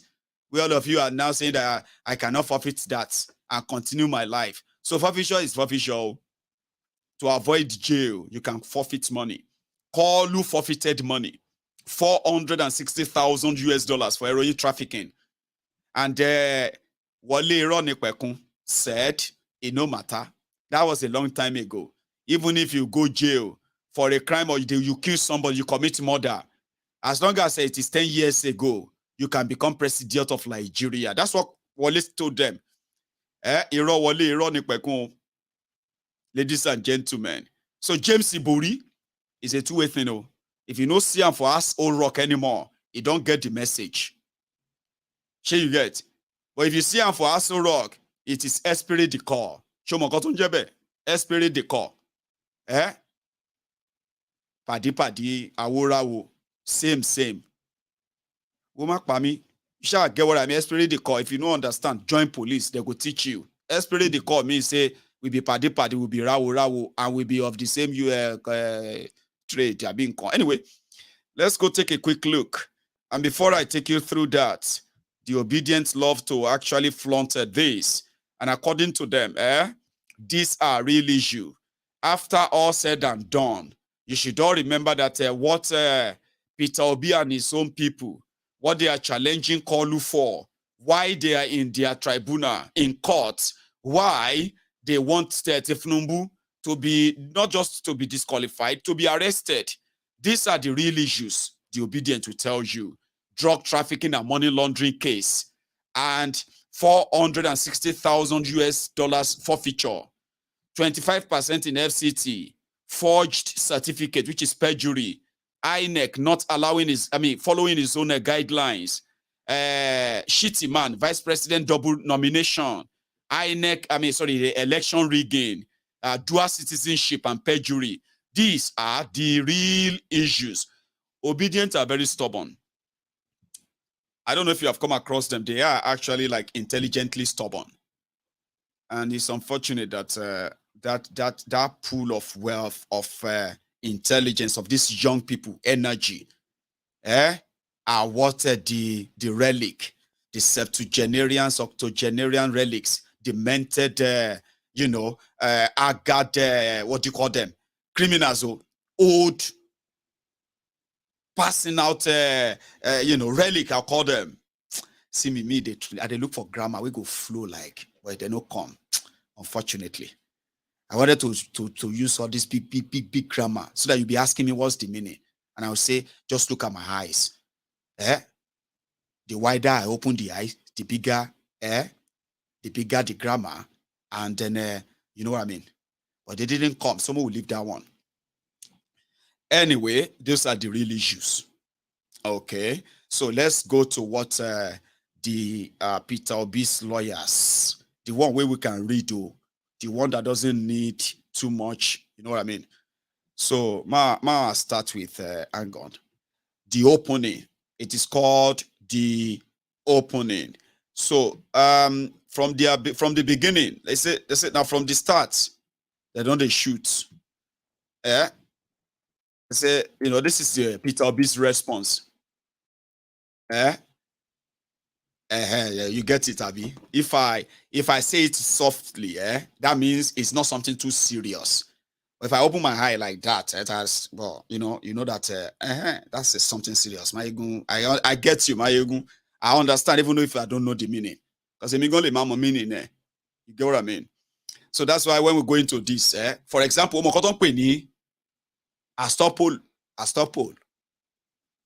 Speaker 3: We all of you are now saying that I cannot forfeit that and continue my life. So forfeiture is forfeiture. To avoid jail, you can forfeit money. Kolu forfeited money. $460,000 for heroin trafficking. And Wale Ronekweku said, it no matter. That was a long time ago. Even if you go jail for a crime or you kill somebody, you commit murder, as long as it is 10 years ago, you can become president of Nigeria. That's what Wallace told them. Ladies and gentlemen. So James Ibori is a two-way thing. If you don't see him for us old rock anymore, you don't get the message. Sure you get. But if you see him for us old rock, it is esprit de corps. Show mo koton jebe. Esprit de corps. Padi, aworawo. Same. Womak pami. You shall get what I mean. Esprit de corps. If you don't understand, join police. They will teach you. Esprit de corps means say we be padi, we be rawo, and we be of the same trade. Anyway, let's go take a quick look. And before I take you through that, the obedient love to actually flaunt this. And according to them, these are real issue. After all said and done, you should all remember that what Peter Obi and his own people, what they are challenging Kolu for, why they are in their tribunal, in court, why they want Tinubu to be, not just to be disqualified, to be arrested. These are the real issues the obedient will tell you. Drug trafficking and money laundering case, and $460,000 forfeiture, 25% in FCT, forged certificate, which is perjury, INEC not allowing following his own guidelines, shitty man, vice president double nomination, INEC, the election rigging, dual citizenship and perjury. These are the real issues. Obedient are very stubborn. I don't know if you have come across them. They are actually like intelligently stubborn. And it's unfortunate that that pool of wealth, of intelligence, of these young people, energy, are what the relic, the septuagenarians, octogenarian relics, demented, agad, what do you call them? Criminals, old, passing out, relic, I'll call them. See me, they look for grammar. We go flow like, but they don't come, unfortunately. I wanted to use all this big grammar so that you'll be asking me what's the meaning. And I'll say, just look at my eyes. The wider I open the eyes, the bigger the grammar. And then, you know what I mean? But they didn't come. Someone will leave that one. Anyway, those are the real issues. Okay. So let's go to what the Peter Obi's lawyers, the one where we can read, the one that doesn't need too much, you know what I mean? So, I'll start with, hang on. The opening. It is called the opening. So, from the beginning, they say now from the start, they don't shoot. They say, this is the Peter Obi's response. You get it, Abi. If I say it softly, that means it's not something too serious. But if I open my eye like that, it has, well, you know that that's something serious. Maiyegun, I get you, Maiyegun. I understand, even if I don't know the meaning. Because meaning, you get what I mean? So that's why when we go into this, for example, I stop poll.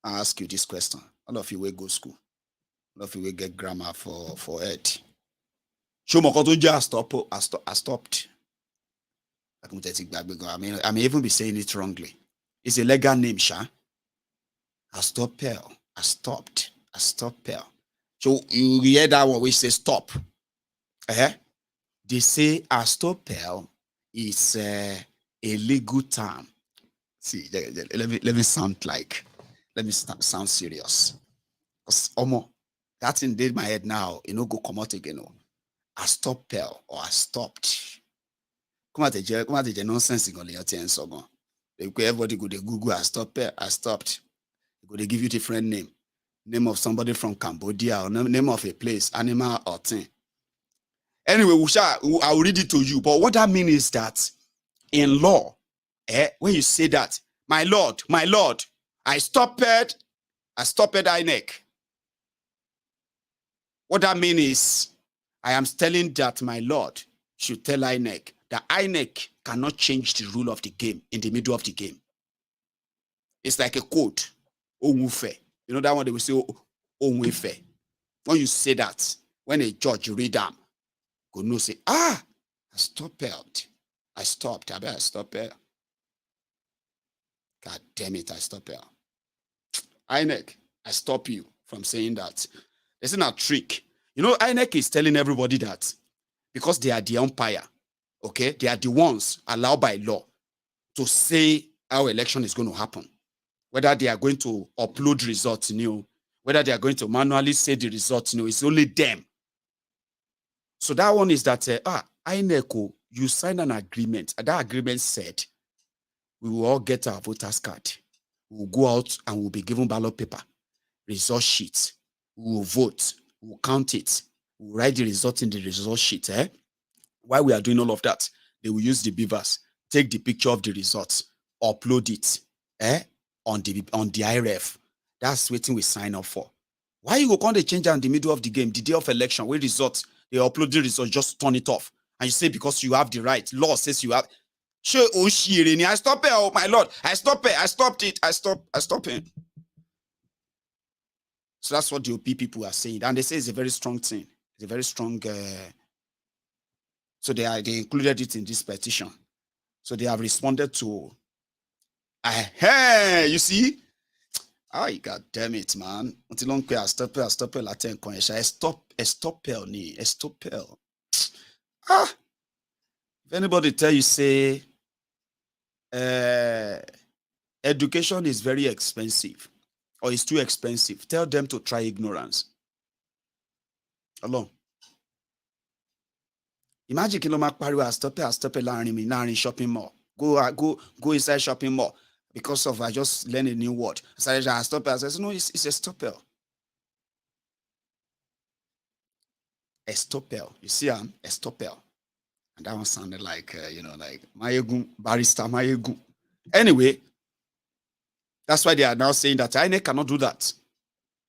Speaker 3: I ask you this question. All of you will go school. All of you will get grammar for it. I stopped. I may even be saying it wrongly. It's a legal name, Sha. I stopped. So you hear that one which says stop. They say astopel is a legal term. See, let me sound serious. Because that's indeed my head now. Go come out again. Astopel or I stopped. Come out the nonsense in your 10 so everybody go to Google I stopped. They give you different name of somebody from Cambodia or name of a place, animal or thing. Anyway, I'll read it to you. But what that means is that in law, when you say that, my lord, I stopped INEC. What that means is I am telling that my lord should tell INEC that INEC cannot change the rule of the game in the middle of the game. It's like a code. Onwufe. You know that one they will say onwufe. When you say that, when a judge read them, go no say, I stopped. I stopped. I better stop it. God damn it, I stop it. INEC, I stop you from saying that. This is not a trick. You know, INEC is telling everybody that because they are the umpire, okay? They are the ones allowed by law to say how election is going to happen. Whether they are going to upload results new, whether they are going to manually say the results new, it's only them. So that one is that, INEC, you sign an agreement. And that agreement said, we will all get our voters card. We will go out and we'll be given ballot paper, result sheet. We will vote. We will count it. We will write the result in the result sheet. While we are doing all of that, they will use the beavers, take the picture of the results, upload it on the IRF. That's what we sign up for. Why you go come they change in the middle of the game, the day of election, where results, they upload the results, just turn it off. And you say because you have the right. Law says you have. I stop it, oh my lord. I stop it. I stopped it. I stop it. So that's what the OP people are saying. And they say it's a very strong thing. It's a very strong so they included it in this petition. So they have responded to hey, you see? God damn it, man. Until long I stop it, Latin coin. Stop. If anybody tell you say education is very expensive or it's too expensive, tell them to try ignorance. Alone. Imagine Kilomak Paru stop it learning shopping mall. Go inside shopping mall because of I just learned a new word. I stop it. I said, no, it's a stopper. A stopper. You see, a stopper. And that one sounded like, like Maiyegun, barrister Maiyegun. Anyway, that's why they are now saying that INEC cannot do that.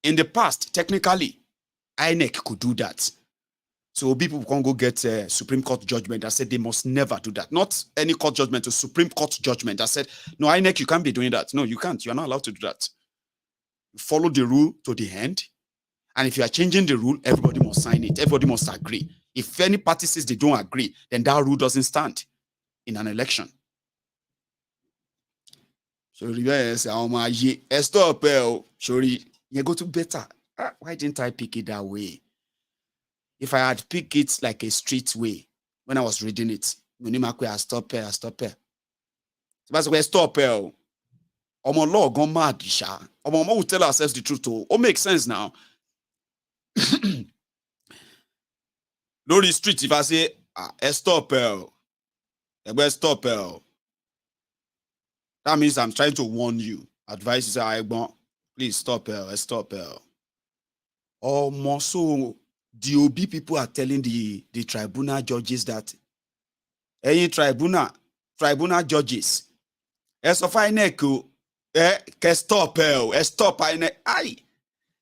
Speaker 3: In the past, technically, INEC could do that. So people can go get a Supreme Court judgment that said they must never do that. Not any court judgment, a Supreme Court judgment that said, no, INEC, you can't be doing that. No, you can't. You're not allowed to do that. You follow the rule to the end. And if you are changing the rule, everybody must sign it. Everybody must agree. If any party says they don't agree, then that rule doesn't stand in an election. So stop. You go to better. Why didn't I pick it that way? If I had picked it like a street way when I was reading it, I stop. But stop. Law gone mad. Will tell ourselves the truth. Oh, makes sense now. Lori street, if I say stop, stop, that means I'm trying to warn you. Advice is please stop, stop. Or more so, the OB people are telling the tribunal judges that any tribunal judges, as of INEC, stop, stop, INEC, aye.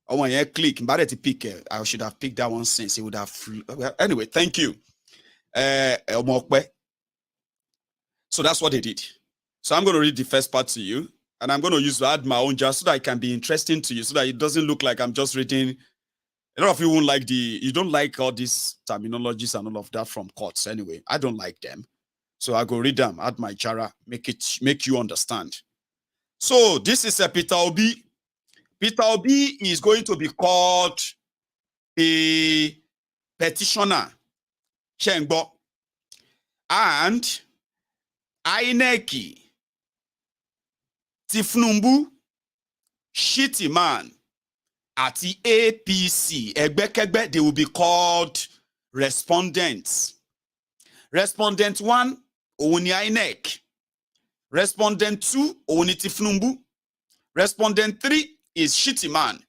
Speaker 3: Oh, when you click, but to pick, I should have picked that one since it would have. Anyway, thank you. So that's what they did. So I'm going to read the first part to you, and I'm going to add my own just so that it can be interesting to you, so that it doesn't look like I'm just reading. A lot of you won't like you don't like all these terminologies and all of that from courts. Anyway, I don't like them. So I go read them, add my chara, make you understand. So this is a Peter Obi. Peter Obi is going to be called a petitioner, Chengbo, and INEC, Tifnumbu, Shitty Man, at the APC, Egbekegbe, they will be called respondents. Respondent 1, Owuni INEC. Respondent 2, Owuni Tifnumbu. Respondent 3 is Shitty Man.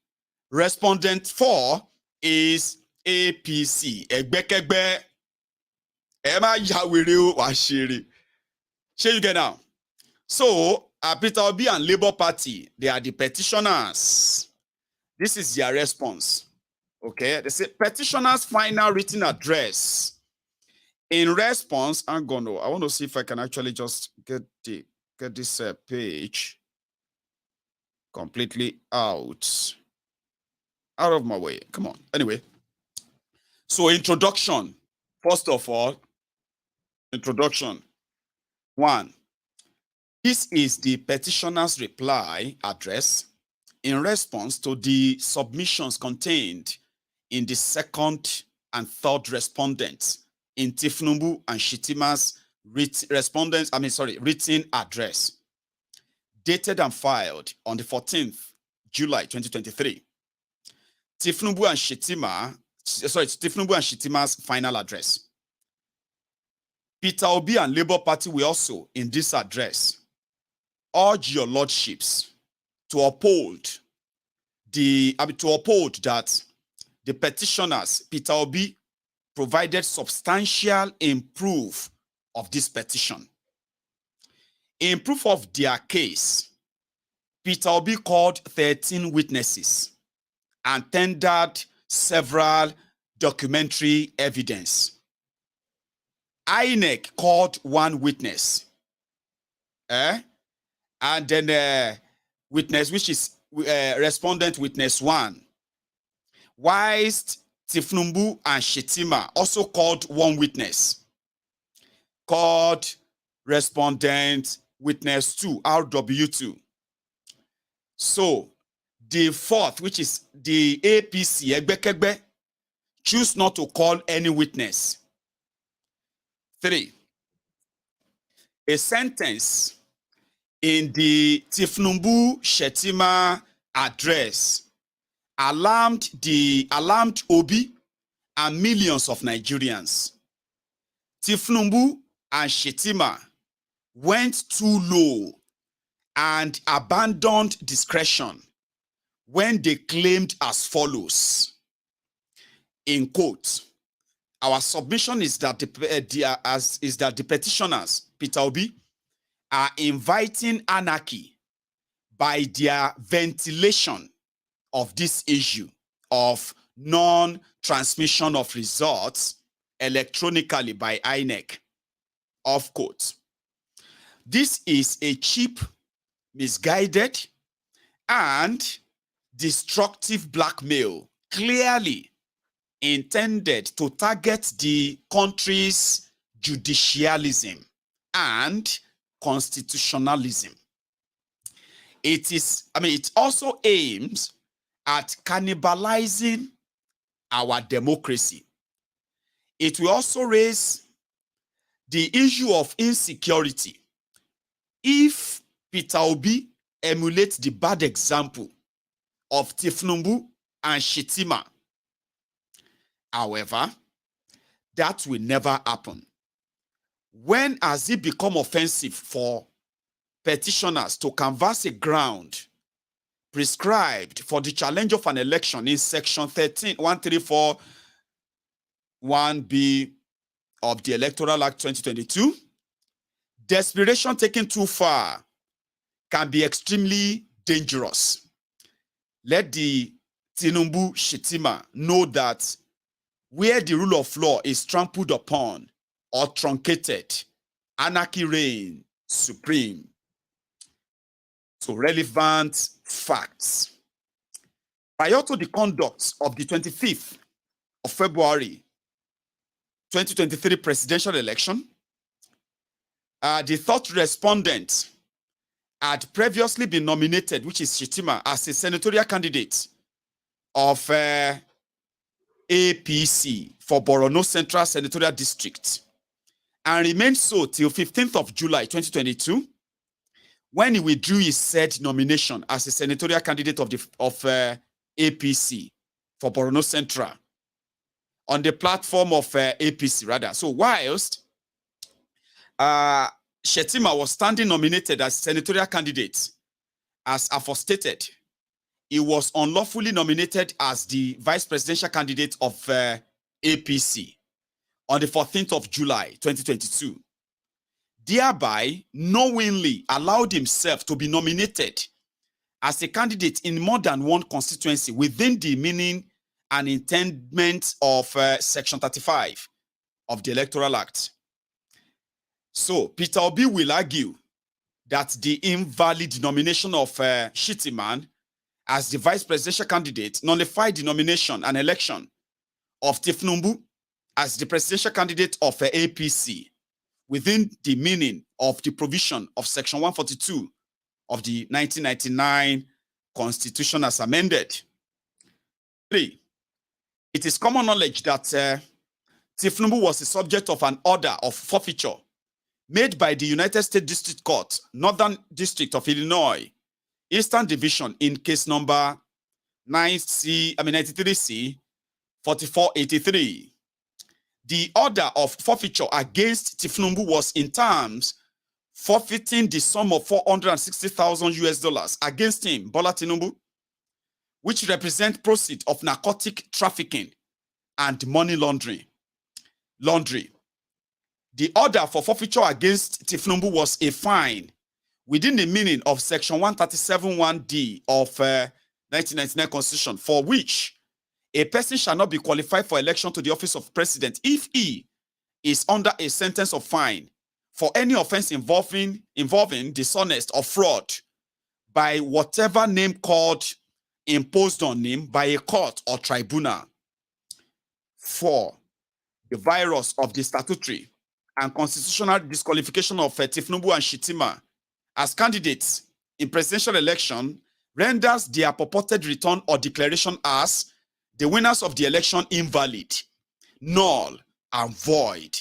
Speaker 3: Respondent 4 is APC. Egbekegbe. Ema Yawere Washiri. Share you get now. So, Peter Obi and Labour Party, they are the petitioners. This is their response. Okay, they say petitioner's final written address. In response, I want to see if I can actually just get this page. completely out of my way. Come on. Anyway, so introduction. First of all, introduction. 1. This is the petitioner's reply address in response to the submissions contained in the second and third respondents in Tinubu and Shittima's written address, dated and filed on the 14th July 2023. Tinubu and Shittima's final address. Peter Obi and Labour Party will also, in this address, urge your lordships to uphold that the petitioners, Peter Obi, provided substantial proof of this petition. In proof of their case, Peter Obi called 13 witnesses and tendered several documentary evidence. INEC called 1 witness, and then witness, which is respondent witness 1. Whilst Tinubu and Shettima also called 1 witness, called respondent witness 2, RW2. So the 4th, which is the APC, Egbekegbe, choose not to call any witness. 3. A sentence in the Tinubu Shettima address alarmed Obi and millions of Nigerians. Tinubu and Shettima went too low and abandoned discretion when they claimed as follows, in quote, our submission is that the petitioners, Peter Obi, are inviting anarchy by their ventilation of this issue of non-transmission of results electronically by INEC, off quote. This is a cheap, misguided, and destructive blackmail, clearly intended to target the country's judicialism and constitutionalism. It also aims at cannibalizing our democracy. It will also raise the issue of insecurity if Peter Obi emulates the bad example of Tinubu and Shettima. However, that will never happen. When has it become offensive for petitioners to canvass a ground prescribed for the challenge of an election in section 134(1)(b) of the Electoral Act 2022? Desperation taken too far can be extremely dangerous. Let the Tinubu Shettima know that where the rule of law is trampled upon or truncated, anarchy reigns supreme. So relevant facts. Prior to the conduct of the 25th of February 2023 presidential election, the third respondent had previously been nominated, which is Shettima, as a senatorial candidate of APC for Borno Central Senatorial District, and remained so till 15th of July 2022, when he withdrew his said nomination as a senatorial candidate of APC for Borno Central on the platform of APC, rather. So whilst Shettima was standing nominated as senatorial candidate, as aforestated, he was unlawfully nominated as the vice presidential candidate of APC on the 14th of July 2022, thereby knowingly allowed himself to be nominated as a candidate in more than one constituency within the meaning and intendment of Section 35 of the Electoral Act. So Peter Obi will argue that the invalid nomination of Shittiman as the vice presidential candidate nullified the nomination and election of Tinubu as the presidential candidate of APC within the meaning of the provision of Section 142 of the 1999 Constitution as amended. 3. It is common knowledge that Tinubu was the subject of an order of forfeiture made by the United States District Court, Northern District of Illinois, Eastern Division in case number 93C 4483. The order of forfeiture against Tinubu was in terms forfeiting the sum of $460,000 against him, Bola Tinubu, which represent proceeds of narcotic trafficking and money laundering. The order for forfeiture against Tinubu was a fine within the meaning of Section 137(1)(d) of 1999 Constitution, for which a person shall not be qualified for election to the office of president if he is under a sentence of fine for any offense involving dishonest or fraud by whatever name called imposed on him by a court or tribunal. 4. The virus of the statutory and constitutional disqualification of Tinubu and Shittima as candidates in presidential election renders their purported return or declaration as the winners of the election invalid, null and void,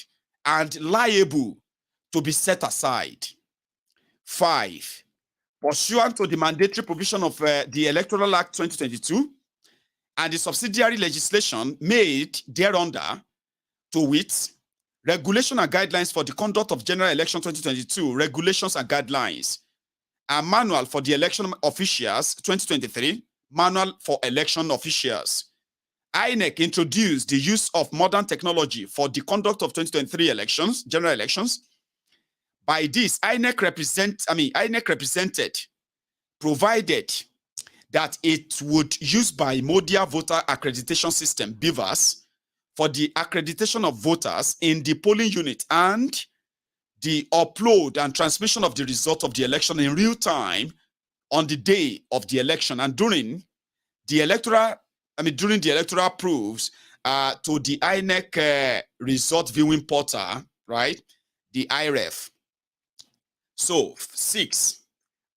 Speaker 3: and liable to be set aside. 5. Pursuant to the mandatory provision of the Electoral Act 2022 and the subsidiary legislation made thereunder, to wit, Regulation and Guidelines for the Conduct of General Election 2022, Regulations and Guidelines, and Manual for the Election Officials 2023, Manual for Election Officials, INEC introduced the use of modern technology for the conduct of 2023 elections, general elections. By this, INEC represented, provided that it would use bimodal voter accreditation system, BVAS, for the accreditation of voters in the polling unit and the upload and transmission of the result of the election in real time on the day of the election and during the electoral proofs to the INEC result viewing portal, right? The IREF. So, 6,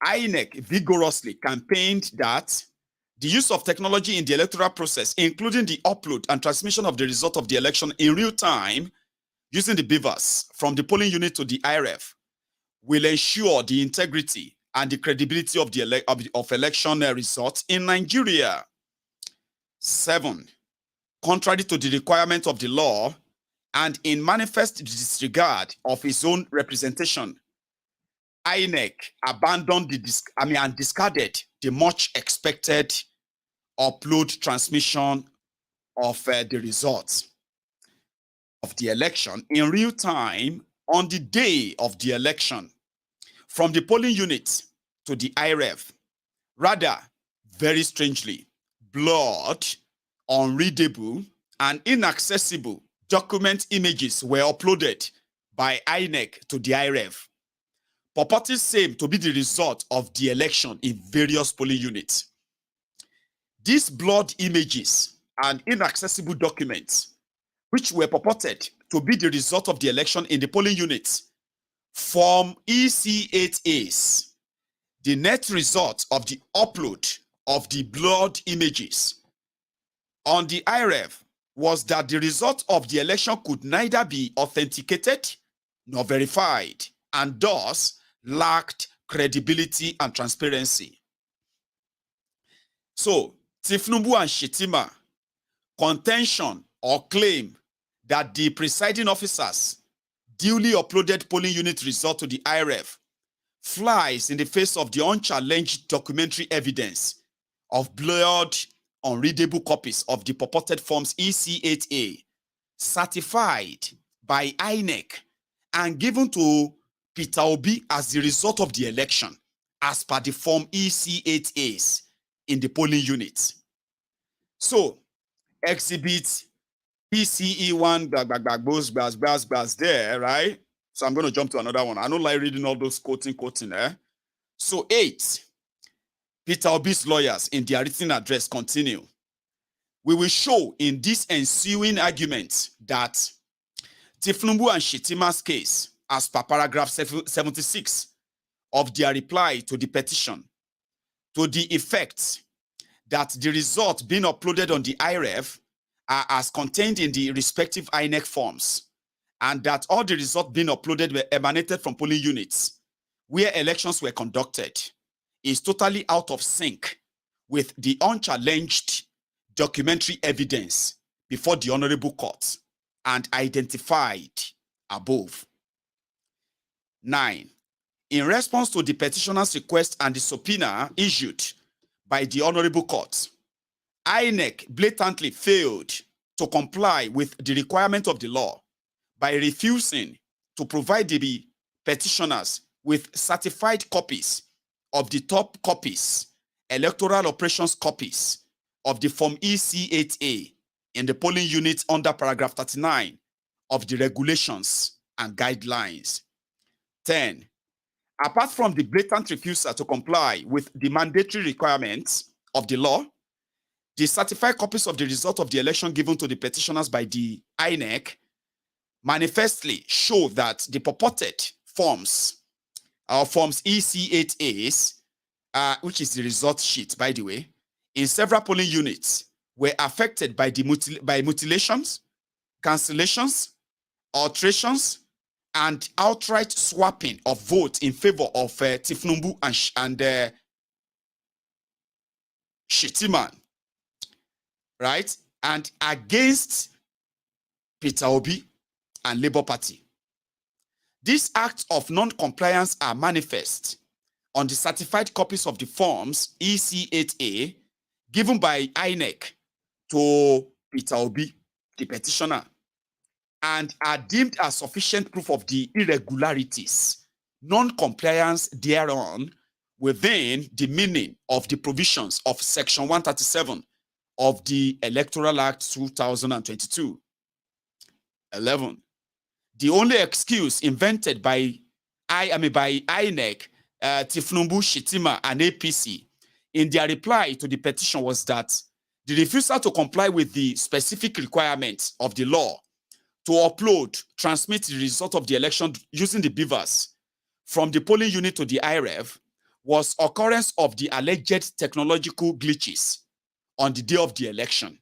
Speaker 3: INEC vigorously campaigned that the use of technology in the electoral process, including the upload and transmission of the result of the election in real time using the BVAS from the polling unit to the IREF, will ensure the integrity and the credibility of the election results in Nigeria. 7, contrary to the requirement of the law and in manifest disregard of his own representation, INEC abandoned and discarded the much expected upload transmission of the results of the election in real time on the day of the election from the polling unit to the IREF. Rather, very strangely, blurred, unreadable, and inaccessible document images were uploaded by INEC to the IREF, purporting same to be the result of the election in various polling units. These blurred images and inaccessible documents, which were purported to be the result of the election in the polling units, form EC8As, the net result of the upload of the blurred images on the IREF was that the result of the election could neither be authenticated nor verified, and thus lacked credibility and transparency. So, Tinubu and Shittima contention or claim that the presiding officers duly uploaded polling unit result to the IREF flies in the face of the unchallenged documentary evidence of blurred, unreadable copies of the purported forms EC8A, certified by INEC and given to Peter Obi as the result of the election, as per the form EC8As in the polling units. So, exhibit PCE1 there, right? So I'm going to jump to another one. I don't like reading all those quoting. So 8, Peter Obi's lawyers in their written address continue. We will show in this ensuing argument that Tinubu and Shitima's case, as per paragraph 76 of their reply to the petition, to the effect that the results being uploaded on the IREF are as contained in the respective INEC forms, and that all the results being uploaded were emanated from polling units where elections were conducted, is totally out of sync with the unchallenged documentary evidence before the Honorable Court and identified above. 9. In response to the petitioner's request and the subpoena issued by the Honorable Court, INEC blatantly failed to comply with the requirement of the law by refusing to provide the petitioners with certified copies of the top copies, electoral operations copies of the Form EC8A in the polling unit under paragraph 39 of the regulations and guidelines. 10. Apart from the blatant refusal to comply with the mandatory requirements of the law, the certified copies of the result of the election given to the petitioners by the INEC manifestly show that the purported forms EC8As, which is the result sheet, by the way, in several polling units were affected by mutilations, cancellations, alterations, and outright swapping of votes in favor of Tinubu and Shitiman, right? And against Peter Obi and Labour Party. These acts of non-compliance are manifest on the certified copies of the forms EC8A given by INEC to Peter Obi, the petitioner, and are deemed as sufficient proof of the irregularities, non-compliance thereon within the meaning of the provisions of Section 137 of the Electoral Act 2022. 11. The only excuse invented by INEC, Tinubu, Shitima, and APC in their reply to the petition was that the refusal to comply with the specific requirements of the law to upload, transmit the result of the election using the beavers from the polling unit to the IREF was occurrence of the alleged technological glitches on the day of the election.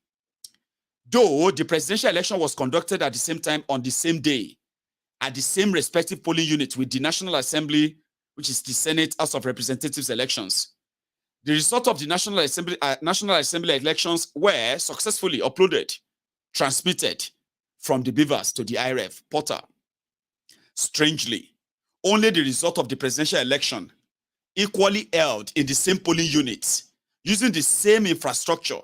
Speaker 3: Though the presidential election was conducted at the same time on the same day, at the same respective polling unit with the National Assembly, which is the Senate House of Representatives elections, the result of the National Assembly elections were successfully uploaded, transmitted from the beavers to the IREF portal. Strangely, only the result of the presidential election, equally held in the same polling units, using the same infrastructure,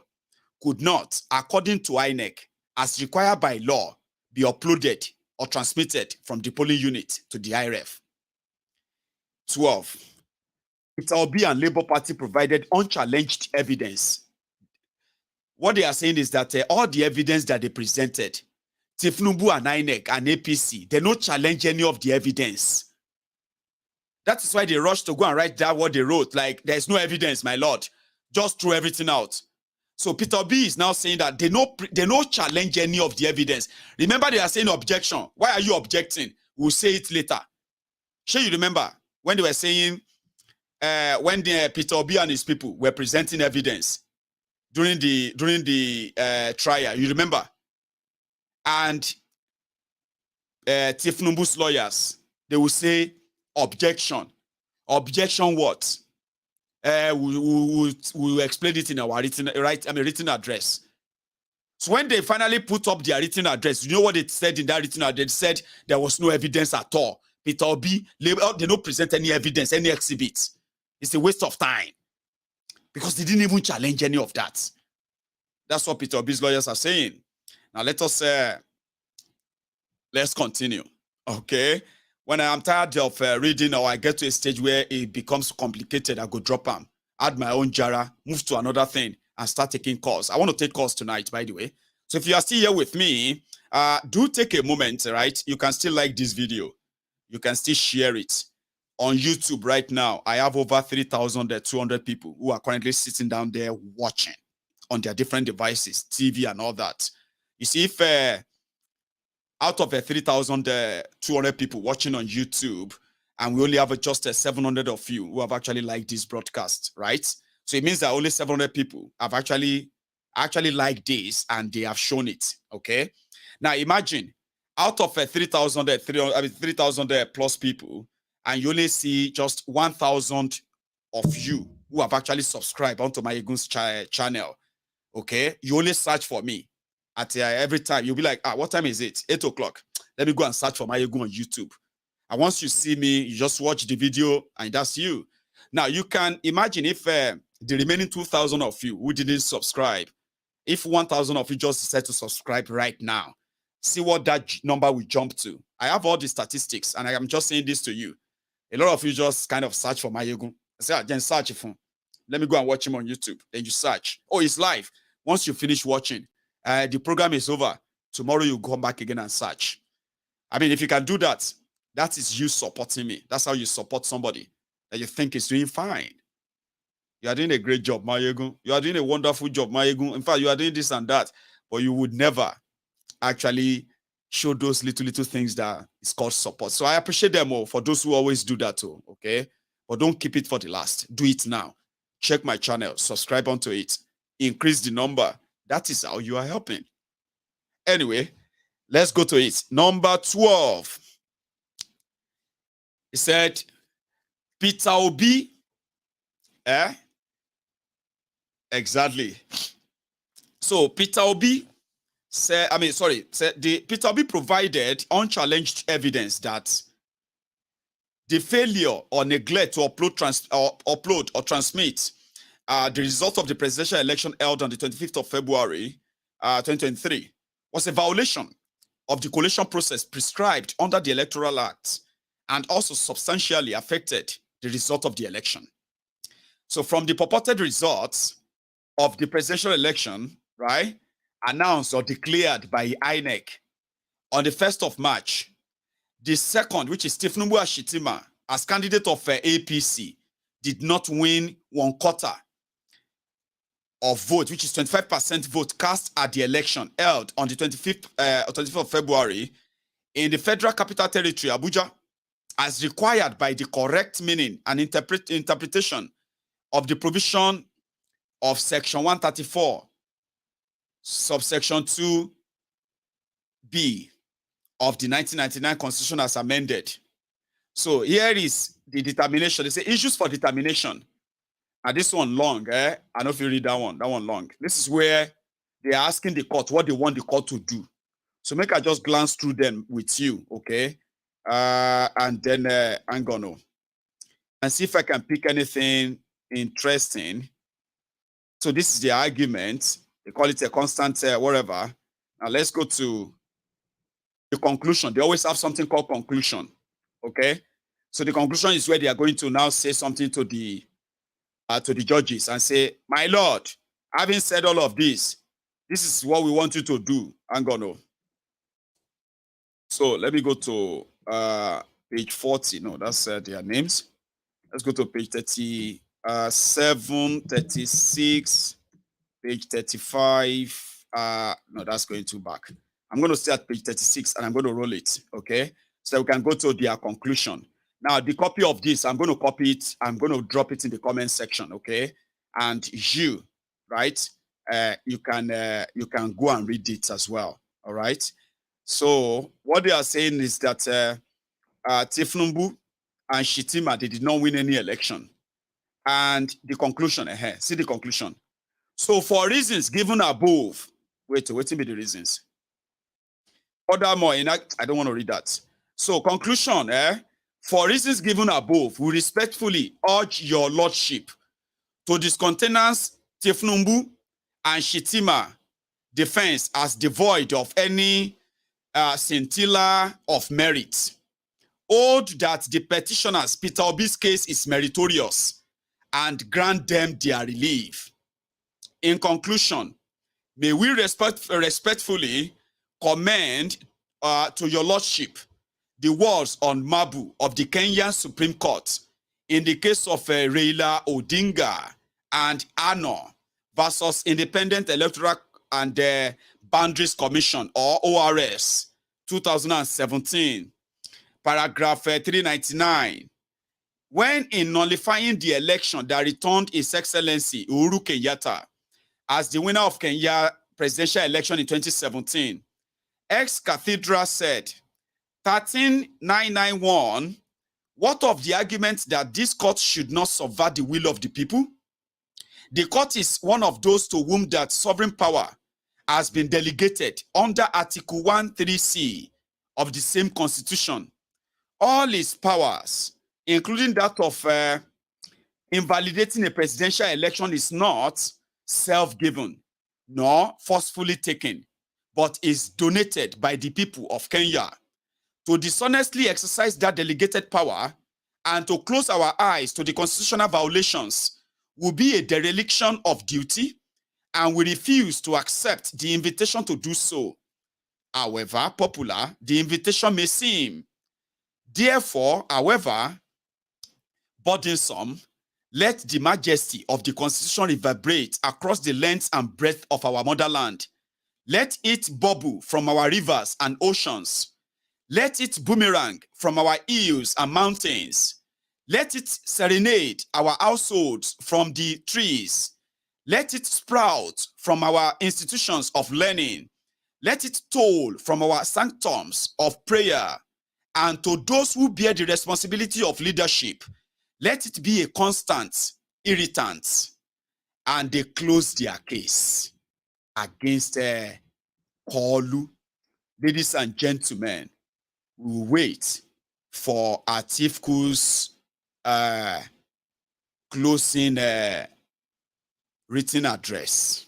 Speaker 3: could not, according to INEC, as required by law, be uploaded or transmitted from the polling unit to the IREF. 12. Peter Obi and Labour Party provided unchallenged evidence. What they are saying is that all the evidence that they presented, Tinubu and INEC and APC, they don't challenge any of the evidence. That is why they rushed to go and write down what they wrote. Like, there's no evidence, my lord. Just throw everything out. So Peter Obi is now saying that they don't challenge any of the evidence. Remember, they are saying objection. Why are you objecting? We'll say it later. Sure, you remember when they were saying, when Peter Obi and his people were presenting evidence during the trial, you remember? And Tinubu's lawyers, they will say objection. Objection what? We'll explain it in our written address. So when they finally put up their written address, you know what they said in that written address? They said there was no evidence at all. Peter Obi, they don't present any evidence, any exhibits. It's a waste of time because they didn't even challenge any of that. That's what Peter Obi's lawyers are saying. Now let's continue. Okay. When I am tired of reading or I get to a stage where it becomes complicated, I go drop them, add my own jara, move to another thing, and start taking calls. I want to take calls tonight, by the way. So if you are still here with me, do take a moment, right? You can still like this video. you can still share it. On YouTube right now, I have over 3,200 people who are currently sitting down there watching on their different devices, TV and all that. You see, if out of 3,200 people watching on YouTube, and we only have just 700 of you who have actually liked this broadcast, right? So it means that only 700 people have actually liked this and they have shown it, okay? Now imagine, out of 3,000 plus people, and you only see just 1,000 of you who have actually subscribed onto Maiyegun's channel, okay? You only search for me at every time. You'll be like, what time is it? 8 o'clock. Let me go and search for Maiyegun on YouTube. And once you see me, you just watch the video and that's you. Now, you can imagine if the remaining 2,000 of you who didn't subscribe, if 1,000 of you just decide to subscribe right now, see what that number will jump to. I have all the statistics and I am just saying this to you. A lot of you just kind of search for Maiyegun. I say, then search for him. Let me go and watch him on YouTube. Then you search. Oh, it's live. Once you finish watching, the program is over. Tomorrow you come back again and search. I mean, if you can do that, that is you supporting me. That's how you support somebody that you think is doing fine. You are doing a great job, Maiyegun. You are doing a wonderful job, Maiyegun. In fact, you are doing this and that, but you would never actually show those little things that is called support. So I appreciate them all for those who always do that too, okay? But don't keep it for the last. Do it now. Check my channel, subscribe onto it, increase the number. That is how you are helping. Anyway, let's go to it. Number 12. He said, Peter Obi, exactly. So Peter Obi said, Peter Obi provided unchallenged evidence that the failure or neglect to upload or transmit the result of the presidential election held on the 25th of February 2023 was a violation of the collation process prescribed under the Electoral Act and also substantially affected the result of the election. So from the purported results of the presidential election, right, announced or declared by INEC on the 1st of March, the second, which is Tinubu Ashitima, as candidate of APC, did not win 1/4 of vote, which is 25% vote cast at the election held on the 25th of February in the Federal Capital Territory, Abuja, as required by the correct meaning and interpretation of the provision of Section 134, subsection 2B of the 1999 Constitution as amended. So here is the determination. They say issues for determination. And this one long, I don't know if you read that one long. This is where they are asking the court what they want the court to do. So make I just glance through them with you, okay? And then I'm gonna and see if I can pick anything interesting. So this is the argument. They call it a constant whatever. Now let's go to the conclusion. They always have something called conclusion, okay? So the conclusion is where they are going to now say something to the judges and say, my lord, having said all of this, this is what we want you to do. I'm gonna. So let me go to page 40. No, that's their names. Let's go to page 37, 36, page 35. No, that's going too back. I'm going to stay at page 36 and I'm going to roll it, okay? So we can go to their conclusion. Now, the copy of this, I'm going to copy it. I'm going to drop it in the comment section, okay? And you, right? You can go and read it as well, all right? So what they are saying is that Tinubu and Shitima, they did not win any election. And the conclusion, see the conclusion. So for reasons given above, wait be the reasons. Furthermore, I don't want to read that. So conclusion, for reasons given above, we respectfully urge your lordship to discountenance Tinubu and Shitima defense as devoid of any scintilla of merit. Hold that the petitioners' Peter Obi's case is meritorious and grant them their relief. In conclusion, may we respectfully commend to your lordship the words on marble of the Kenyan Supreme Court in the case of Raila Odinga and Ano versus Independent Electoral and Boundaries Commission, or ORS, 2017, paragraph 399. When in nullifying the election that returned His Excellency Uhuru Kenyatta as the winner of Kenya presidential election in 2017, ex-cathedra said, 13991, what of the argument that this court should not subvert the will of the people? The court is one of those to whom that sovereign power has been delegated under Article 13C of the same constitution. All its powers, including that of invalidating a presidential election, is not self-given nor forcefully taken, but is donated by the people of Kenya. To dishonestly exercise that delegated power and to close our eyes to the constitutional violations will be a dereliction of duty, and we refuse to accept the invitation to do so. However popular the invitation may seem, therefore, however burdensome, let the majesty of the Constitution reverberate across the length and breadth of our motherland. Let it bubble from our rivers and oceans. Let it boomerang from our hills and mountains. Let it serenade our households from the trees. Let it sprout from our institutions of learning. Let it toll from our sanctums of prayer. And to those who bear the responsibility of leadership, let it be a constant irritant. And they close their case against Kolu. Ladies and gentlemen, we will wait for Atifku's closing written address.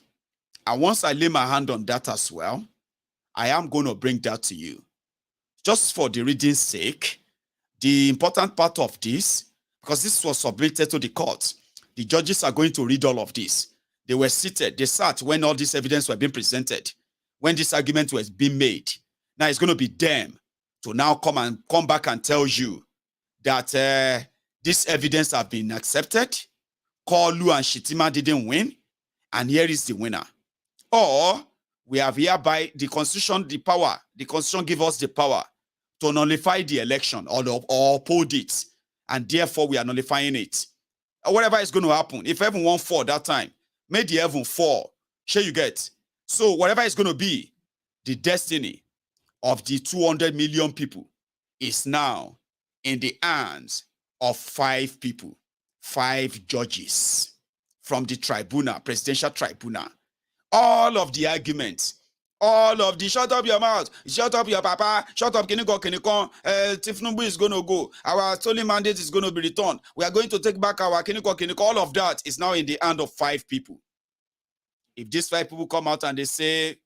Speaker 3: And once I lay my hand on that as well, I am going to bring that to you. Just for the reading's sake, the important part of this, because this was submitted to the court, the judges are going to read all of this. They were seated, they sat when all this evidence were being presented, when this argument was being made. Now it's going to be them to now come back and tell you that this evidence have been accepted, Kolu and Shitima didn't win, and here is the winner. Or we have hereby the Constitution, the power, the Constitution gives us the power to nullify the election or uphold it, and therefore we are nullifying it. Or whatever is going to happen, if heaven won't fall that time, may the heaven fall. Sure you get. So whatever is going to be, the destiny of the 200 million people is now in the hands of 5 people, 5 judges from the tribunal, presidential tribunal. All of the arguments, all of the shut up your mouth, shut up your papa, shut up Tinubu is going to go, our stolen mandate is going to be returned, we are going to take back our Kiniko, all of that is now in the hand of 5 people. If these 5 people come out and they say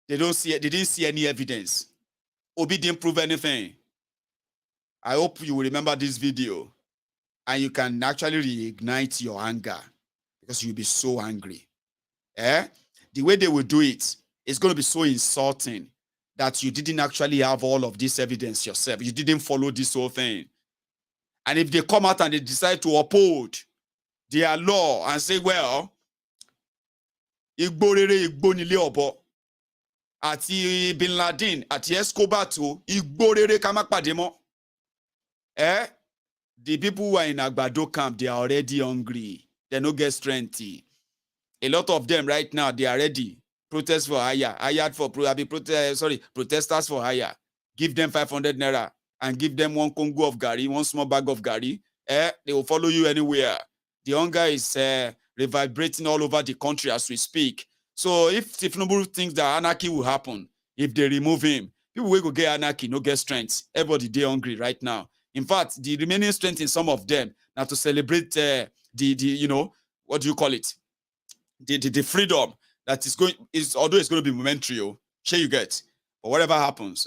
Speaker 3: they didn't see any evidence, Obi didn't prove anything, I hope you will remember this video and you can actually reignite your anger, because you'll be so angry. The way they will do it is going to be so insulting that you didn't actually have all of this evidence yourself. You didn't follow this whole thing. And if they come out and they decide to uphold their law and say, well, Igborere Igbonile Obo, Ati Bin Laden, Ati Escobar to Igborere Kamapademo. The people who are in Agbado camp, they are already hungry. They don't get strength. A lot of them right now, they are ready. Protest for hire. Protesters for hire. Give them 500 naira and give them 1 Congo of gari, 1 small bag of gari. They will follow you anywhere. The hunger is reverberating all over the country as we speak. So if Tinubu thinks that anarchy will happen, if they remove him, people will go get anarchy, no get strength. Everybody they hungry right now. In fact, the remaining strength in some of them now to celebrate the you know, what do you call it? The freedom that is going is, although it's going to be momentary, sure you get. But whatever happens,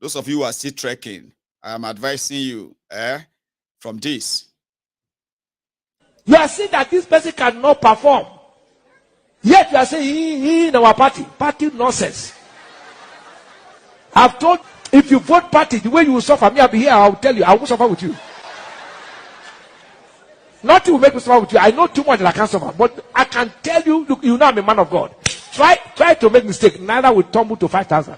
Speaker 3: those of you who are still trekking, I am advising you, from this.
Speaker 8: You are saying that this person cannot perform. Yet you are saying he in our party nonsense. I've told If you vote party, the way you will suffer, me, I'll be here, I'll tell you, I will suffer with you. Nothing will make me suffer with you. I know too much that I can't suffer. But I can tell you, look, you know I'm a man of God. Try to make mistake. Neither will tumble to 5,000.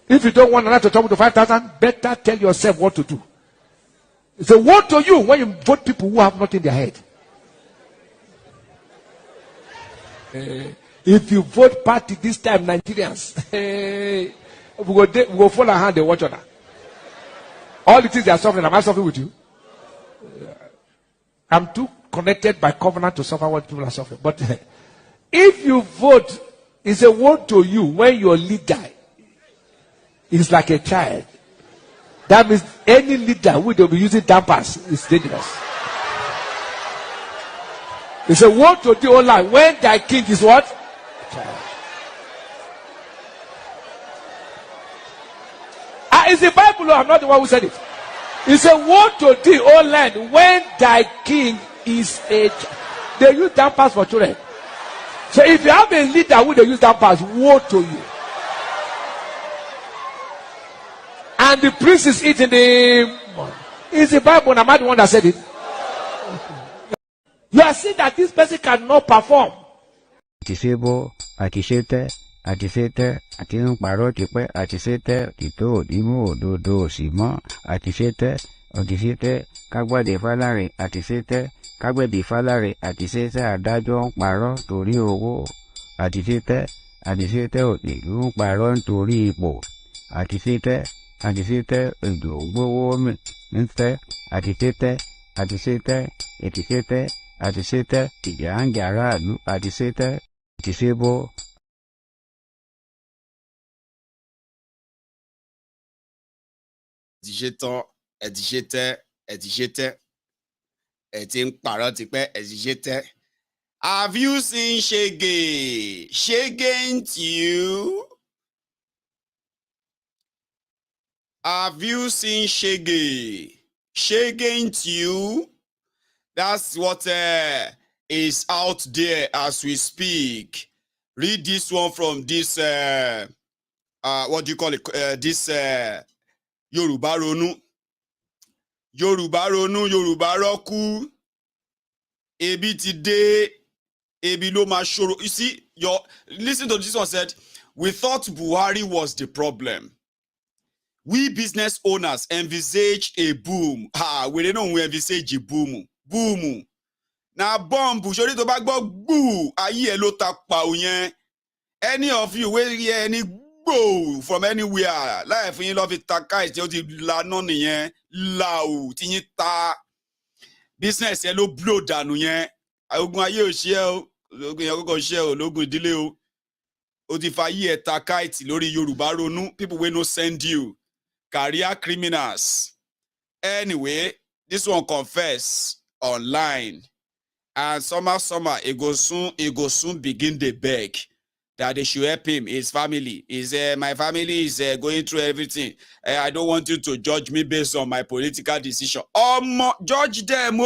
Speaker 8: If you don't want another to tumble to 5,000, better tell yourself what to do. It's a word to you when you vote people who have nothing in their head. If you vote party this time, Nigerians, we go fall our hand and watch on that. All the things they are suffering, am I suffering with you? I'm too connected by covenant to suffer what people are suffering. But if you vote, it's a word to you when your leader is like a child. That means any leader who will be using dampers is dangerous. It's a word to the whole life. When thy king is what? Child. It's the Bible, I'm not the one who said it. It's a word to the whole land. When thy king is a child. They use dampers for children. So if you have a leader who they use dampers, woe to you. And the priest is eating the. It's the Bible, and I'm not the one that said it. You are seeing that this person cannot perform.
Speaker 9: Disable, Atisete, Atin Parotipe, Atisete, Tito, Dimo, Dodo, Simon, Atisete, Odisete, Cagua de Falare, Atisete, Cagua de Falare, Atisete, Adajo, Paro, Torio, Atisete, Odilu, Paron, Toribo, Atisete, Udo, Minster, Atisete, Atisete, Tiangara, Atisete, Disable.
Speaker 3: Have you seen Shege? Shege ain't you? Have you seen Shege? Shege ain't you? That's what is out there as we speak. Read this one from this, what do you call it? This Yoruba Ronu. Yoruba Ronu, Yoruba Roku. Ebi today, Ebi lo mashoro. You see, listen to this one said, we thought Buhari was the problem. We business owners envisaged a boom. We don't know we envisage a boom. Boom. Now bomb, shori to back boo. Aye lo takpa uyen. Any of you will hear any boo from anywhere. Life in love it takai ti la non yen lao ti ta. Business yẹn ló blow dànù yẹn. Ogun ayé ò ṣe o. Ogun yẹn kọ́kọ́ ṣe o. Lógun ìdílé o. O ti fa yí ẹ̀ ta káìtì lórí Yorùbá ronú. People wey no send you. Career criminals. Anyway, this one confess online. And summer, it go soon begin the beg that they should help him, his family. My family is going through everything. I don't want you to judge me based on my political decision. Judge them,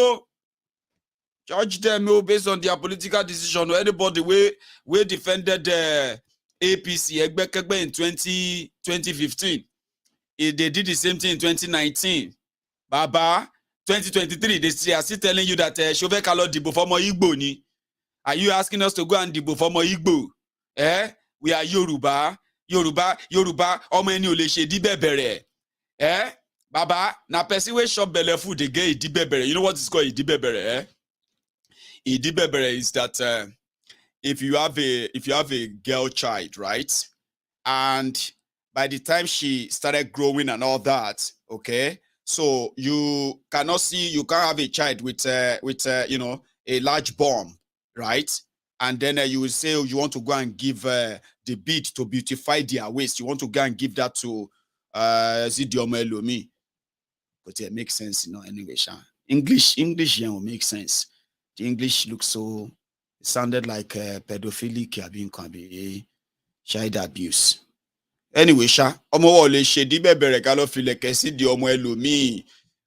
Speaker 3: judge them based on their political decision. Or anybody we defended APC in 2015. They did the same thing in 2019. Baba, 2023, they are still telling you that Shove Kalo Dibo for Igbo ni. Are you asking us to go and Dibo for Igbo? We are Yoruba. Omo eni o le se di bebere. Baba, na person we shop belle food they get di bebere. You know what is called di bebere? Di bebere is that if you have a girl child, right? And by the time she started growing and all that, okay? So you can't have a child with a large bomb, right? And then you will say you want to go and give the bead to beautify their waist. You want to go and give that to Zidiomo Elomi. But it makes sense, anyway. English will make sense. The English looks so, it sounded like pedophilic, child abuse. Anyway,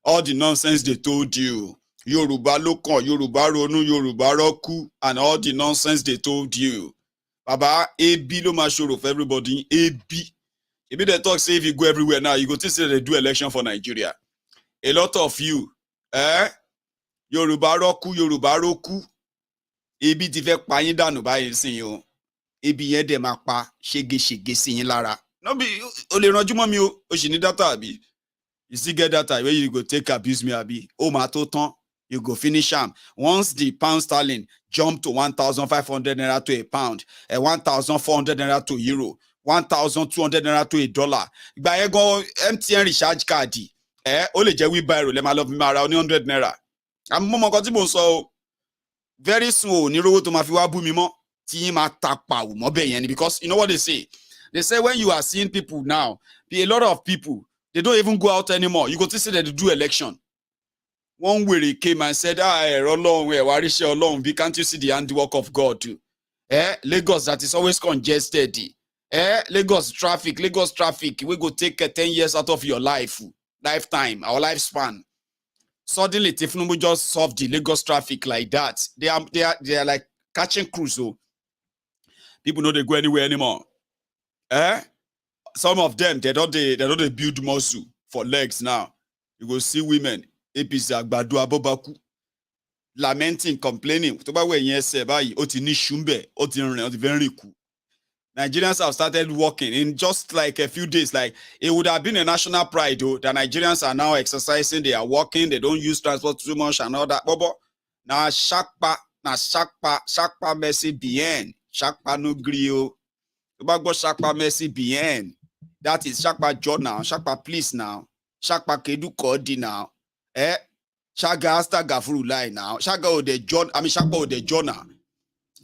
Speaker 3: all the nonsense they told you. Yoruba Lokon, Yoruba Ronu, Yoruba Roku, and all the nonsense they told you. Baba, AB lo mashoro for everybody. AB. If they talk, say if you go everywhere now, you go to say they do election for Nigeria. A lot of you, Yoruba roku, ebi ti fẹ́ pa yín dànù báyìí sìn yín o. Ebi yẹn dẹ̀ máa pa ṣégeṣége sí yín lára. No be o lè ranjú mọ́ mi o sì ní data àbí. You still get data where you go take abuse me àbí. O máa tó tán, you go finish am. Once the pound sterling jump to 1,500 naira to a pound, 1,400 naira to euro, 1,200 naira to a dollar. Ìgbà yẹn gan MTN recharge card ó lè jẹ́ wheelbarrow lẹ́ máa lọ fi máa ra ní 100 naira. Àmọ́ mọ́ nǹkan tí mò ń sọ o. Very soon o ní rówó tó máa fi wá bú mi mọ́ tí yín máa ta pàwù mọ́ bẹ́ẹ̀ yẹn ni, because you know what they say? They say when you are seeing people now, a lot of people, they don't even go out anymore. You go to see that they do election. One way came and said, can't you see the handiwork of God too? Lagos that is always congested. Lagos traffic, we go take 10 years out of your lifetime, our lifespan. Suddenly, Tinubu just solved the Lagos traffic like that. They are like catching cruise. So people know they go anywhere anymore. Some of them they don't build muscle for legs now. You go see women, APC Agbadu Abobaku, lamenting, complaining. Nigerians have started working in just like a few days. Like it would have been a national pride though that Nigerians are now exercising, they are working, they don't use transport too much and all that. Now shakpa mercy bien. Shakpa no grio. Shakpa mercy bien. That is shakpa John now. Shakpa please now. Shakpa kedu kodi now. Shaga asta gafuru lie now. Shaga o de John. I mean shakpa o de John now.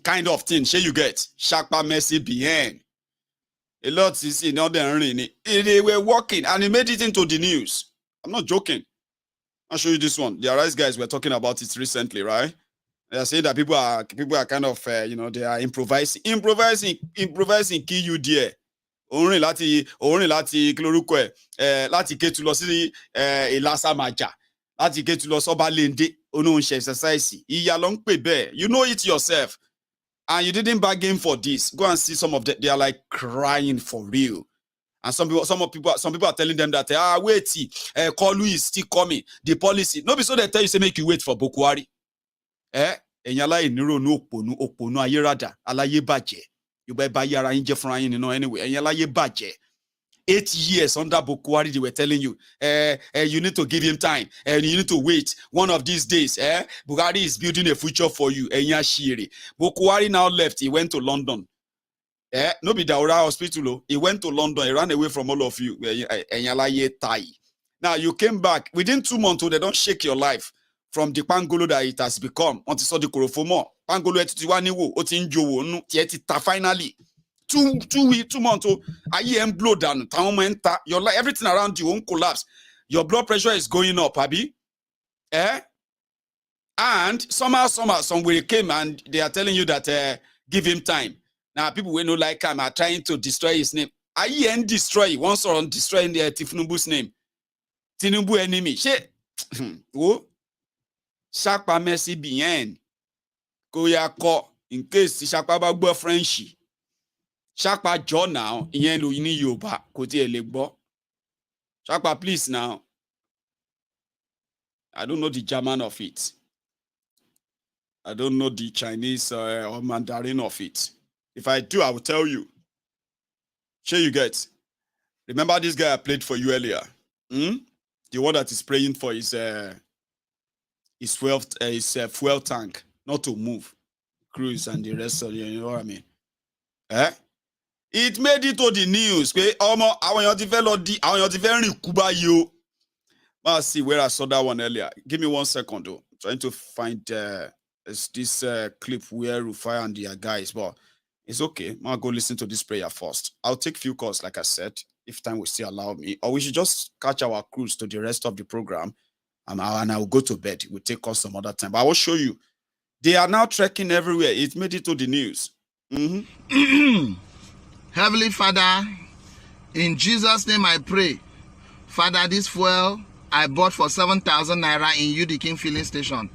Speaker 3: Kind of thing, shey you get Shakpa mercy behind. A lot is in other they were working and it made it into the news. I'm not joking. I'll show you this one. The Arise guys were talking about it recently, right? They are saying that people are kind of they are improvising key you there. Only lati kloruko lati ketu lo si Ilasa Maja. Lati ketu lo so ba lende onu nse exercise. Iya lo npe be. You know it yourself. And you didn't bargain for this. Go and see some of them. They are like crying for real. And some people are telling them that wait, Kolu is still coming. The policy. No, be so they tell you say make you wait for Bokwari. Enyala iniro no oponu ayerada alaye baje. You buy yara inje frying anyway. Enyala ye baje. 8 years under Bokwari, they were telling you, you need to give him time, and you need to wait. One of these days, Buhari is building a future for you. Bokwari now left. He went to London. No be Daura Hospital. He went to London. He ran away from all of you. Now you came back within 2 months. They don't shake your life from the pangolo that it has become. Until saw the korofomo pangolo etitiwaniwo otinjowo tietita finally. 2 months, I am blow down. Your life, everything around you won't collapse. Your blood pressure is going up, Abi. And somehow, somewhere came and they are telling you that give him time. Now, people will not like him are trying to destroy his name. I am destroy once or on destroying the Tinubu's name. Tinubu enemy. Oh, Shakpa mercy bien. Koya ko in case Shakpa ba Frenchy. Shakpa John now, in Louis Yoba, Kote Legbo. Shakpa, please now. I don't know the German of it. I don't know the Chinese or Mandarin of it. If I do, I will tell you. Sure you get. Remember this guy I played for you earlier? The one that is praying for his fuel tank not to move. Cruise and the rest of you know what I mean? It made it to the news. Let's see where I saw that one earlier. Give me 1 second though. I'm trying to find this clip where Rufai and their guys, but it's okay. I'll go listen to this prayer first. I'll take few calls, like I said, if time will still allow me, or we should just catch our cruise to the rest of the program, and I will go to bed. We'll take us some other time. But I will show you. They are now trekking everywhere. It made it to the news.
Speaker 7: Heavenly Father, in Jesus' name I pray. Father, this fuel I bought for 7,000 naira in UD King filling station.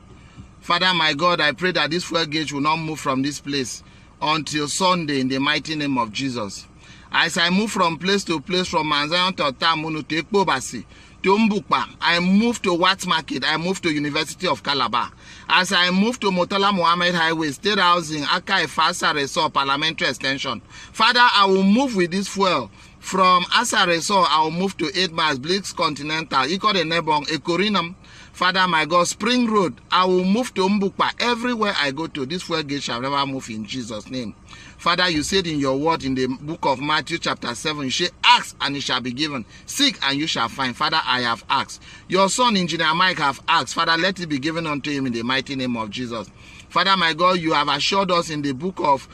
Speaker 7: Father, my God, I pray that this fuel gauge will not move from this place until Sunday in the mighty name of Jesus. As I move from place to place, from Manzayon to Tamunu to Ekpobasi, to Mbukpa, I move to Watts Market, I move to University of Calabar. As I move to Motala Mohammed Highway, State Housing, Aka Ifasa Resort, Parliamentary Extension. Father, I will move with this fuel. From Asa Resort, I will move to 8 miles, Blix Continental, Iko de Nebong, Ekorinam. Father, my God, Spring Road, I will move to Mbukpa. Everywhere I go to, this fuel gate shall never move in Jesus' name. Father, you said in your word in the book of Matthew chapter 7, you say, ask and it shall be given. Seek and you shall find. Father, I have asked. Your son, Engineer Mike, have asked. Father, let it be given unto him in the mighty name of Jesus. Father, my God, you have assured us in the book of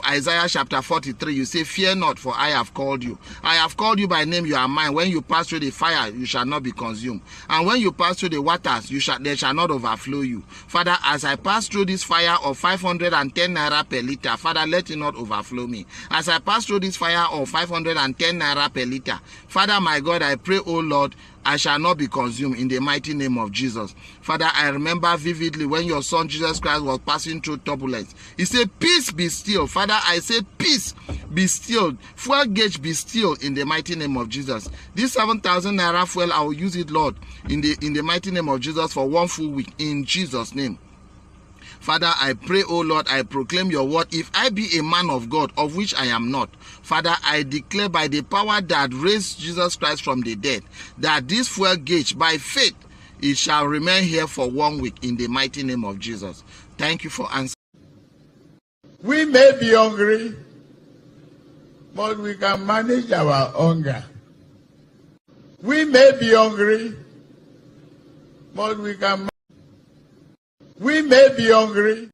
Speaker 7: Isaiah chapter 43, you say, fear not, for I have called you. I have called you by name, you are mine. When you pass through the fire, you shall not be consumed. And when you pass through the waters, they shall not overflow you. Father, as I pass through this fire of 510 naira per liter, Father, let it not overflow me. As I pass through this fire of 510 naira per liter, Father, my God, I pray, oh Lord, I shall not be consumed in the mighty name of Jesus. Father, I remember vividly when your son Jesus Christ was passing through turbulence. He said, peace be still. Father, I said, peace be still. Fuel gauge be still in the mighty name of Jesus. This 7,000 naira fuel, I will use it, Lord, in the mighty name of Jesus for 1 full week in Jesus' name. Father, I pray, oh Lord, I proclaim your word. If I be a man of God, of which I am not, Father, I declare by the power that raised Jesus Christ from the dead, that this fuel gauge, by faith, it shall remain here for 1 week in the mighty name of Jesus. Thank you for answering.
Speaker 5: We may be hungry, but we can manage our hunger. We may be hungry, but we can. We may be hungry.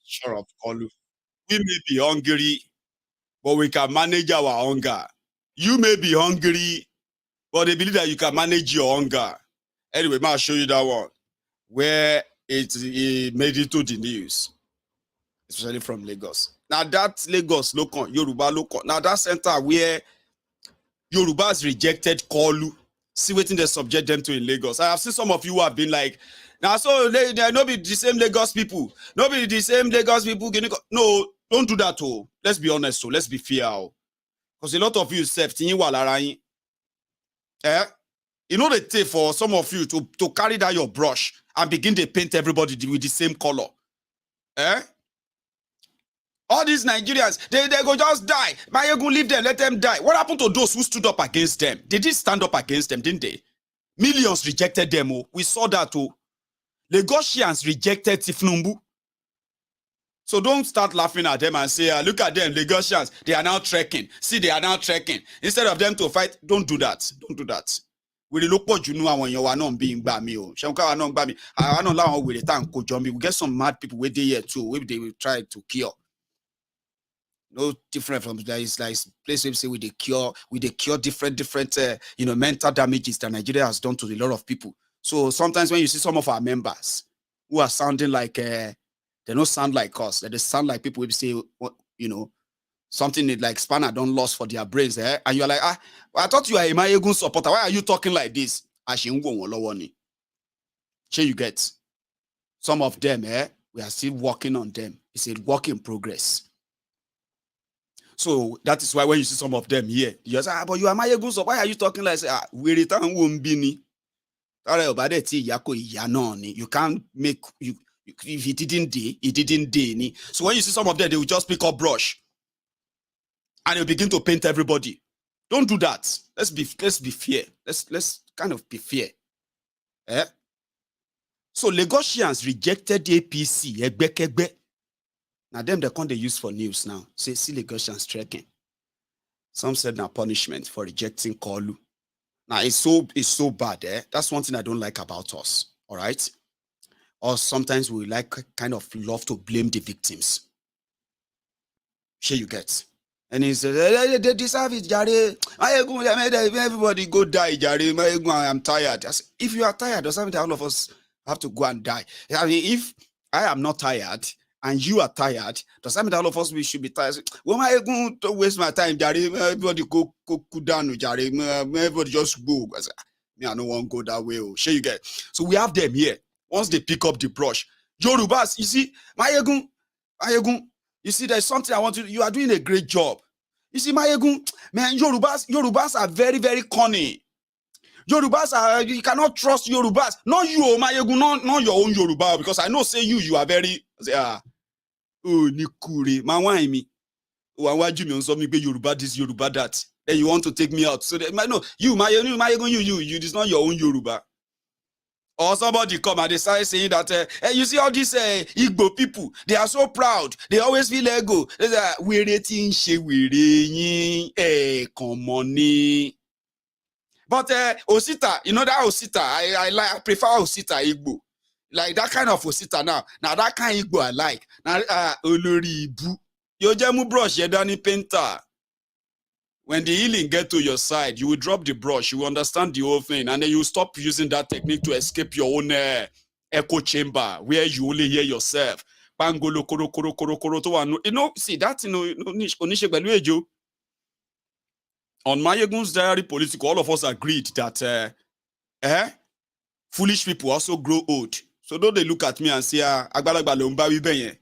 Speaker 3: Shut up, Kolu. We may be hungry, but we can manage our hunger. You may be hungry, but they believe that you can manage your hunger. Anyway, I'll show you that one where it made it to the news, especially from Lagos. Now that Lagos local, Yoruba local. Now that center where Yorubas rejected Kolu. See what they subject them to in Lagos. I have seen some of you who have been like, now so they not be the same Lagos people. Not be the same Lagos people. No, don't do that. Oh, let's be honest. So let's be fair. Because a lot of you self, you know they take for some of you to carry down your brush and begin to paint everybody with the same color. All these Nigerians, they go just die. Maiyegun, leave them, let them die. What happened to those who stood up against them? They did stand up against them, didn't they? Millions rejected them. Oh. We saw that too. Lagosians rejected Tinubu. So don't start laughing at them and say, look at them, Lagosians, they are now trekking. See, they are now trekking. Instead of them to fight, don't do that. Don't do that. We look what you know when you are not being bammy. I don't know with the tank coach. We get some mad people where they here too, where they will try to kill. No different from that. It's like place where we say we cure different mental damages that Nigeria has done to a lot of people. So sometimes when you see some of our members who are sounding like they don't sound like us, they sound like people who say something like spanner don't lost for their brains, and you're like, I thought you are a Maiyegun supporter. Why are you talking like this? Sure, you get some of them, we are still working on them. It's a work in progress. So that is why when you see some of them here, you say, but you are Maiyegun, so why are you talking like we return Wombini? You can't make you if he didn't day. So when you see some of them, they will just pick up brush and they'll begin to paint everybody. Don't do that. Let's be fair. Let's kind of be fair. So Lagosians rejected the APC. Now them they use for news now. Say see Lagosians trekking. Some said now punishment for rejecting Kolu. Now it's so bad. That's one thing I don't like about us. All right. Or sometimes we kind of love to blame the victims. Sure you get. And he says, they deserve it, Jare. Everybody go die, Jare. I'm tired. I say, if you are tired, does that mean that all of us have to go and die? I mean, if I am not tired and you are tired, does that mean that all of us we should be tired? Well, am I going to waste my time, Jare? Everybody go down, Jare. Everybody just go. I say, I don't want to go that way. Sure you get. So we have them here. once they pick up the brush. Yorubas, you see, Maiyegun, you see, there's something I want to. You are doing a great job. You see, Maiyegun, man, Yorubas are very, very cunning. Yorubas are, you cannot trust Yorubas. Not you, Maiyegun, not your own Yoruba, because I know, say you are very, oh, Nikuri, my wine me. Why do you mean something Yoruba this, Yoruba that? And you want to take me out. So that, no, you, Maiyegun, you, this is not your own Yoruba. Or somebody come and they start saying that, hey, you see all these Igbo people, they are so proud. They always feel ego. They say, we're rating, come on. But Osita, you know that Osita, I prefer Osita Igbo. Like that kind of Osita now. Now that kind of Igbo I like. Now, Olori Ibu. You just brush, you don't painter. When the healing get to your side, you will drop the brush, you will understand the whole thing, and then you stop using that technique to escape your own echo chamber where you only hear yourself. Pangolo koro koro koro koro to you know, see that on MaiyegunsDiary Politico, all of us agreed that foolish people also grow old. So don't they look at me and say, agbalagba lo nba wi beyen.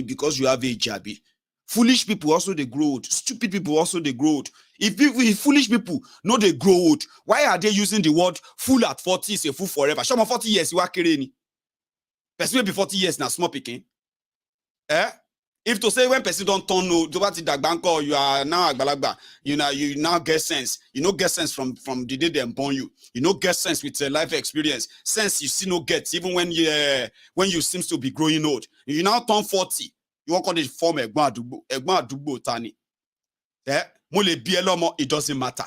Speaker 3: Because you have a jabby. Foolish people also they grow old. Stupid people also they grow old. If foolish people know they grow old, why are they using the word fool at 40 is a fool forever? Show me 40 years, you are kidding. Person will be 40 years now, small picking. If to say when person don't turn no, you are now agbalagba, you now get sense. You know get sense from the day they born you. You know get sense with life experience. Sense you see no get even when you seems to be growing old. You now turn 40. You won't call it form Egba tani. Mole bielomo, it doesn't matter.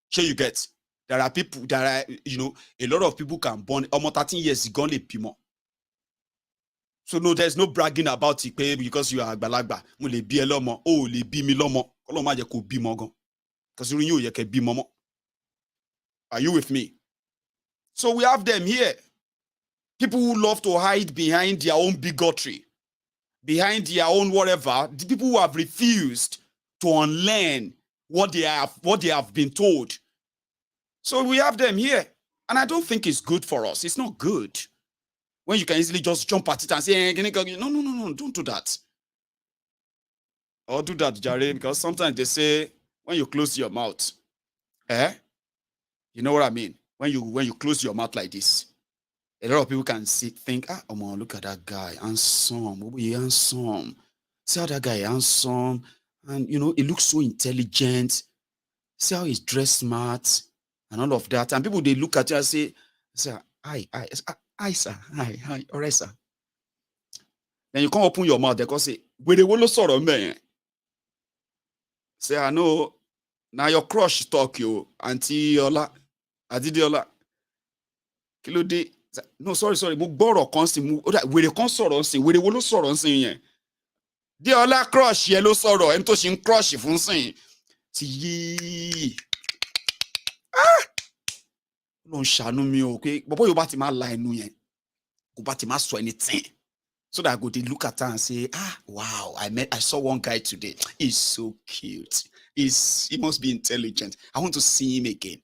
Speaker 3: Sure you get. There are people that are, a lot of people can born almost 13 years gone le pimo. So no, there's no bragging about it because you are agbalagba. Mole bielomo, oh le bi mi lomo. Koloma je ko bi mogon. Because you ye ke bi momo. Are you with me? So we have them here. People who love to hide behind their own bigotry, behind their own whatever. The people who have refused to unlearn what they have been told. So we have them here. And I don't think it's good for us. It's not good. When you can easily just jump at it and say, no, don't do that. Or do that, Charade, because sometimes they say, when you close your mouth, you know what I mean? When you close your mouth like this, a lot of people can think, oh man, look at that guy, handsome, handsome. See how that guy handsome, and he looks so intelligent. See how he's dressed smart, and all of that. And people they look at you and say, hi, sir, hi, all right, sir. Then you can't open your mouth. They can say, "Where they will sort of man." Say, I know. Now your crush talk you, Auntie Ola, Adidiola. Kilo de. No, sorry. Mo gboro kan si mu. Where they can sort on sin. Where they will sort on sin yen. Di Ola crush yellow soro. En to shin crush fun sin. Ti. No shanu mi o ke. Bobo yo ba ti ma la enu yen. Ko ba ti ma so anything. So that I go to look at her and say, wow, I saw one guy today. He's so cute. He must be intelligent. I want to see him again.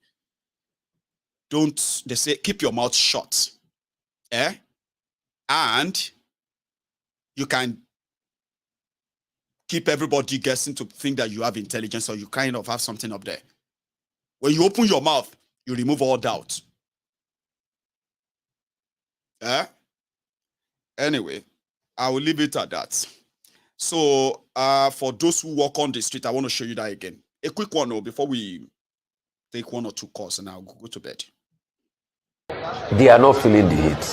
Speaker 3: They say, keep your mouth shut. And you can keep everybody guessing to think that you have intelligence or you kind of have something up there. When you open your mouth, you remove all doubt. Anyway, I will leave it at that. So, for those who walk on the street, I want to show you that again. A quick one before we take one or two calls and I'll go to bed.
Speaker 10: They are not feeling the heat.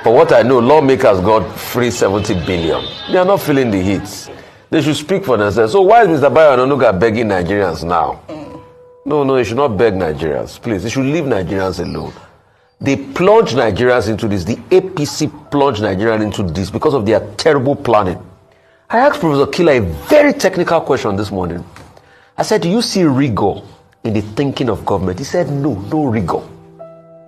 Speaker 10: For what I know, lawmakers got free 70 billion. They are not feeling the heat. They should speak for themselves. So why is Mr. Bayo Onanuga begging Nigerians now? No, he should not beg Nigerians. Please, he should leave Nigerians alone. They plunge Nigerians into this. The APC plunged Nigerians into this because of their terrible planning. I asked Professor Killer a very technical question this morning. I said, do you see rigor in the thinking of government? He said, no rigor.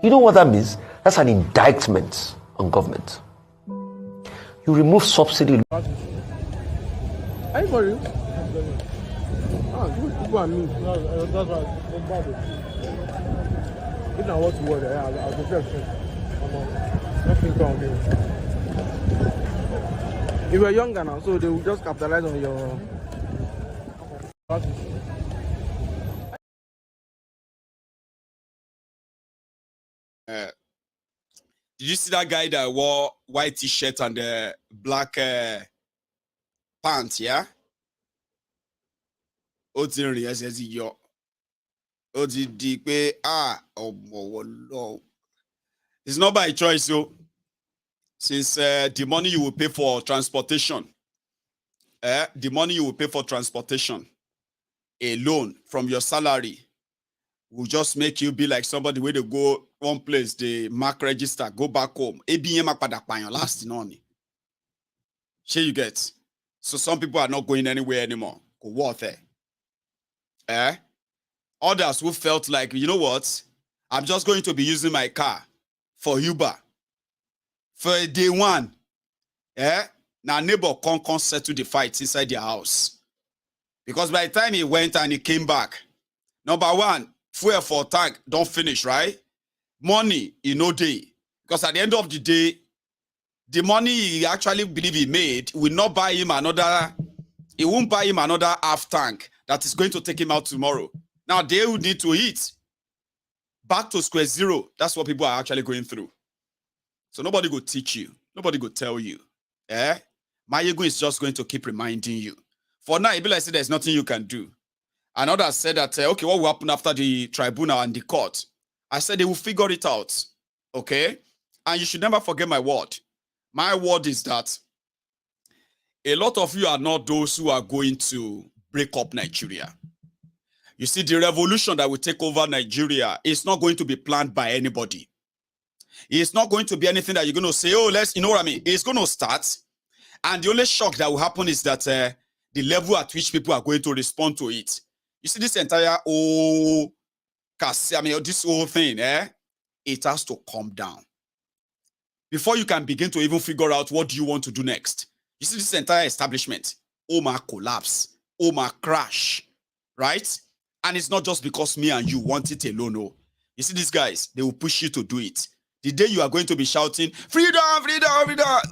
Speaker 10: You know what that means? That's an indictment on government. You remove subsidy.
Speaker 4: Are you for real? People and me. That's right. If I want to work, I'll go first. Nothing wrong with you. You were younger now, so they will just capitalize on your.
Speaker 3: Did you see that guy that wore white t-shirt and black pants? Yeah. It's not by choice, so since the money you will pay for transportation, the money you will pay for transportation alone from your salary will just make you be like somebody where they go one place, they mark register, go back home. Last Sure you get. So some people are not going anywhere anymore. Go what others who felt like, you know what, I'm just going to be using my car for Uber for day one. Now neighbor can't settle the fight inside their house. Because by the time he went and he came back, number one, fuel for tank don't finish, right? Money, no day. Because at the end of the day, the money he actually believe he made will not buy him another, it won't buy him another half tank that is going to take him out tomorrow. Now they would need to eat. Back to square zero. That's what people are actually going through. So nobody will teach you. Nobody will tell you. Maiyegun is just going to keep reminding you. For now, it be like say there's nothing you can do. And others said that, okay, what will happen after the tribunal and the court? I said they will figure it out. Okay? And you should never forget my word. My word is that a lot of you are not those who are going to break up Nigeria. You see, the revolution that will take over Nigeria is not going to be planned by anybody. It's not going to be anything that you're going to say, oh, you know what I mean? It's going to start. And the only shock that will happen is that the level at which people are going to respond to it. You see, this entire this whole thing, it has to calm down. Before you can begin to even figure out what do you want to do next. You see, this entire establishment, collapse, crash, right? And it's not just because me and you want it alone, no. You see, these guys, they will push you to do it. The day you are going to be shouting, freedom, freedom, freedom. I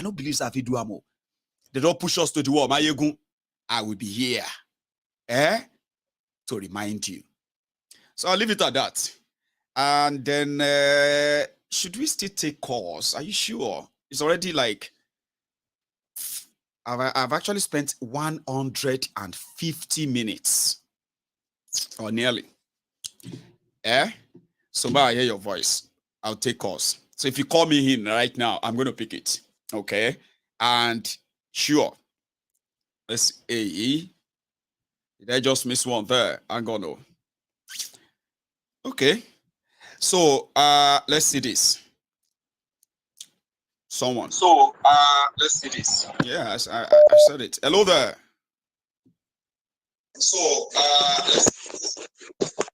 Speaker 3: don't believe that video amo. They don't push us to the wall. Maiyegun, I will be here. To remind you. So I'll leave it at that. And then, should we still take calls? Are you sure? It's already like, I've actually spent 150 minutes. Or nearly. So I hear your voice. I'll take calls. So if you call me in right now, I'm going to pick it. Okay? And sure. Let's see. Did I just miss one there? I'm going to. Okay. So let's see this. Someone. So let's see this. Yes, I said it. Hello there. So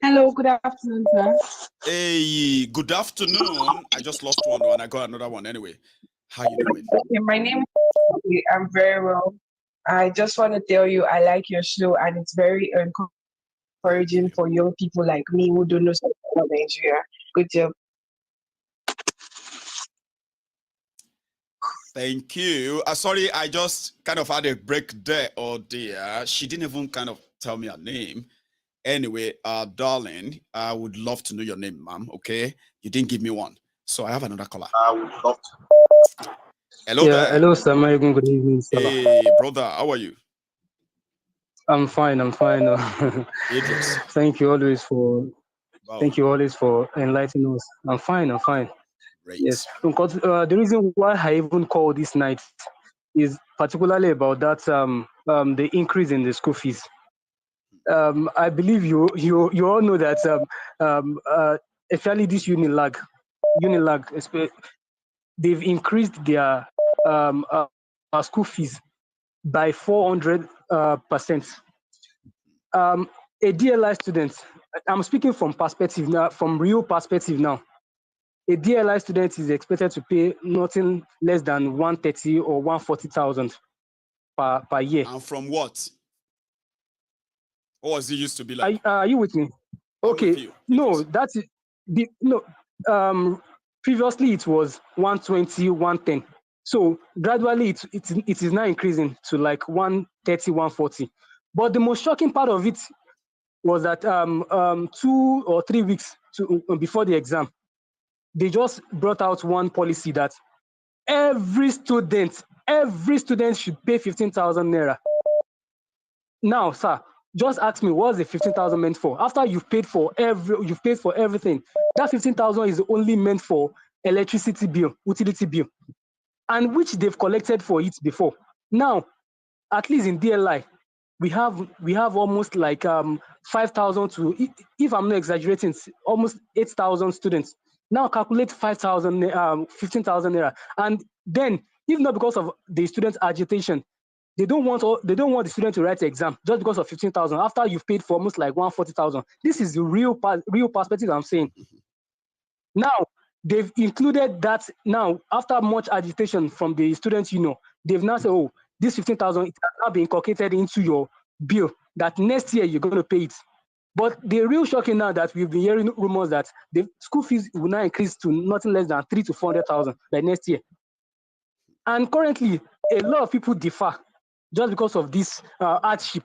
Speaker 11: hello, good afternoon, sir.
Speaker 3: Hey, good afternoon. I just lost one and I got another one anyway. How you doing?
Speaker 11: Okay, my name is I'm very well. I just want to tell you I like your show and it's very encouraging for young people like me who don't know something about Nigeria. Good job.
Speaker 3: Thank you. Sorry, I just kind of had a break there. Oh dear. She didn't even kind of tell me her name. Anyway, darling, I would love to know your name, ma'am. Okay? You didn't give me one. So I have another caller. I would love to. Hello there.
Speaker 12: Hello, sir. Maiyegun, good evening, sir.
Speaker 3: Hey, brother. How are you?
Speaker 12: I'm fine.
Speaker 3: Idris.
Speaker 12: Thank you always for enlightening us. I'm fine.
Speaker 3: Great.
Speaker 12: Yes, because the reason why I even called this night is particularly about that the increase in the school fees. I believe you all know that especially this UNILAG, they've increased their school fees by 400%. A DLI student, I'm speaking from perspective now, from real perspective now. A DLI student is expected to pay nothing less than 130 or 140,000 per year.
Speaker 3: And from what? What was it used to be like?
Speaker 12: Are you with me? Okay, no, that's it. Previously it was 120, 110. So gradually it is now increasing to like 130, 140. But the most shocking part of it was that 2 or 3 weeks before the exam, they just brought out one policy that every student should pay 15,000 naira. Now, sir, just ask me, what's the 15,000 meant for? After you've paid for everything, that 15,000 is only meant for electricity bill, utility bill, and which they've collected for it before. Now, at least in DLI, we have almost like 5,000 to, if I'm not exaggerating, almost 8,000 students. Now calculate 5,000, 15,000 naira, and then if not because of the students' agitation, they don't want the student to write the exam just because of 15,000 after you've paid for almost like 140,000. This is the real perspective I'm saying. Now they've included that. Now after much agitation from the students, they've now said, oh, this 15,000 it has now been inculcated into your bill that next year you're going to pay it. But the real shocking now that we've been hearing rumors that the school fees will now increase to nothing less than 300,000 to 400,000 by next year. And currently, a lot of people differ just because of this hardship.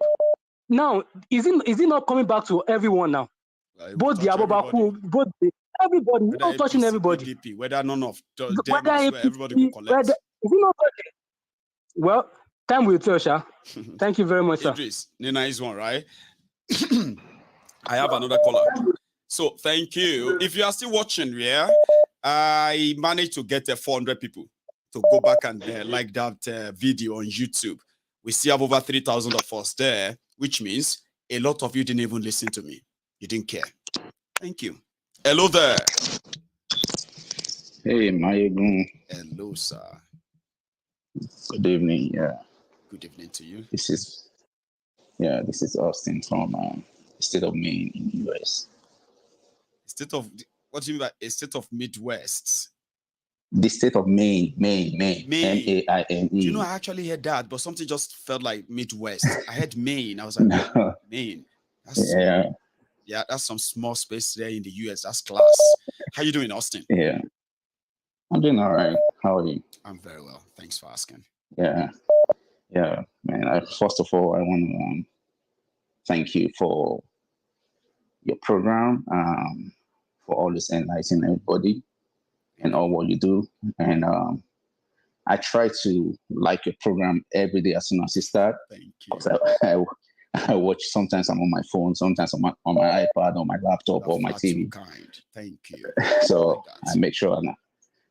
Speaker 12: Now, is it not coming back to everyone now? Both the Abobaku, both everybody, not touching everybody.
Speaker 3: PDP, whether none of them, everybody will collect.
Speaker 12: Is it not touching? Well, time will tell, Sha. Thank you very much, sir.
Speaker 3: Idris, Nina is one, right? I have another caller. So thank you. If you are still watching, I managed to get 400 people to go back and like that video on YouTube. We still have over 3,000 of us there, which means a lot of you didn't even listen to me. You didn't care. Thank you. Hello there.
Speaker 13: Hey, Maiyegun.
Speaker 3: Hello, sir.
Speaker 13: Good evening. Yeah.
Speaker 3: Good evening to you.
Speaker 13: This is Austin from the state of Maine in the US.
Speaker 3: What do you mean by a state of Midwest?
Speaker 13: The state of Maine. M-A-I-N-E.
Speaker 3: I actually heard that, but something just felt like Midwest. I heard Maine. I was like, Maine. That's some small space there in the US. That's class. How you doing, Austin?
Speaker 13: Yeah. I'm doing all right. How are you?
Speaker 3: I'm very well. Thanks for asking.
Speaker 13: Yeah, man. First of all, I want to thank you for your program, for always enlightening everybody and all what you do. And I try to like your program every day as soon as you start.
Speaker 3: Thank you.
Speaker 13: I watch, sometimes I'm on my phone, sometimes on my iPad, on my laptop, or my TV.
Speaker 3: Kind. Thank you.
Speaker 13: So I make sure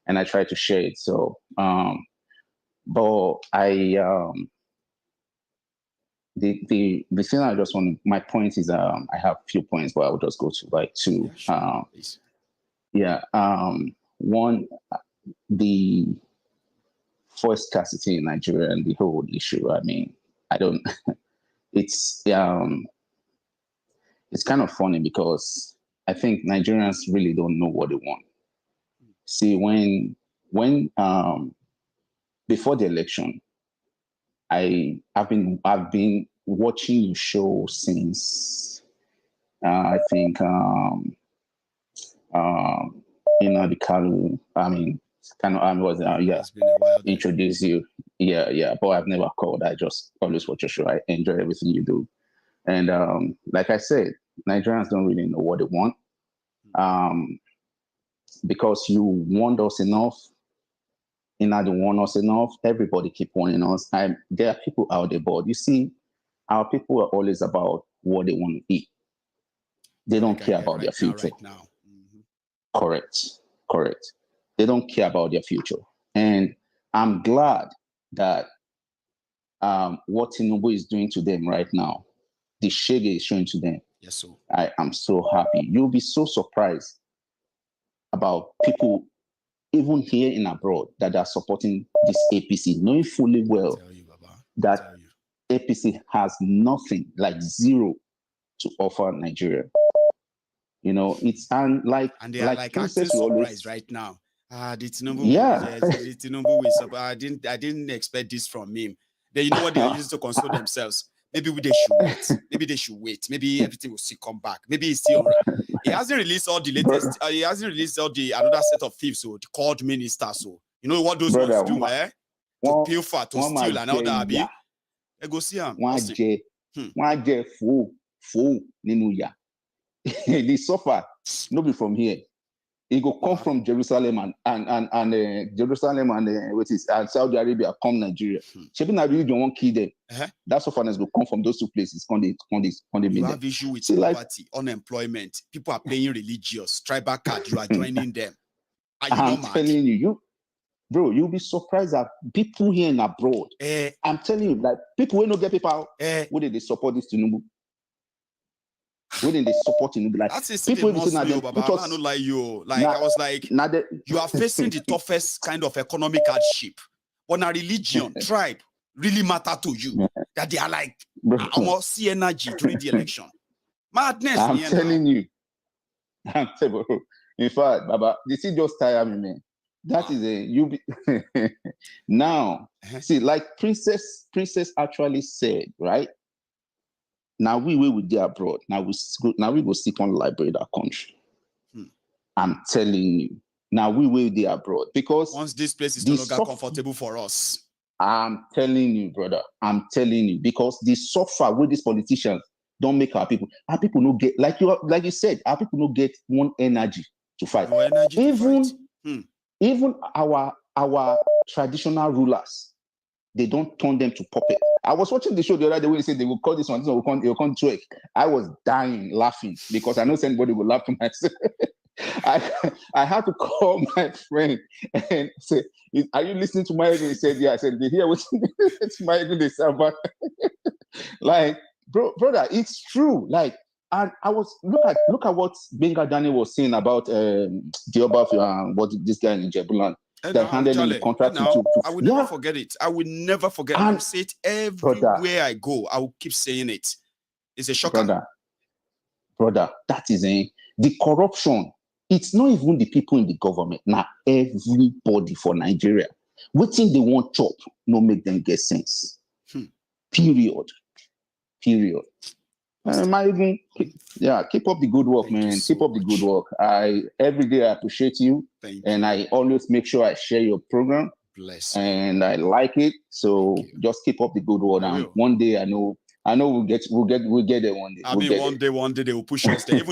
Speaker 13: and I try to share it. So, but the thing I just want, my point is, I have a few points, but I will just go to like two. One, the forced scarcity in Nigeria and the whole issue. I mean, it's kind of funny because I think Nigerians really don't know what they want. See, when before the election, I've been watching your show since I think the Kalu, introduce you. But I've never called. I just always watch your show. I enjoy everything you do. And like I said, Nigerians don't really know what they want. Because you want us enough, they want us enough, everybody keep wanting us. There are people out there, but you see, our people are always about what they want to eat. They don't care about their future.
Speaker 3: Right now. Mm-hmm.
Speaker 13: Correct. They don't care about their future. And I'm glad that what Tinubu is doing to them right now, the shege is showing to them.
Speaker 3: Yes, sir.
Speaker 13: I am so happy. You'll be so surprised about people, even here in abroad, that are supporting this APC, knowing fully well that APC has nothing, like zero, to offer Nigeria. It's and they are like acting surprised right now. The Tinubu, the Tinubu is. I didn't expect this from him. Then you know what they are using to console themselves.
Speaker 3: maybe they should wait. Maybe they should wait. Maybe everything will still come back. Maybe it's still. He hasn't released all the latest. He hasn't released all the another set of thieves. So the court minister. So you know what those ones do, eh? To pilfer, to steal, and all that. Yeah. Go see him.
Speaker 13: One day, fool, ninuya. They suffer. Nobody from here. It go come from Jerusalem and Jerusalem and Saudi Arabia come Nigeria. Shebi na really don't want kill them. That sufferness will come from those two places.
Speaker 3: You have issue with poverty, unemployment. People are playing religious, tribal card. You are joining them.
Speaker 13: I'm telling you, bro, you'll be surprised that people here in abroad. I'm telling you, like people will not get people. Why did they support this Tinubu? When they support you, like people
Speaker 3: I don't like you. Like I was like, you are facing the toughest kind of economic hardship. But now religion, tribe really matter to you. That they are like, I want to see energy during the election. Madness.
Speaker 13: I'm telling you. In fact, Baba, this is just tire me, man. That is a you be now. See, like Princess actually said, right? Now we will be abroad. Now we will seek on liberate our country. I'm telling you. Now we will be abroad because
Speaker 3: once this place is no longer comfortable for us.
Speaker 13: I'm telling you, brother. I'm telling you because the suffer with these politicians don't make our people. Our people no get like you said. Our people no get one energy to fight.
Speaker 3: No energy
Speaker 13: even our traditional rulers. They don't turn them to puppet. I was watching the show the other day when they said they will call this one, will come twerk. I was dying laughing because I know anybody will laugh to myself. I had to call my friend and say, "Are you listening to Maiyegun?" He said, "Yeah." I said, "They hear what it's Maiyegun they say about." Like, brother, it's true. Like, and I was look at what Benga Daniel was saying about the Oba, what this guy in Jebulan. That handed in the contract
Speaker 3: I will never forget it. I will never forget. I will say it everywhere I go. I will keep saying it. It's a shocker.
Speaker 13: Brother, that is the corruption. It's not even the people in the government. Now, everybody for Nigeria. Waiting they want chop, no make them get sense. Period. Maiyegun, keep up the good work, man. Keep up the good work. Every day I appreciate you. And I always make sure I share your program.
Speaker 3: Bless.
Speaker 13: And I like it. So just keep up the good work. And one day I know we'll get there one day.
Speaker 3: I mean, one day they will push us there.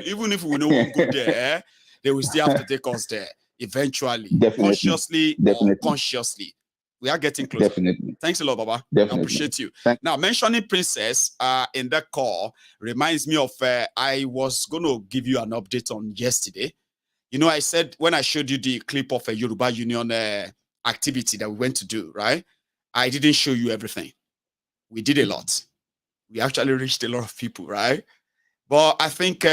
Speaker 3: Even if we know we'll go there, they will still have to take us there eventually. Consciously or unconsciously. We are getting close.
Speaker 13: Definitely.
Speaker 3: Thanks a lot, Baba.
Speaker 13: Definitely.
Speaker 3: I appreciate you. Now, mentioning Princess in that call reminds me of I was going to give you an update on yesterday. You know, I said when I showed you the clip of a Yoruba Union activity that we went to do, right? I didn't show you everything. We did a lot. We actually reached a lot of people, right? But I think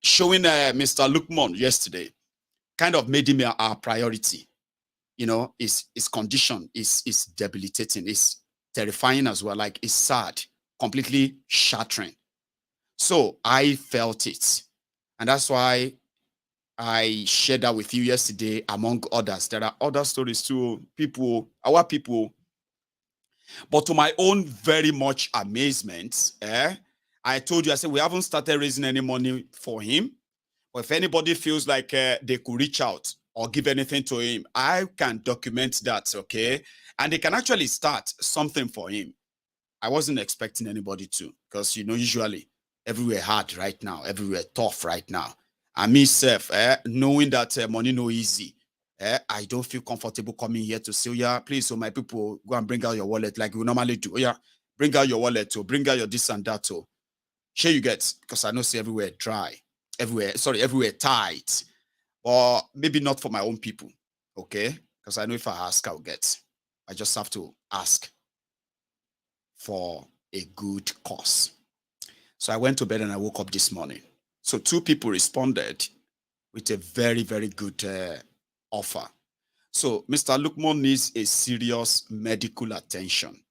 Speaker 3: showing Mr. Lukman yesterday kind of made him our priority. You know, his condition is debilitating, it's terrifying as well, like it's sad, completely shattering. So I felt it. And that's why I shared that with you yesterday, among others. There are other stories too, our people. But to my own very much amazement, I told you, I said, we haven't started raising any money for him. But if anybody feels like they could reach out or give anything to him, I can document that, okay? And they can actually start something for him. I wasn't expecting anybody to, because, you know, usually everywhere hard right now, everywhere tough right now. And myself, knowing that money no easy, I don't feel comfortable coming here to say, oh, yeah, please, so my people, go and bring out your wallet like we normally do. Oh, yeah, bring out your wallet, to bring out your this and that. So, sure you get, because I know see everywhere dry, everywhere tight. Or maybe not for my own people, okay? Because I know if I ask, I'll get. I just have to ask for a good cause. So I went to bed and I woke up this morning. So 2 people responded with a very, very good offer. So Mr. Lukman needs a serious medical attention.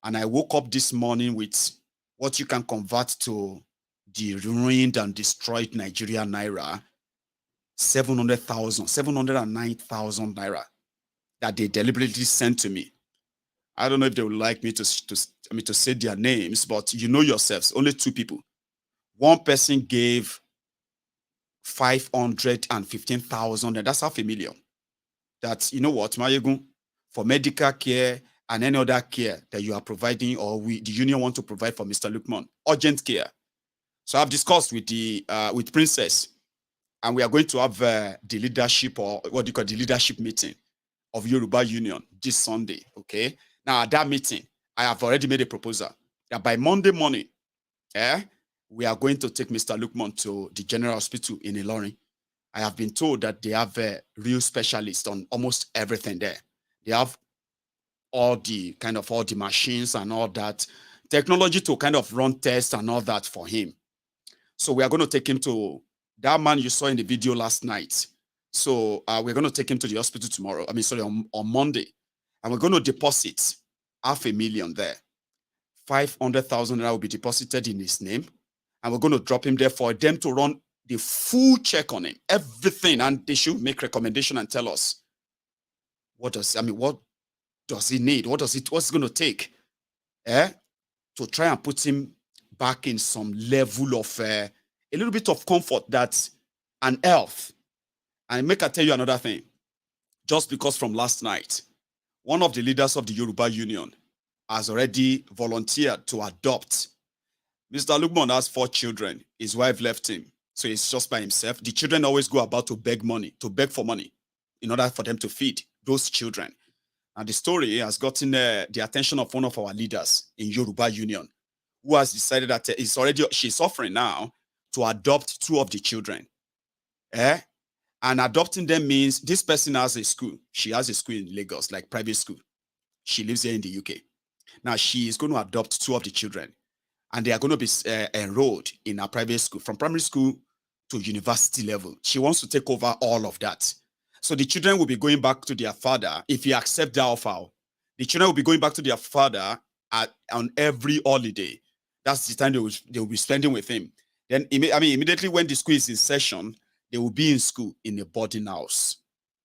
Speaker 3: And I woke up this morning with what you can convert to the ruined and destroyed Nigerian naira, 709,000 naira that they deliberately sent to me. I don't know if they would like me to say their names, but you know yourselves, only 2 people. One person gave 515,000, and that's $500,000. That's, you know what, Maiyegun, for medical care and any other care that you are providing, or the union want to provide for Mr. Lukman, urgent care. So I've discussed with with Princess, and we are going to have the leadership, or what do you call the leadership meeting of Yoruba Union this Sunday. Okay. Now at that meeting, I have already made a proposal that by Monday morning, we are going to take Mr. Lukman to the General Hospital in Ilorin. I have been told that they have a real specialist on almost everything there. They have all the machines and all that technology to kind of run tests and all that for him. So we are going to take him to that man you saw in the video last night. So we're going to take him to the hospital tomorrow. On Monday. And we're going to deposit $500,000 there. 500,000 will be deposited in his name. And we're going to drop him there for them to run the full check on him, everything. And they should make recommendation and tell us what does he need? What's it going to take to try and put him back in some level of a little bit of comfort and health. And make I tell you another thing. Just because from last night, one of the leaders of the Yoruba Union has already volunteered to adopt. Mr. Lukman has 4 children. His wife left him. So he's just by himself. The children always go about to beg for money in order for them to feed those children. And the story has gotten the attention of one of our leaders in Yoruba Union, who has decided that she's offering now to adopt 2 of the children. And adopting them means this person has a school. She has a school in Lagos, like private school. She lives here in the UK. Now she is going to adopt 2 of the children, and they are going to be enrolled in a private school from primary school to university level. She wants to take over all of that. So the children will be going back to their father if he accepts that offer. The children will be going back to their father on every holiday. That's the time they will be spending with him. Then, immediately when the school is in session, they will be in school in a boarding house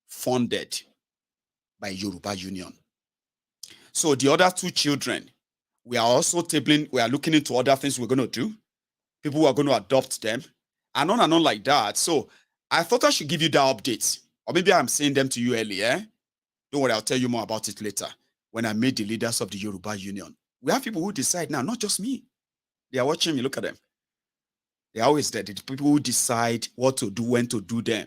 Speaker 3: funded by Yoruba Union. So the other 2 children, we are also we are looking into other things we're going to do. People who are going to adopt them, and on like that. So I thought I should give you that update. Or maybe I'm saying them to you earlier. Don't worry, I'll tell you more about it later when I meet the leaders of the Yoruba Union. We have people who decide now, not just me. They are watching me. Look at them. They're always there. The people who decide what to do, when to do them.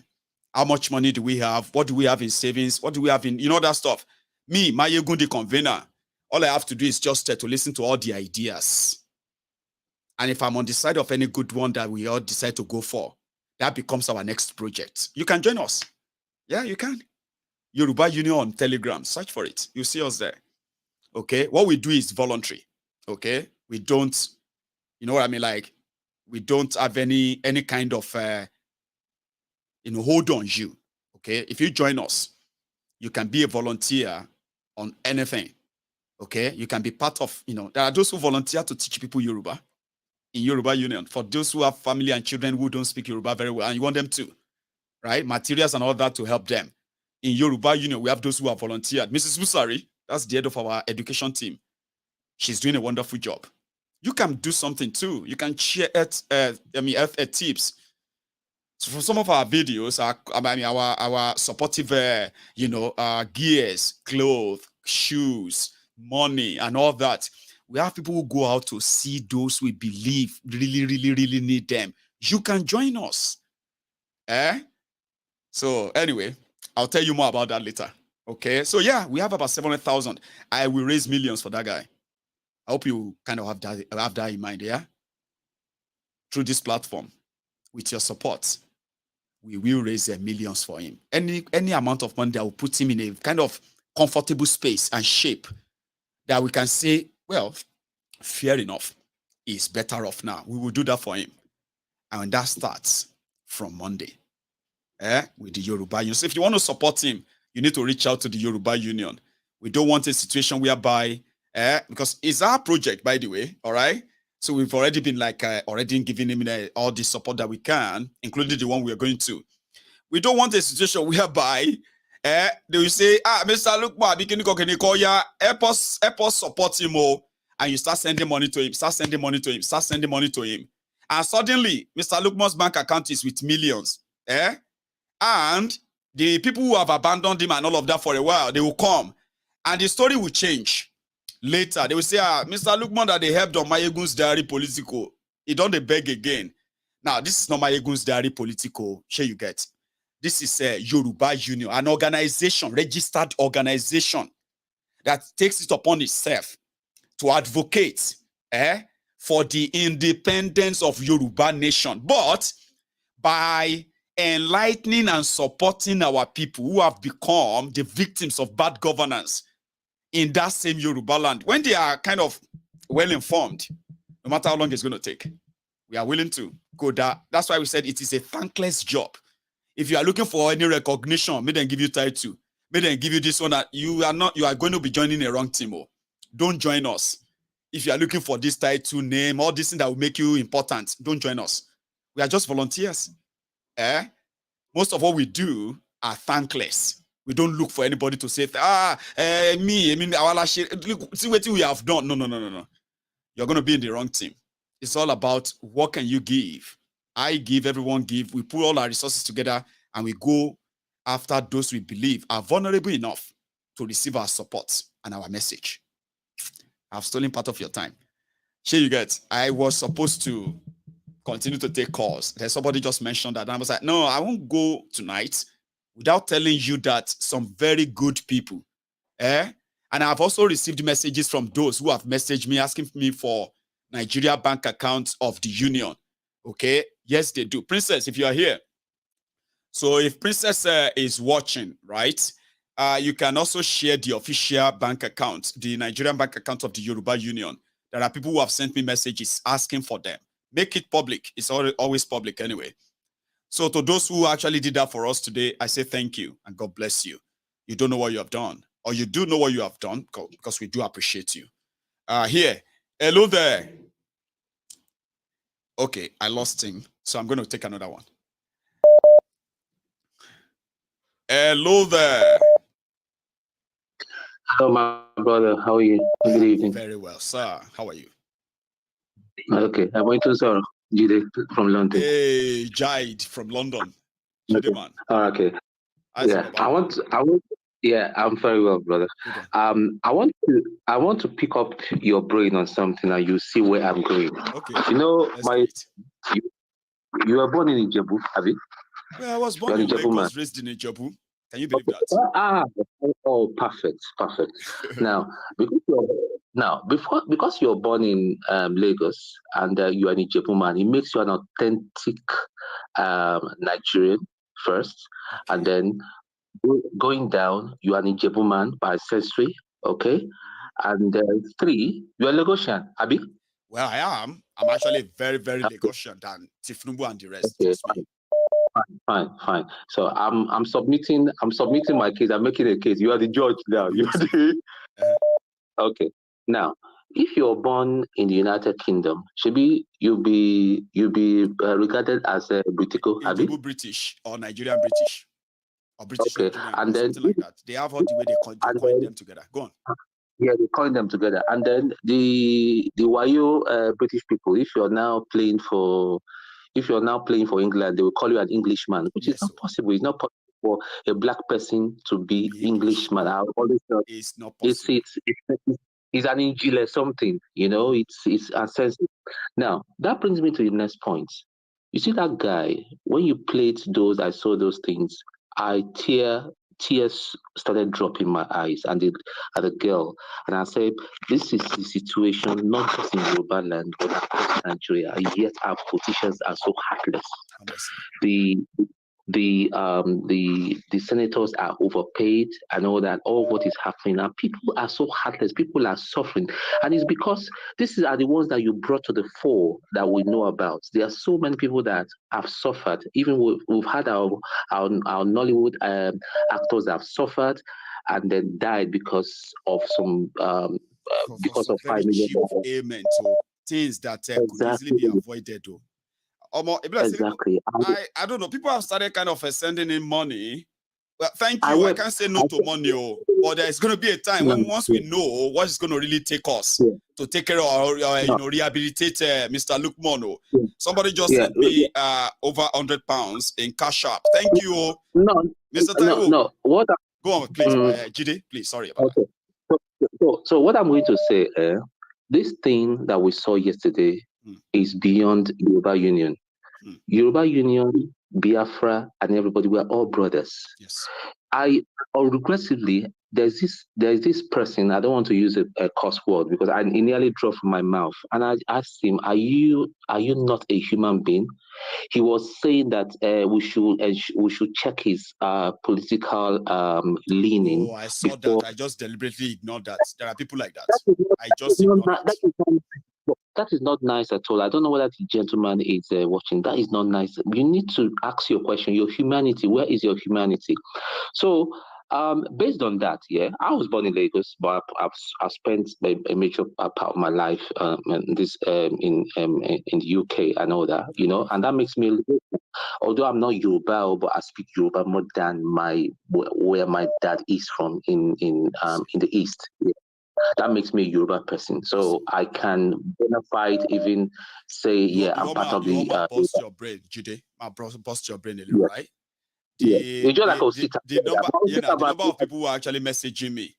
Speaker 3: How much money do we have? What do we have in savings? What do we have in, that stuff? Me, Maiyegun, the convener, all I have to do is just to listen to all the ideas. And if I'm on the side of any good one that we all decide to go for, that becomes our next project. You can join us. Yeah, you can. Yoruba Union on Telegram. Search for it. You'll see us there. Okay? What we do is voluntary. Okay? We don't, we don't have any kind of, hold on you. Okay? If you join us, you can be a volunteer on anything. Okay? You can be part of, there are those who volunteer to teach people Yoruba in Yoruba Union. For those who have family and children who don't speak Yoruba very well, and you want them to, right? Materials and all that to help them. In Yoruba Union, we have those who have volunteered. Mrs. Busari, that's the head of our education team. She's doing a wonderful job. You can do something too. You can share health tips. So for some of our videos, our supportive, gears, clothes, shoes, money, and all that, we have people who go out to see those we believe really, really, really need them. You can join us. So anyway, I'll tell you more about that later. Okay. So yeah, we have about 700,000. I will raise millions for that guy. I hope you kind of have that in mind, yeah? Through this platform, with your support, we will raise millions for him. Any amount of money that will put him in a kind of comfortable space and shape that we can say, well, fair enough, he's better off now. We will do that for him. And that starts from Monday. With the Yoruba Union. So if you want to support him, you need to reach out to the Yoruba Union. We don't want a situation whereby, because it's our project, by the way, all right? So we've already been already giving him all the support that we can, including the one we are going to. We don't want a situation whereby They will say, Mr. Lukman, help us support him more. And you start sending money to him, start sending money to him, start sending money to him. And suddenly, Mr. Lukman's bank account is with millions. And the people who have abandoned him and all of that for a while, they will come. And the story will change. Later, they will say, Mr. Lukman that they helped on MaiyegunsDiary Politico. He don't they beg again. Now, this is not MaiyegunsDiary Politico. Sure you get. This is a Yoruba Union, an organization, registered organization that takes it upon itself to advocate for the independence of Yoruba nation. But by enlightening and supporting our people who have become the victims of bad governance in that same Yoruba land, when they are kind of well-informed, no matter how long it's going to take, we are willing to go there. That's why we said it is a thankless job. If you are looking for any recognition, may then give you title, may then give you this one, that you are going to be joining a wrong team. Don't join us. If you are looking for this title, name, all this thing that will make you important, don't join us. We are just volunteers. Most of what we do are thankless. We don't look for anybody to say, look, see what we have done. No. You're going to be in the wrong team. It's all about what can you give. I give, everyone give. We put all our resources together and we go after those we believe are vulnerable enough to receive our support and our message. I've stolen part of your time. Here you get. I was supposed to continue to take calls. There's somebody just mentioned that. And I was like, no, I won't go tonight without telling you that some very good people. And I've also received messages from those who have messaged me asking me for Nigeria bank accounts of the union. Okay. Yes, they do. Princess, if you are here. So if Princess is watching, right, you can also share the official bank account, the Nigerian bank account of the Yoruba Union. There are people who have sent me messages asking for them. Make it public. It's always public anyway. So to those who actually did that for us today, I say thank you and God bless you. You don't know what you have done, or you do know what you have done, because we do appreciate you. Here. Hello there. Okay, I lost him. So I'm going to take another one. Hello there.
Speaker 14: Hello, my brother. How are you? Good evening.
Speaker 3: Very well, sir. How are you?
Speaker 14: Okay, I'm going to Sir Jide from London.
Speaker 3: Hey, Jide from London. Jide, man.
Speaker 14: Okay. Yeah, yeah, I'm very well, brother. Okay. I want to pick up your brain on something, and you see where I'm going.
Speaker 3: Okay.
Speaker 14: You know, you were born in Ijebu, have you?
Speaker 3: Well, I was born in Lagos, raised in Ijebu. Can you believe that?
Speaker 14: Oh, perfect. Now, because you're born in Lagos and you are an Ijebu man, it makes you an authentic Nigerian first, and then going down, you are an Ijebu man by ancestry, okay? And 3, you are Lagosian, Abi?
Speaker 3: Well, I am. I'm actually very, very Lagosian than Tinubu and the rest.
Speaker 14: Okay, fine. So I'm submitting my case. I'm making a case. You are the judge now. Okay. Now, if you're born in the United Kingdom, you'll be regarded as a Politico, Abi?
Speaker 3: British or Nigerian British. Or British,
Speaker 14: okay, and then
Speaker 3: something like that. They have all the way they coin them together. Go on.
Speaker 14: Yeah, they coin them together. And then the Wayo British people, if you're now playing for England, they will call you an Englishman, which is not possible. It's not possible for a black person to be Englishman. I always thought
Speaker 3: it's not possible.
Speaker 14: It's an Injil or something, you know. It's unsensitive. Now that brings me to the next point. You see that guy, when you played those, I saw those things. Tears started dropping my eyes at the girl, and I said, "This is the situation, not just in Yoruba land, but across Nigeria. And yet our politicians are so heartless. The senators are overpaid and all that. All what is happening now, people are so heartless. People are suffering, and it's because these are the ones that you brought to the fore that we know about. There are so many people that have suffered. Even we've had our Nollywood actors that have suffered and then died because of some because of 5 million
Speaker 3: amen to things that could easily be avoided. Exactly. I don't know. People have started kind of sending in money Well, thank you. I can't say no to money, but there's going to be a time when once we know what is going to really take us to take care of our, rehabilitate Mr. Lukman. Somebody just sent me over £100 in cash app. Thank you.
Speaker 14: No,
Speaker 3: Mr. Taiwo.
Speaker 14: No. What?
Speaker 3: Go on, please. Jide, please. Sorry about
Speaker 14: that. So what I'm going to say, this thing that we saw yesterday is beyond Yoruba Union. Yoruba Union, Biafra, and everybody, we are all brothers.
Speaker 3: Yes.
Speaker 14: Regrettably, there's this person, I don't want to use a curse word because it nearly dropped from my mouth. And I asked him, are you not a human being? He was saying that we should check his political leaning.
Speaker 3: Oh, I saw that. I just deliberately ignored that. There are people like that. I just ignored that.
Speaker 14: That is not nice at all. I don't know whether the gentleman is watching. That is not nice. You need to ask your question. Your humanity. Where is your humanity? So, based on that, I was born in Lagos, but I've spent a major part of my life in the UK and all that, and that makes me, although I'm not Yoruba, but I speak Yoruba more than where my dad is from in the East. That makes me a Yoruba person, so I can benefit, even say, I'm part of the.
Speaker 3: Bust your brain, Jide. Bust your brain a little, right? The number of people who are actually messaging me,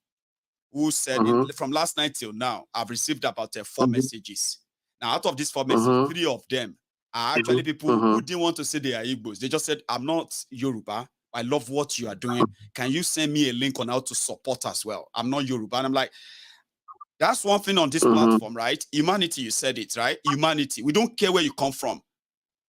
Speaker 3: who said from last night till now, I've received about 4 messages. Now, out of these 4 messages, 3 of them are actually people who didn't want to say they are Igbos. They just said, I'm not Yoruba. I love what you are doing. Can you send me a link on how to support as well? I'm not Yoruba. And I'm like, that's one thing on this platform, right? Humanity, you said it, right? Humanity. We don't care where you come from.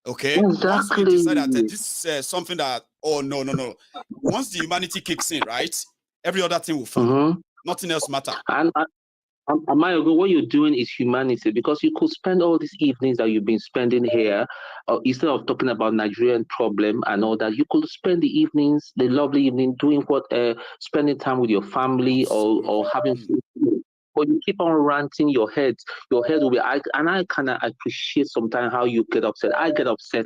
Speaker 3: Okay?
Speaker 14: Exactly.
Speaker 3: Once we decide that this is something that, no. Once the humanity kicks in, right? Every other thing will follow. Nothing else matters.
Speaker 14: And Maiyegun, what you're doing is humanity, because you could spend all these evenings that you've been spending here, instead of talking about Nigerian problem and all that, you could spend the evenings, the lovely evening, doing spending time with your family or having food. But you keep on ranting, your head will be. I kind of appreciate sometimes how you get upset. I get upset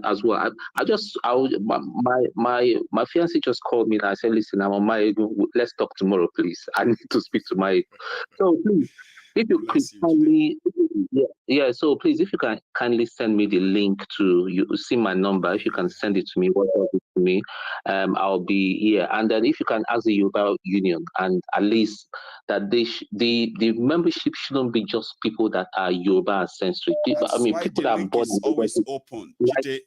Speaker 14: as well. My fiancé just called me and I said, listen, I'm on Maiyegun. Let's talk tomorrow, please. I need to speak to Maiyegun. So please, if you could kindly, so please, if you can kindly send me the link you see my number, if you can send it to me, WhatsApp it to me, I'll be here. And then if you can ask the Yoruba Union, and at least that the membership shouldn't be just people that are Yoruba centric. People that are born
Speaker 3: is always open. Jide,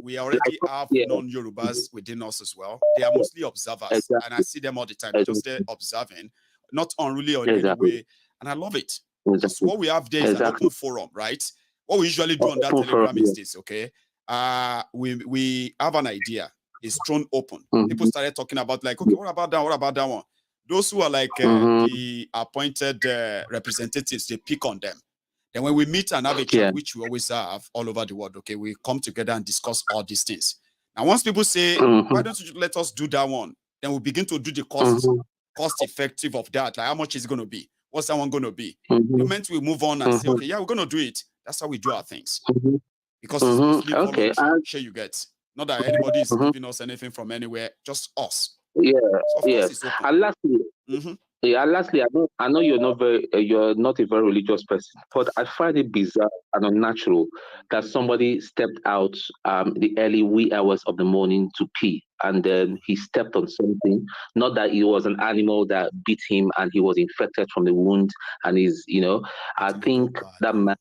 Speaker 3: we already have non-Yorubas within us as well. They are mostly observers, and I see them all the time. They're just there observing, not unruly or in any way. And I love it. Because what we have there is an open forum, right? What we usually do on that Telegram is this, okay? We have an idea. It's thrown open. People started talking about like, okay, what about that? What about that one? Those who are like the appointed representatives, they pick on them. Then when we meet and have a chat, which we always have all over the world, okay, we come together and discuss all these things. Now, once people say, why don't you let us do that one? Then we begin to do the cost effective of that. Like, how much is it going to be? What's that one going to be? The moment we move on and say, okay, we're going to do it. That's how we do our things. Because it's mostly voluntary, you get. Not that anybody is giving us anything from anywhere, just us.
Speaker 14: And lastly, I know you're not a very religious person, but I find it bizarre and unnatural that somebody stepped out the early wee hours of the morning to pee, and then he stepped on something. Not that it was an animal that bit him and he was infected from the wound, and I think that man.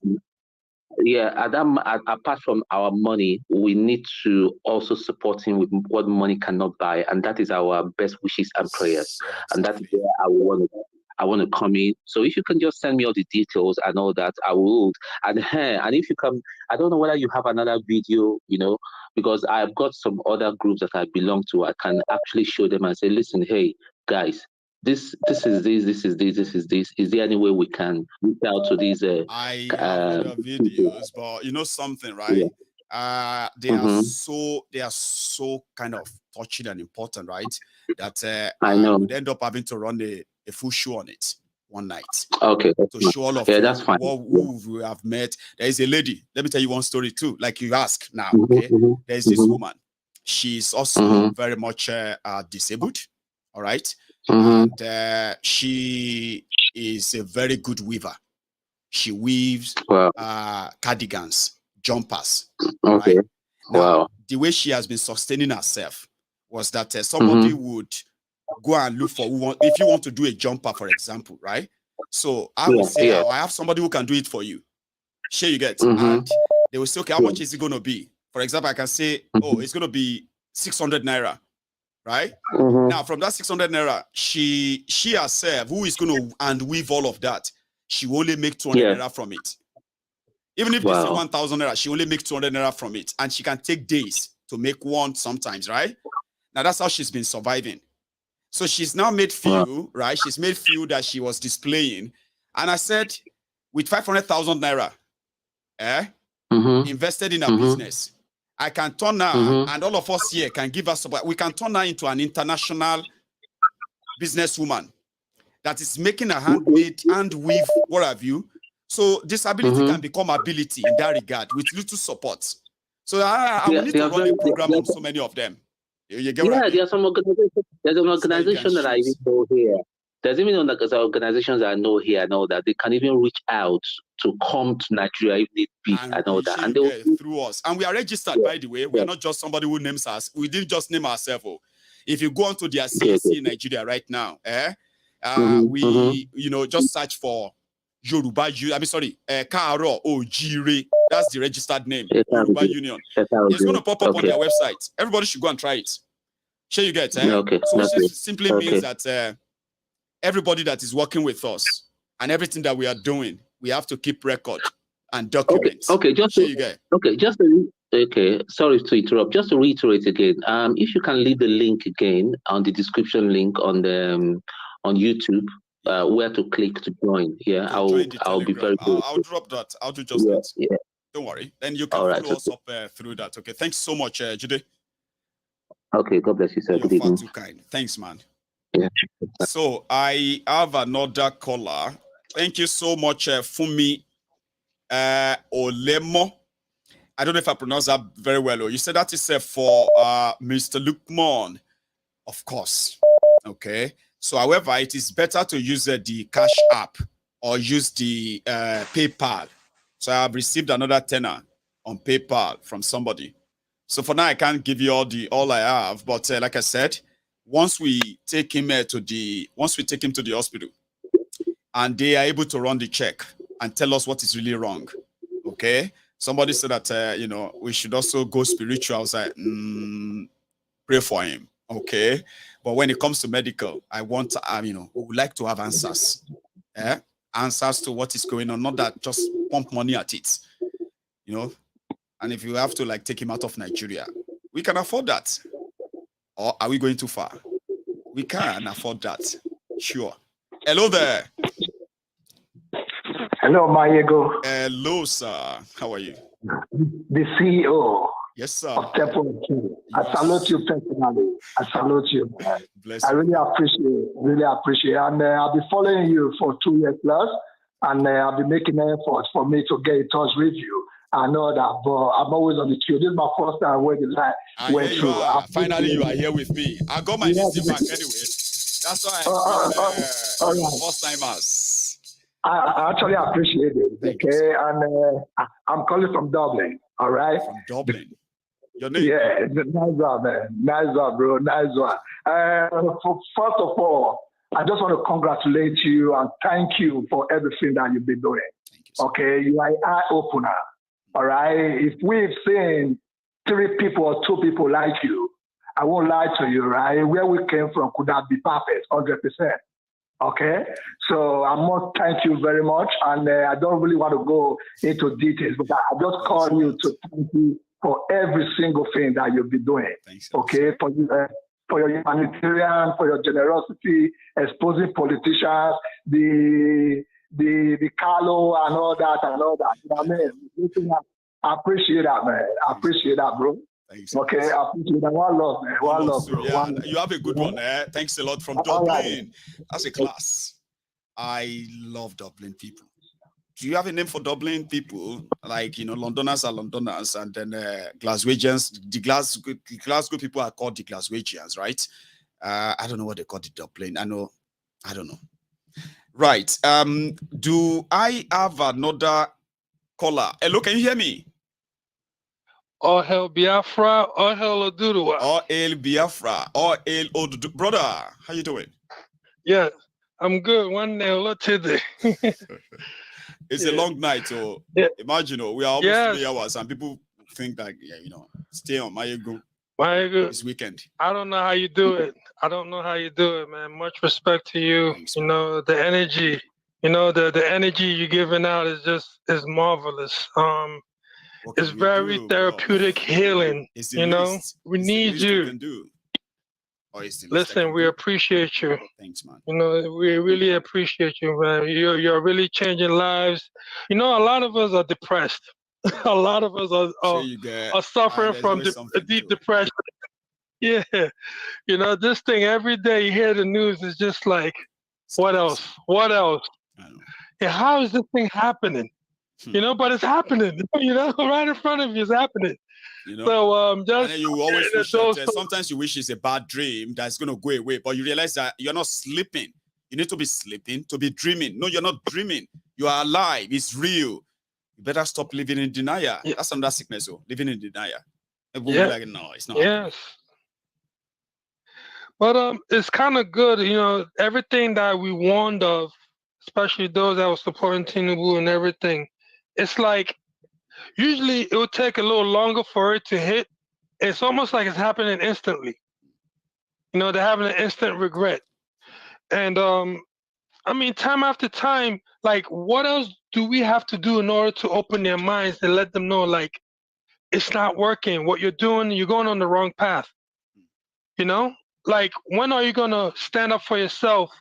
Speaker 14: Apart from our money, we need to also support him with what money cannot buy, and that is our best wishes and prayers. And that is where I want to come in. So if you can just send me all the details and all that, I would. And if you can, I don't know whether you have another video, because I've got some other groups that I belong to. I can actually show them and say, listen, hey guys, this is this. Is there any way we can reach out to these?
Speaker 3: I have other videos, but something, right? They are so kind of touching and important, right? That I would end up having to run a full show on it one night.
Speaker 14: Okay.
Speaker 3: To show all of
Speaker 14: that's fine.
Speaker 3: Who we have met. There is a lady. Let me tell you one story too. Like you ask now, okay? There is this woman. She's also very much disabled. All right. And she is a very good weaver. She weaves cardigans, jumpers.
Speaker 14: Okay.
Speaker 3: Right? Now, the way she has been sustaining herself was that somebody would go and look for if you want to do a jumper, for example, right? So I would say, I have somebody who can do it for you. Sure, you get. And they will say, okay, how much is it going to be? For example, I can say, oh, it's going to be 600 naira, right? Now, from that 600 naira, she herself, who is going to and weave all of that, she will only make 200 naira from it. Even if they say 1,000 naira, she only makes 200 naira from it. And she can take days to make one sometimes, right? Now, that's how she's been surviving. So she's now made few, right? She's made few that she was displaying. And I said, with 500,000 naira, invested in a business, I can turn her, and all of us here can give us support. We can turn her into an international businesswoman that is making a handmade, hand weave, what have you. So disability can become ability in that regard with little support. So I will need to run a program on so many of them. You get what I mean?
Speaker 14: There's some organizations. There's an organization that I even know here. There's even organizations that I know here and all that. They can even reach out to come to Nigeria if need be and all that. And they will
Speaker 3: through us. And we are registered, by the way. We are not just somebody who names us. We didn't just name ourselves. If you go onto their CAC in Nigeria right now, we just search for Yoruba. Karo Ojire. That's the registered name. Yoruba Union. It's going to pop up on their website. Everybody should go and try it. Sure, you get. So it simply means that everybody that is working with us and everything that we are doing, we have to keep record and document.
Speaker 14: Sorry to interrupt. Just to reiterate again, if you can leave the link again on the description link on the on YouTube, where to click to join. Yeah, I'll be very good.
Speaker 3: I'll drop that. I'll do just that. Yeah. Don't worry. Then you can follow us up through that. Okay. Thanks so much, Jude.
Speaker 14: Okay. God bless you, sir. Good evening.
Speaker 3: Too kind. Thanks, man.
Speaker 14: Yeah.
Speaker 3: So I have another caller. Thank you so much, Fumi Olemo. I don't know if I pronounce that very well. You said that is for Mr. Lukman, of course. Okay. So, however, it is better to use the Cash App or use the PayPal. So I have received another tenner on PayPal from somebody. So for now, I can't give you all I have. But like I said, once we take him to the hospital, and they are able to run the check and tell us what is really wrong, okay? Somebody said that we should also go spiritual. I was like, pray for him, okay? But when it comes to medical, I want we would like to have answers, answers to what is going on, not that just pump money at it, And if you have to take him out of Nigeria, we can afford that. Or are we going too far? We can afford that. Sure. Hello there.
Speaker 15: Hello, Maiyegun.
Speaker 3: Hello, sir. How are you?
Speaker 15: The CEO.
Speaker 3: Yes, sir.
Speaker 15: Of Temple. I salute you personally. I salute you. I really appreciate. And I've been following you for 2 years plus, and I've been making efforts for me to get in touch with you. I know that, but I'm always on the queue. This is my first time where the line went through.
Speaker 3: Finally, you are here with me. I got my listing back anyway. That's why first timers.
Speaker 15: I actually appreciate it. Okay, and I'm calling from Dublin. All right.
Speaker 3: From Dublin. Your name?
Speaker 15: Yeah, nice one, man. Nice one, bro. Nice one. First of all, I just want to congratulate you and thank you for everything that you've been doing. Okay, you are an eye opener. All right. If we've seen 3 people or 2 people like you, I won't lie to you, right? Where we came from could not be perfect, 100%. Okay. So I must thank you very much. And I don't really want to go into details, but I just call you to thank you for every single thing that you've been doing.
Speaker 3: Thanks,
Speaker 15: okay. For your humanitarian, for your generosity, exposing politicians, the Carlo and all that. You know what I mean? I appreciate that, man. I appreciate that, bro.
Speaker 3: Thanks.
Speaker 15: Okay, I appreciate that. One love, man. One love, bro.
Speaker 3: Yeah, you have a good one, eh? Thanks a lot from Dublin. Right. That's a class. I love Dublin people. do you have a name for Dublin people? Like, you know, Londoners are Londoners, and then Glaswegians, the Glasgow people are called the Glaswegians, right? I don't know what they call the Dublin. I don't know. Right. Do I have another caller? Hello, can you hear me?
Speaker 16: All hail Biafra, all hail Oduduwa.
Speaker 3: All hail Biafra, all hail Oduduwa. Brother, how you doing?
Speaker 16: Yeah, I'm good. One nail today.
Speaker 3: It's a long night, so imagine, we are almost 3 hours, and people think that, stay on Maiyegun. This weekend.
Speaker 16: I don't know how you do it. I don't know how you do it, man. Much respect to you. Thanks, you know, the energy, the energy you're giving out is marvelous. It's very therapeutic, healing. We need you. Listen, we appreciate you.
Speaker 3: Thanks, man.
Speaker 16: We really appreciate you, man. You're really changing lives. A lot of us are depressed. A lot of us are suffering from deep depression. Yeah. This thing every day you hear the news is just like, what else? What else? Yeah, how is this thing happening? But it's happening. Right in front of you, it's happening. So just
Speaker 3: and you always wish that, sometimes you wish it's a bad dream that's going to go away, but you realize that you're not sleeping. You need to be sleeping to be dreaming. No, you're not dreaming. You are alive. It's real. You better stop living in denial. Yeah. That's another sickness, living in denial.
Speaker 16: Yeah.
Speaker 3: Like, no, it's not.
Speaker 16: Yes. But it's kind of good, everything that we warned of, especially those that were supporting Tinubu and everything. It's like usually it would take a little longer for it to hit. It's almost like it's happening instantly. They're having an instant regret. And time after time, like, what else do we have to do in order to open their minds and let them know, like, it's not working? What you're doing, you're going on the wrong path. Like, when are you going to stand up for yourself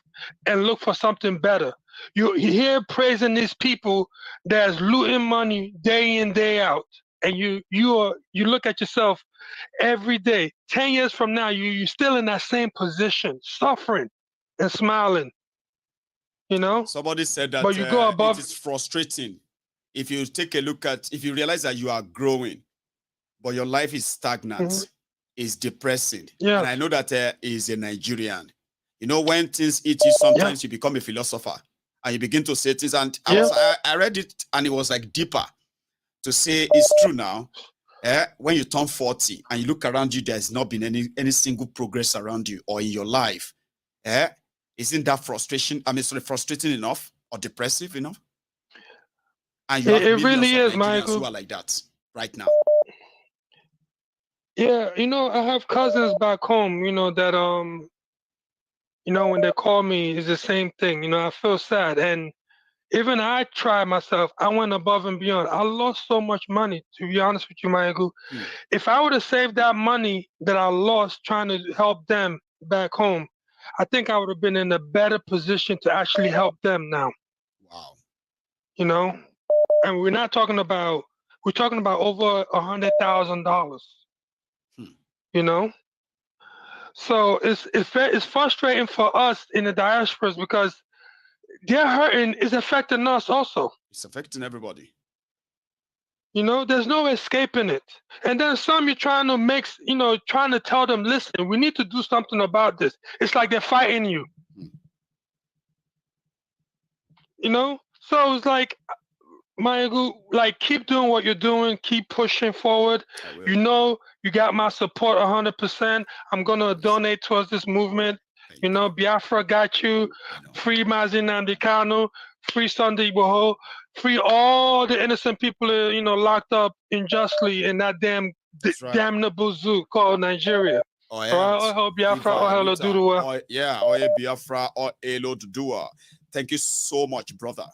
Speaker 16: and look for something better? You're here praising these people that's looting money day in, day out. And you look at yourself every day. 10 years from now, you're still in that same position, suffering and smiling.
Speaker 3: Somebody said that
Speaker 16: but you go above.
Speaker 3: It is frustrating if you take a look at, if you realize that you are growing, but your life is stagnant, it's depressing.
Speaker 16: Yeah.
Speaker 3: And I know that is a Nigerian. When things eat you, sometimes you become a philosopher and you begin to say things. And I read it, and it was like deeper to say it's true now. When you turn 40 and you look around you, there's not been any single progress around you or in your life. Isn't that frustrating enough or depressive enough? And you have
Speaker 16: it really is,
Speaker 3: Nigerians who are like that right now.
Speaker 16: Yeah, I have cousins back home, that when they call me, it's the same thing. I feel sad. And even I tried myself. I went above and beyond. I lost so much money, to be honest with you, Maiyegun. If I would have saved that money that I lost trying to help them back home, I think I would have been in a better position to actually help them now.
Speaker 3: Wow.
Speaker 16: And we're talking about over $100,000. So it's frustrating for us in the diasporas because they're hurting. It's affecting us also.
Speaker 3: It's affecting everybody.
Speaker 16: There's no escaping it. And then some you're trying to trying to tell them, listen, we need to do something about this. It's like they're fighting you. So it's like, Maiyegun, like, keep doing what you're doing, keep pushing forward. You got my support 100%. I'm gonna donate towards this movement. Biafra got you. Free Mazi Nnamdi Kanu, free Sunday Igboho, free all the innocent people locked up unjustly in that damnable zoo called Nigeria.
Speaker 3: Oh, yeah.
Speaker 16: All hail Biafra, all hail Oduduwa.
Speaker 3: Yeah, all hail Biafra, all hail Oduduwa. Thank you so much, brother.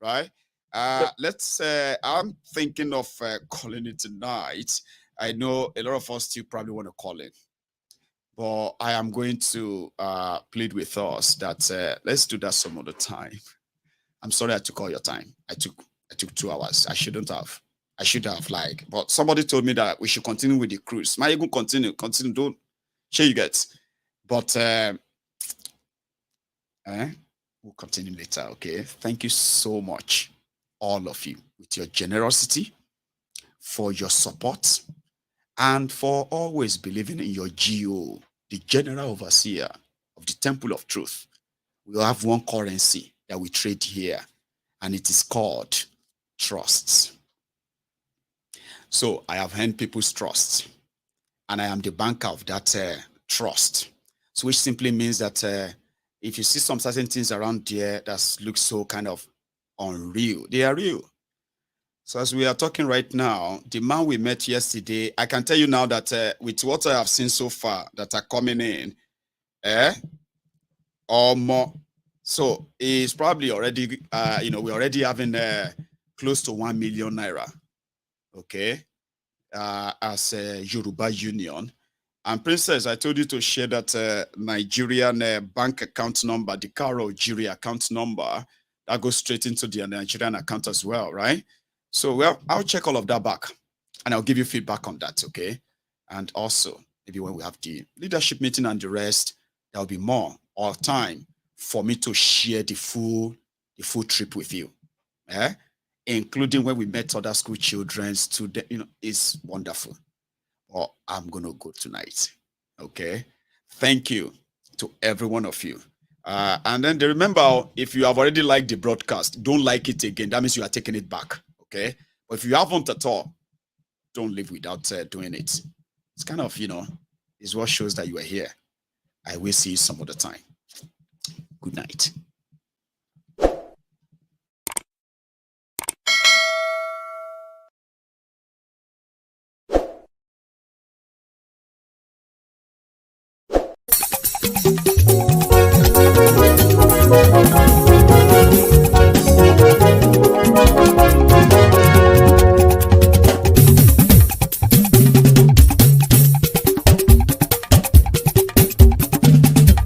Speaker 3: Right? I'm thinking of calling it tonight. I know a lot of us still probably want to call it, but I am going to plead with us that let's do that some other time. I'm sorry I took all your time. I took 2 hours. I shouldn't have. I should have, but somebody told me that we should continue with the cruise. Maiyegun, continue. Don't share you get. But we'll continue later. Okay. Thank you so much. all of you, with your generosity, for your support, and for always believing in your GO, the General Overseer of the Temple of Truth. We have one currency that we trade here, and it is called trust. So I have earned people's trust, and I am the banker of that trust. So which simply means that if you see some certain things around there that look so kind of unreal, they are real. So as we are talking right now, the man we met yesterday, I can tell you now that with what I have seen so far that are coming in, or more, so he's probably already, we're already having close to 1 million naira, okay, as a Yoruba Union. And Princess, I told you to share that Nigerian bank account number, the Karo Jiri account number, that goes straight into the Nigerian account as well, right? So, well, I'll check all of that back, and I'll give you feedback on that, okay? And also, maybe when we have the leadership meeting and the rest, there'll be more or time for me to share the full trip with you, including when we met other school children, students, it's wonderful. Or I'm going to go tonight, okay? Thank you to every one of you. And then remember, if you have already liked the broadcast, don't like it again. That means you are taking it back, okay? But if you haven't at all, don't leave without doing it. It's kind of, is what shows that you are here. I will see you some other time. Good night.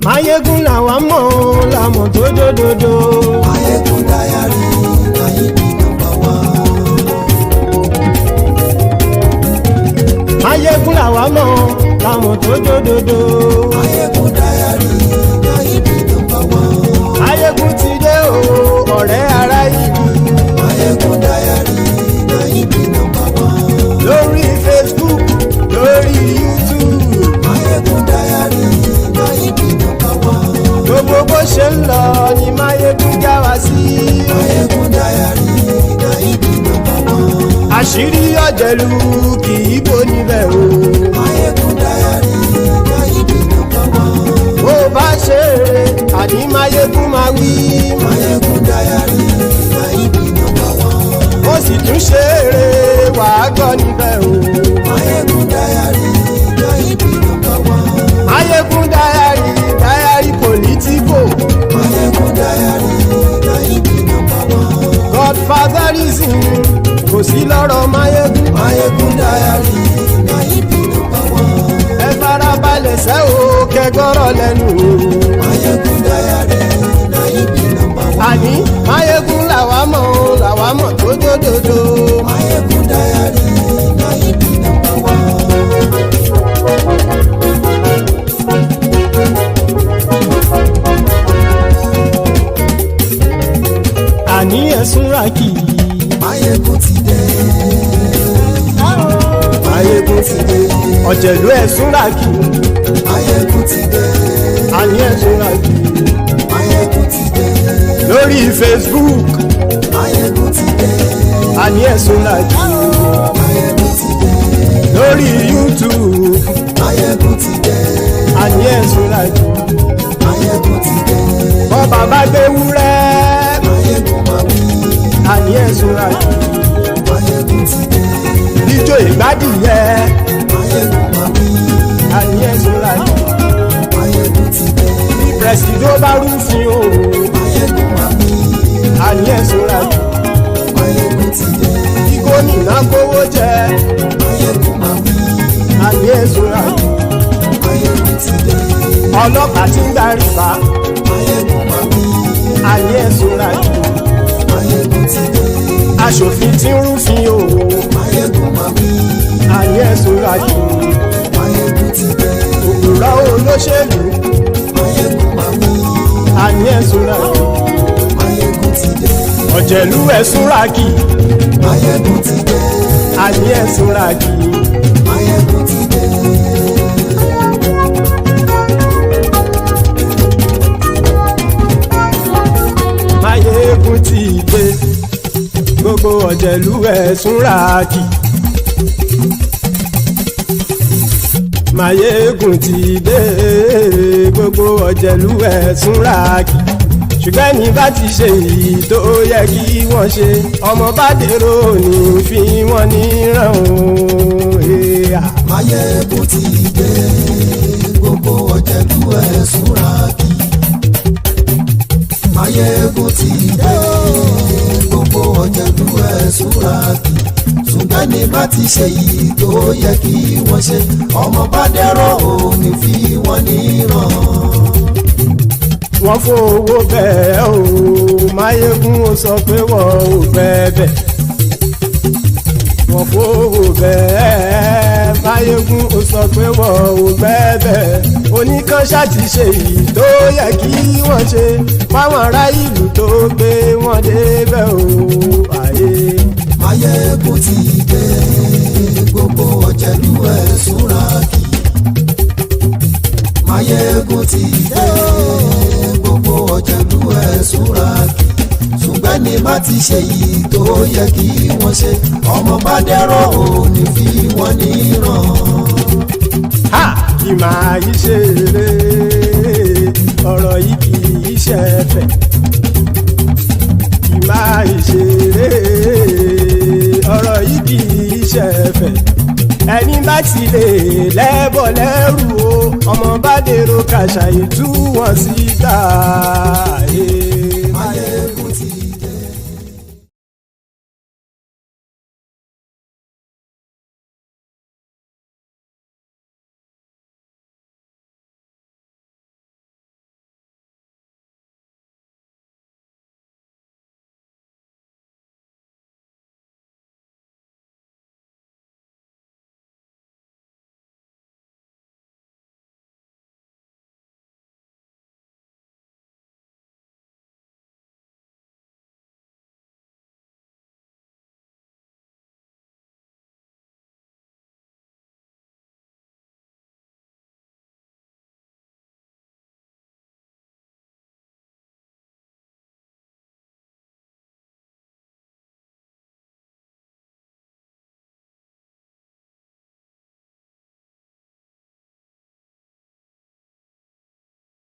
Speaker 2: Maiyegun làwa mọ̀ làmọ̀ tó dòdòdò. Maiyegun Diary Maiyegun number one. Maiyegun làwa mọ̀ làmọ̀ tó dòdòdò. Maiyegun Diary Maiyegun number one. Maiyegun ti dé o ọ̀rẹ́ ará ìlú. Maiyegun Diary Maiyegun number one. Lórí Facebook, lórí YouTube. Maiyegun Diary Maiyegun number one. Gbogbo bó ṣe ń lọ ni Maiyegun já wa sí. Maiyegun Diary Maiyegun number one. Àṣírí ọ̀jẹ̀lú kì í bò níbẹ̀ o. Maiyegun Diary Maiyegun number one. Bó bá ṣe eré àní Maiyegun máa wí. Maiyegun Diary Maiyegun number one. Ó sì tún ṣe eré wàá gbọ́ níbẹ̀ o. Maiyegun Diary Maiyegun number one. Maiyegun Diary Politico. Maiyegun Diary Maiyegun number one. Godfatherism kò sí lọ́rọ̀ Maiyegun. Maiyegun Diary Maiyegun number one. Ẹ farabalẹ̀ sẹ́ o kẹgbọ́rọ̀ lẹ́nu o. Maiyegun Diary Maiyegun number one. Àní Maiyegun làwa mọ̀ tó dòdòdò. Maiyegun Diary Maiyegun number one. Àní ẹ̀sùn rákì. Maiyegun ti dé. Maiyegun ti dé. Ọ̀jẹ̀lú ẹ̀sùn rákì. Maiyegun ti dé. Àní ẹ̀sùn rákì. Maiyegun ti dé. Lórí Facebook. Maiyegun ti dé. Àní ẹ̀sùn rákì. Maiyegun ti dé. Lórí YouTube. Maiyegun ti dé. Àní ẹ̀sùn rákì. Maiyegun ti dé. Bọ́ bàbá gbé wúrẹ́. Maiyegun máa wí. Àní ẹ̀sùn rákì. Maiyegun ti dé. Ijó ìgbádìyẹ. Maiyegun máa wí. Àní ẹ̀sùn rákì. Maiyegun ti dé. Bí pẹ̀sìdó bá rúfin o. Maiyegun máa wí. Àní ẹ̀sùn rákì. Maiyegun ti dé. Bí gómìnà kówó jẹ. Maiyegun máa wí. Àní ẹ̀sùn rákì. Maiyegun ti dé. Ọlọ́pàá ti ń gba rìbá. Maiyegun máa wí. Àní ẹ̀sùn rákì. Maiyegun ti dé. Aṣòfin tí ń rúfin o. Maiyegun máa wí. Àní ẹ̀sùn rákì. Maiyegun ti dé. Òpùrọ́ olóṣèlú. Maiyegun máa wí. Àní ẹ̀sùn rákì. Maiyegun ti dé.
Speaker 17: ọ̀jẹ̀lú ẹ̀ súnra kì.
Speaker 2: Maiyegun ti dé.
Speaker 17: àní ẹ̀ súnra kì.
Speaker 2: Maiyegun ti dé.
Speaker 17: Maiyegun ti dé. gbogbo ọ̀jẹ̀lú ẹ̀ súnra kì. Maiyegun ti dé. gbogbo ọ̀jẹ̀lú ẹ̀ súnra kì. ṣùgbọ́n ní bá ti ṣe èyí tó yẹ kí wọ́n ṣe ọmọ bá dèrò ní fi wọ́n níran o.
Speaker 2: Maiyegun ti dé. gbogbo ọ̀jẹ̀lú ẹ̀ súnra kì. Maiyegun ti dé. gbogbo ọ̀jẹ̀lú ẹ̀ súnra kì. ṣùgbọ́n ní bá ti ṣe èyí tó yẹ kí wọ́n ṣe ọmọ bá dèrò ní fi wọ́n níran.
Speaker 17: wọ́n fowó bẹ́ẹ̀ o Maiyegun ó sọ pé wọ́n ò bẹ́ẹ̀ wọ́n fowó bẹ́ẹ̀ Maiyegun ó sọ pé wọ́n ò bẹ́ẹ̀ oníkan ṣáàtì ṣe èyí tó yẹ kí wọ́n ṣe fáwọn ará ìlú tó gbé wọn débẹ̀ o.
Speaker 2: Maiyegun ti dé. gbogbo ọ̀jẹ̀lú ẹ̀ súnra kì. Maiyegun ti dé. gbogbo ọ̀jẹ̀lú ẹ̀ súnra kì. ṣùgbọ́n ní má ti ṣe yìí tó yẹ kí wọ́n ṣe ọmọ bá dẹ́rọ̀ ò ní fi wọ́n níran.
Speaker 17: kì máa yí ṣeré ọ̀rọ̀ yìí kì í ṣẹ̀fẹ̀. kì máa yí ṣeré ọ̀rọ̀ yìí kì í ṣẹ̀fẹ̀. ẹni bá ti lè lẹ́bọ̀ lẹ́rù o ọmọ bá dèrò kàṣàyè tú wọn síta.
Speaker 2: Maiyegun